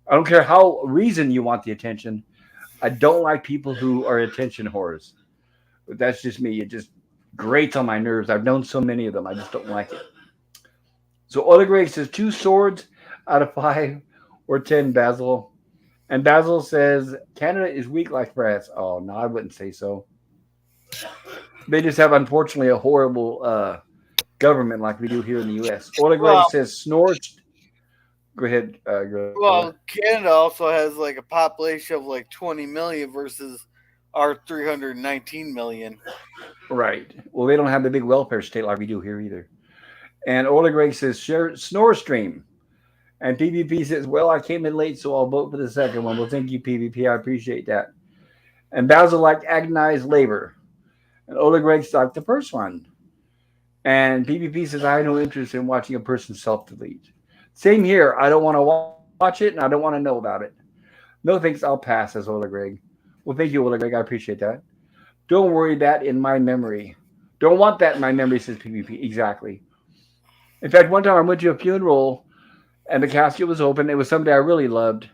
I don't care how reason you want the attention. I don't like people who are attention whores. But that's just me. It just grates on my nerves. I've known so many of them. I just don't like it. So Oleg Greg says 2 swords out of 5 or 10, Basil. And Basil says Canada is weak like France. Oh, no, I wouldn't say so. They just have, unfortunately, a horrible government like we do here in the U.S. Oleg Greg well, says snores. Go ahead, Gorilla. Canada also has like a population of like 20 million versus our 319 million. Right. Well, they don't have the big welfare state like we do here either. And Oleg Greg says share snore stream. And PvP says, well, I came in late, so I'll vote for the second one. Well, thank you, PvP. I appreciate that. And Basil liked agonized labor. And Oleg Greg's liked the first one. And PvP says, I have no interest in watching a person self delete. Same here. I don't want to watch it and I don't want to know about it. No thanks, I'll pass, says Oleg Greg. Well, thank you, Oleg Greg. I appreciate that. Don't worry that in my memory. Don't want that in my memory, says PvP. Exactly. In fact, one time I went to a funeral and the casket was open. It was somebody I really loved.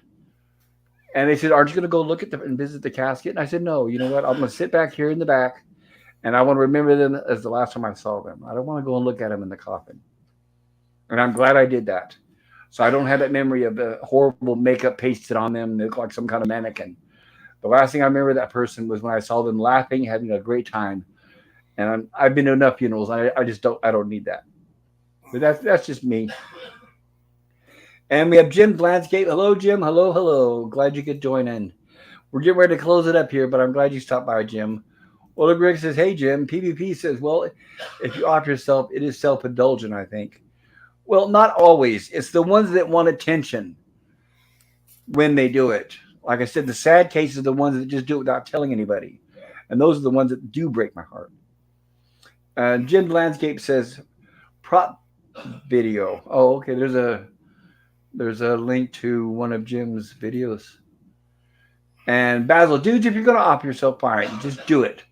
And they said, aren't you going to go look at and visit the casket? And I said, no, you know what? I'm going to sit back here in the back and I want to remember them as the last time I saw them. I don't want to go and look at them in the coffin. And I'm glad I did that. So I don't have that memory of the horrible makeup pasted on them. They look like some kind of mannequin. The last thing I remember of that person was when I saw them laughing, having a great time. And I've been to enough funerals. I just don't need that. But that's just me. And we have Jim's Landscape. Hello, Jim. Hello, hello. Glad you could join in. We're getting ready to close it up here, but I'm glad you stopped by, Jim. Ola Greg says, hey, Jim. PvP says, well, if you off yourself, it is self indulgent, I think. Well, not always. It's the ones that want attention when they do it. Like I said, the sad cases are the ones that just do it without telling anybody. And those are the ones that do break my heart. Jim Landscape says, prop video. Oh, okay. There's a link to one of Jim's videos. And Basil, dudes, if you're gonna off yourself, fine, just do it.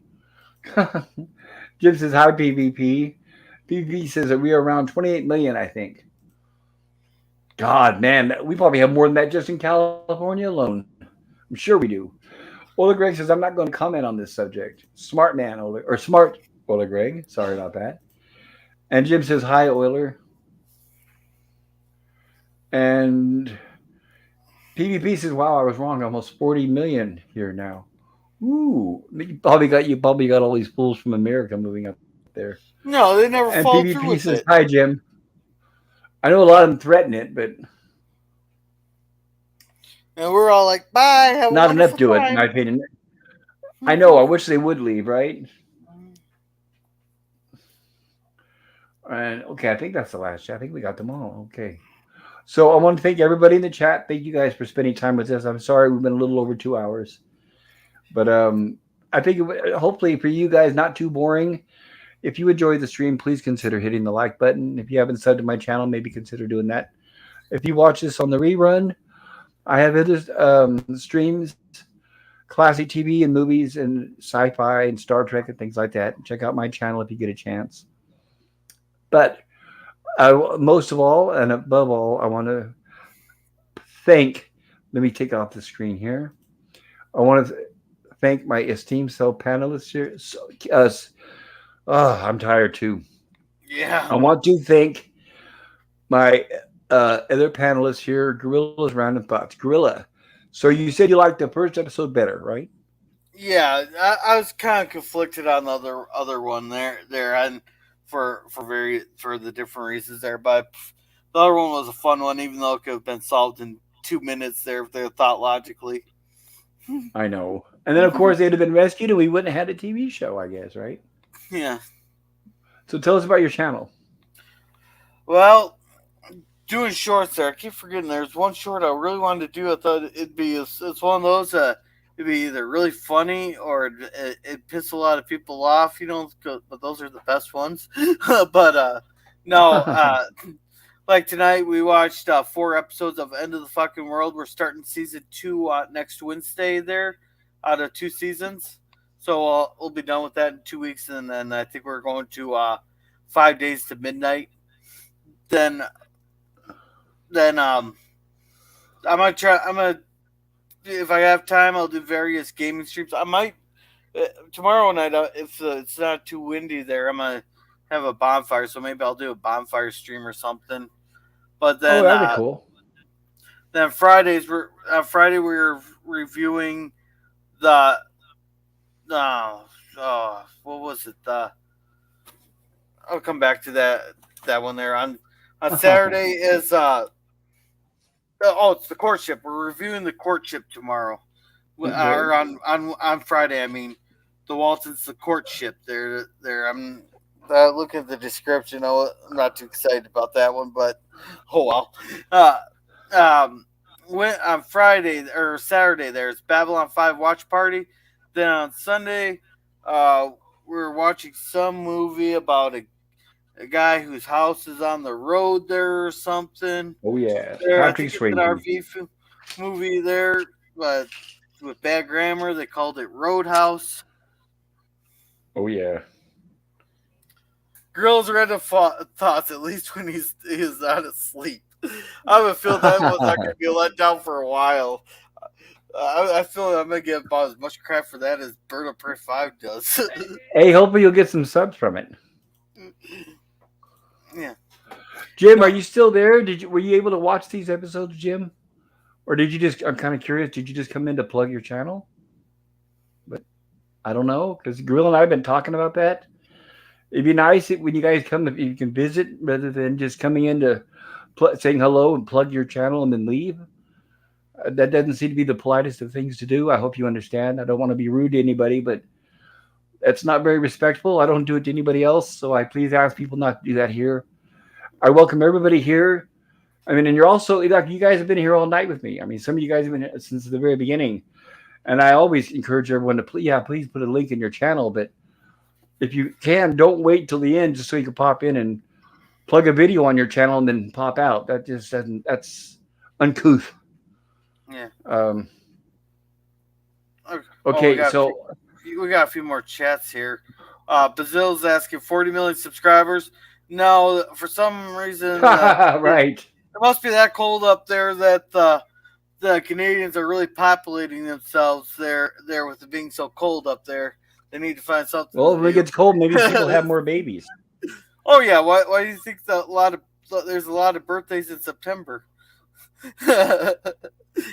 Jim says hi, PvP. PvP says that we are around 28 million, I think. God, man, we probably have more than that just in California alone. I'm sure we do. Ola Greg says I'm not going to comment on this subject. Smart man, Ola, or smart Ola Greg. Sorry about that. And Jim says hi, Oiler. And PvP says, "Wow, I was wrong. Almost 40 million here now." Ooh, you probably got all these fools from America moving up there. No, they And never PvP followed through says, with "Hi, it. Jim. I know a lot of them threaten it, but And we're all like, bye, have a not enough wonderful do it, in my time. opinion." I know. I wish they would leave, right? And okay, I think that's the last chat. I think we got them all. Okay. So I want to thank everybody in the chat. Thank you guys for spending time with us. I'm sorry we've been a little over 2 hours, but I think hopefully for you guys not too boring. If you enjoyed the stream, please consider hitting the like button. If you haven't subbed to my channel, maybe consider doing that. If you watch this on the rerun, I have other streams, classic TV and movies and sci-fi and Star Trek and things like that. Check out my channel if you get a chance. But most of all and above all, I want to thank. Let me take off the screen here. I want to thank my esteemed self panelists here. I'm tired too. Yeah. I want to thank my other panelists here, Gorilla's Random Thoughts. Gorilla. So you said you liked the first episode better, right? Yeah, I was kind of conflicted on the other one there, and for the different reasons there. But the other one was a fun one, even though it could have been solved in 2 minutes there if they thought logically. I know. And then, of course, they'd have been rescued and we wouldn't have had a TV show, I guess, right? Yeah. So tell us about your channel. Well, doing shorts there. I keep forgetting there's one short I really wanted to do. I thought it'd be it's one of those it'd be either really funny or it piss a lot of people off, but those are the best ones. but no, like tonight we watched 4 episodes of End of the Fucking World. We're starting season 2 next Wednesday there, out of 2 seasons. So we'll be done with that in 2 weeks, and then I think we're going to 5 days to midnight. Then I might try. I'm gonna if I have time, I'll do various gaming streams. I might tomorrow night if it's not too windy there. I'm gonna have a bonfire, so maybe I'll do a bonfire stream or something. But Oh, that'd be cool. then Friday we're reviewing the what was it? I'll come back to that one there. On Saturday is it's the courtship. We're reviewing the courtship tomorrow, Great. or on Friday. I mean, the Waltons, the courtship. I'm looking at the description. I'm not too excited about that one, but oh well. Uh, when on Friday or Saturday, there's Babylon 5 watch party. Then on Sunday, uh, we were watching some movie about a guy whose house is on the road there or something. Oh yeah, There, I Patrick think it's an Swayze. movie there, but with bad grammar, they called it Roadhouse. Oh yeah. Girls read the thoughts at least when he's not asleep. I have a feel that was not going to be a letdown for a while. I feel like I'm going to get about as much crap for that as Bird of Prey 5 does. Hey, hopefully you'll get some subs from it. Yeah. Jim, are No, you still there? Were you able to watch these episodes, Jim? Or did you just? I'm kind of curious. Did you just come in to plug your channel? But I don't know because Gorilla and I have been talking about that. It'd be nice when you guys come if you can visit rather than just coming in to saying hello and plug your channel and then leave. That doesn't seem to be the politest of things to do. I hope you understand. I don't want to be rude to anybody, but that's not very respectful. I don't do it to anybody else, so I please ask people not to do that here. I welcome everybody here. I mean, and you're also like you guys have been here all night with me. I mean, some of you guys have been here since the very beginning, and I always encourage everyone to please put a link in your channel. But if you can, don't wait till the end just so you can pop in and plug a video on your channel and then pop out. That just doesn't. That's uncouth. yeah. Um, Oh, okay, so we got a few more chats here. Bazill's asking 40 million subscribers. No, for some reason, right. it must be that cold up there that the Canadians are really populating themselves there with it being so cold up there. They need to find something Well, to when it do. gets cold, maybe people have more babies. Oh yeah, why do you think that there's a lot of birthdays in September,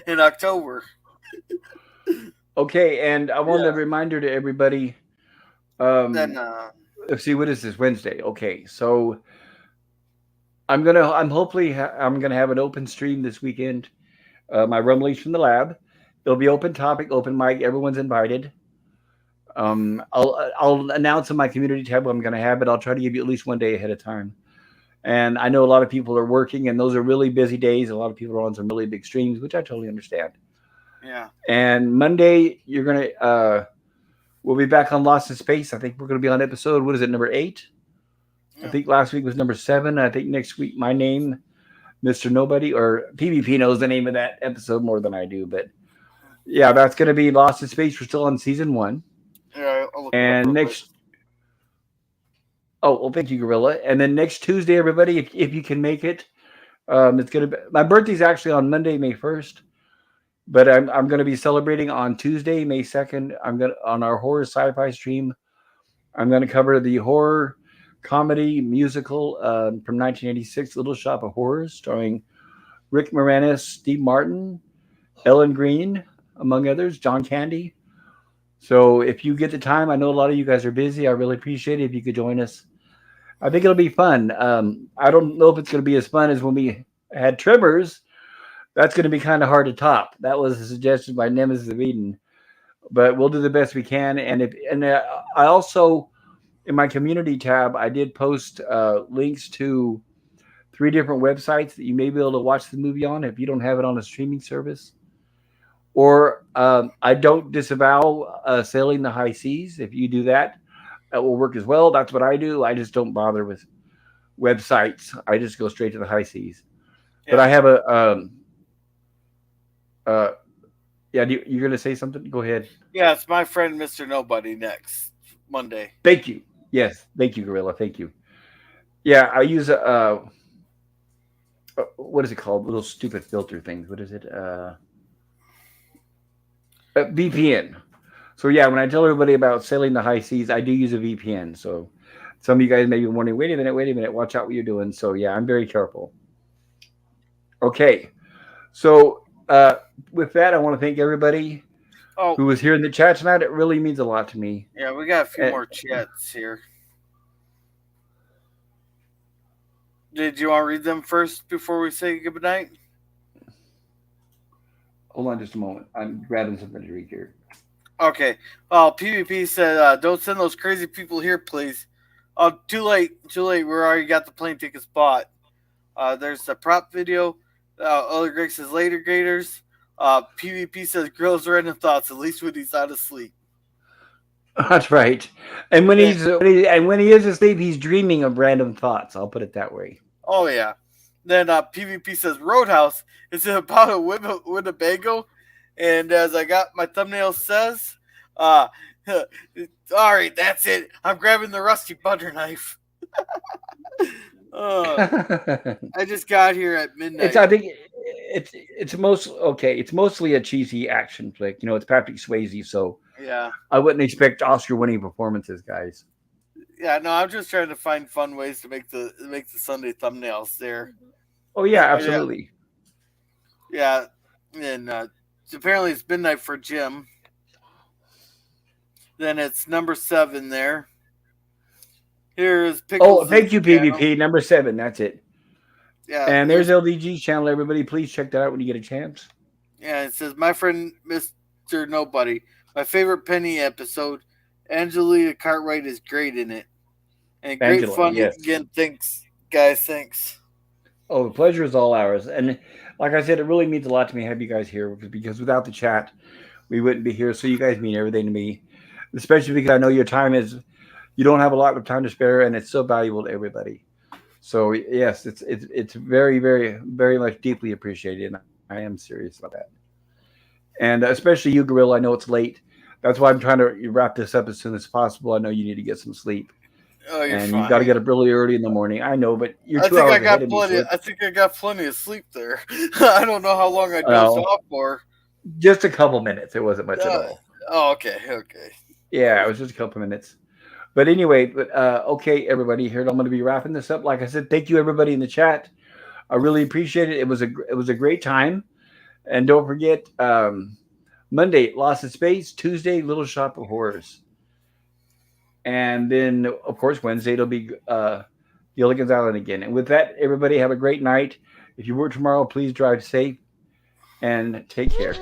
in October? Okay, and I want a Yeah. reminder to everybody. Then Let's see, what is this Wednesday? Okay, so I'm gonna have an open stream this weekend. My rumblings from the lab. It'll be open topic, open mic. Everyone's invited. I'll announce in my community tab what I'm gonna have, but I'll try to give you at least one day ahead of time. And I know a lot of people are working, and those are really busy days. A lot of people are on some really big streams, which I totally understand. yeah. And Monday, we'll be back on Lost in Space. I think we're gonna be on episode, what is it, number 8? I Yeah. think last week was number 7. I think next week my name, Mr. Nobody, or PvP knows the name of that episode more than I do. But yeah, that's gonna be Lost in Space. We're still on season 1. Yeah, I'll look it up And real quick. next Oh, well, thank you, Gorilla. And then next Tuesday, everybody, if you can make it, it's gonna be my birthday's actually on Monday, May 1st. But I'm going to be celebrating on Tuesday, May 2nd. I'm going to on our horror sci-fi stream. I'm going to cover the horror comedy musical from 1986, Little Shop of Horrors, starring Rick Moranis, Steve Martin, Ellen Green, among others, John Candy. So if you get the time, I know a lot of you guys are busy. I really appreciate it if you could join us. I think it'll be fun. I don't know if it's going to be as fun as when we had Tremors. That's going to be kind of hard to top. That was a suggestion by Nemesis of Eden, but we'll do the best we can. And I also in my community tab I did post links to 3 different websites that you may be able to watch the movie on if you don't have it on a streaming service. Or I don't disavow sailing the high seas. If you do that, that will work as well. That's what I do. I just don't bother with websites. I just go straight to the high seas. But Yeah. I have a uh, yeah, you're going to say something? Go ahead. Yeah, it's my friend Mr. Nobody next Monday. Thank you. Yes, thank you, Gorilla. Thank you. Yeah, I use what is it called? Little stupid filter things. What is it? VPN. So yeah, when I tell everybody about sailing the high seas, I do use a VPN. So some of you guys may be wondering, wait a minute, watch out what you're doing. So yeah, I'm very careful. Okay, so with that, I want to thank everybody Oh, who was here in the chat tonight. It really means a lot to me. yeah, we got a few And, more chats here. Did you want to read them first before we say good night? hold on just a moment. I'm grabbing something to drink here. Okay. PvP said, "Don't send those crazy people here, please." Oh, too late. Too late. We already got the plane tickets bought. There's the prop video. Other Greg says later, Gators. PvP says girls random thoughts. At least when he's not asleep. That's right. And when And, he is asleep, he's dreaming of random thoughts. I'll put it that way. oh yeah. Then PvP says Roadhouse. Is it about a Winnebago? And as I got my thumbnail says, uh, all right, that's it. I'm grabbing the rusty butter knife. uh, I just got here at It's midnight. I think it's most okay. It's mostly a cheesy action flick. You know, it's Patrick Swayze, so Yeah, I wouldn't expect Oscar-winning performances, guys. yeah. No, I'm just trying to find fun ways to make the Sunday thumbnails there. Oh yeah, Yeah, absolutely. yeah. And apparently it's midnight for Jim. Then it's number 7 there. Here's Oh, Pickles' thank you, channel. PvP number 7. That's it. Yeah, And there's here's LDG's channel. Everybody, please check that out when you get a chance. yeah. It says my friend Mr. Nobody. My favorite Penny episode. Angelina Cartwright is great in it, and great Angela, fun yes. again. Thanks, guys. Thanks. Oh, the pleasure is all ours. And like I said, it really means a lot to me to have you guys here because without the chat, we wouldn't be here. So you guys mean everything to me, especially because I know your time is you don't have a lot of time to spare, and it's so valuable to everybody. So yes, it's very very much deeply appreciated, and I am serious about that. And especially you, Gorilla. I know it's late. That's why I'm trying to wrap this up as soon as possible. I know you need to get some sleep, Oh, you're and you got to fine. get up really early in the morning. I know, but you're 2 hours ahead of me, so I think I got plenty of sleep there. I don't know how long I dozed well, off for. just a couple minutes. It wasn't much at Uh, all. oh, okay, okay. Yeah, it was just a couple minutes. But anyway, okay, everybody. Here I'm going to be wrapping this up. Like I said, thank you everybody in the chat. I really appreciate it. It was a great time. And don't forget, Monday, Lost in Space. Tuesday, Little Shop of Horrors. And then, of course, Wednesday, it'll be Gilligan's Island again. And with that, everybody have a great night. If you work tomorrow, please drive safe and take care.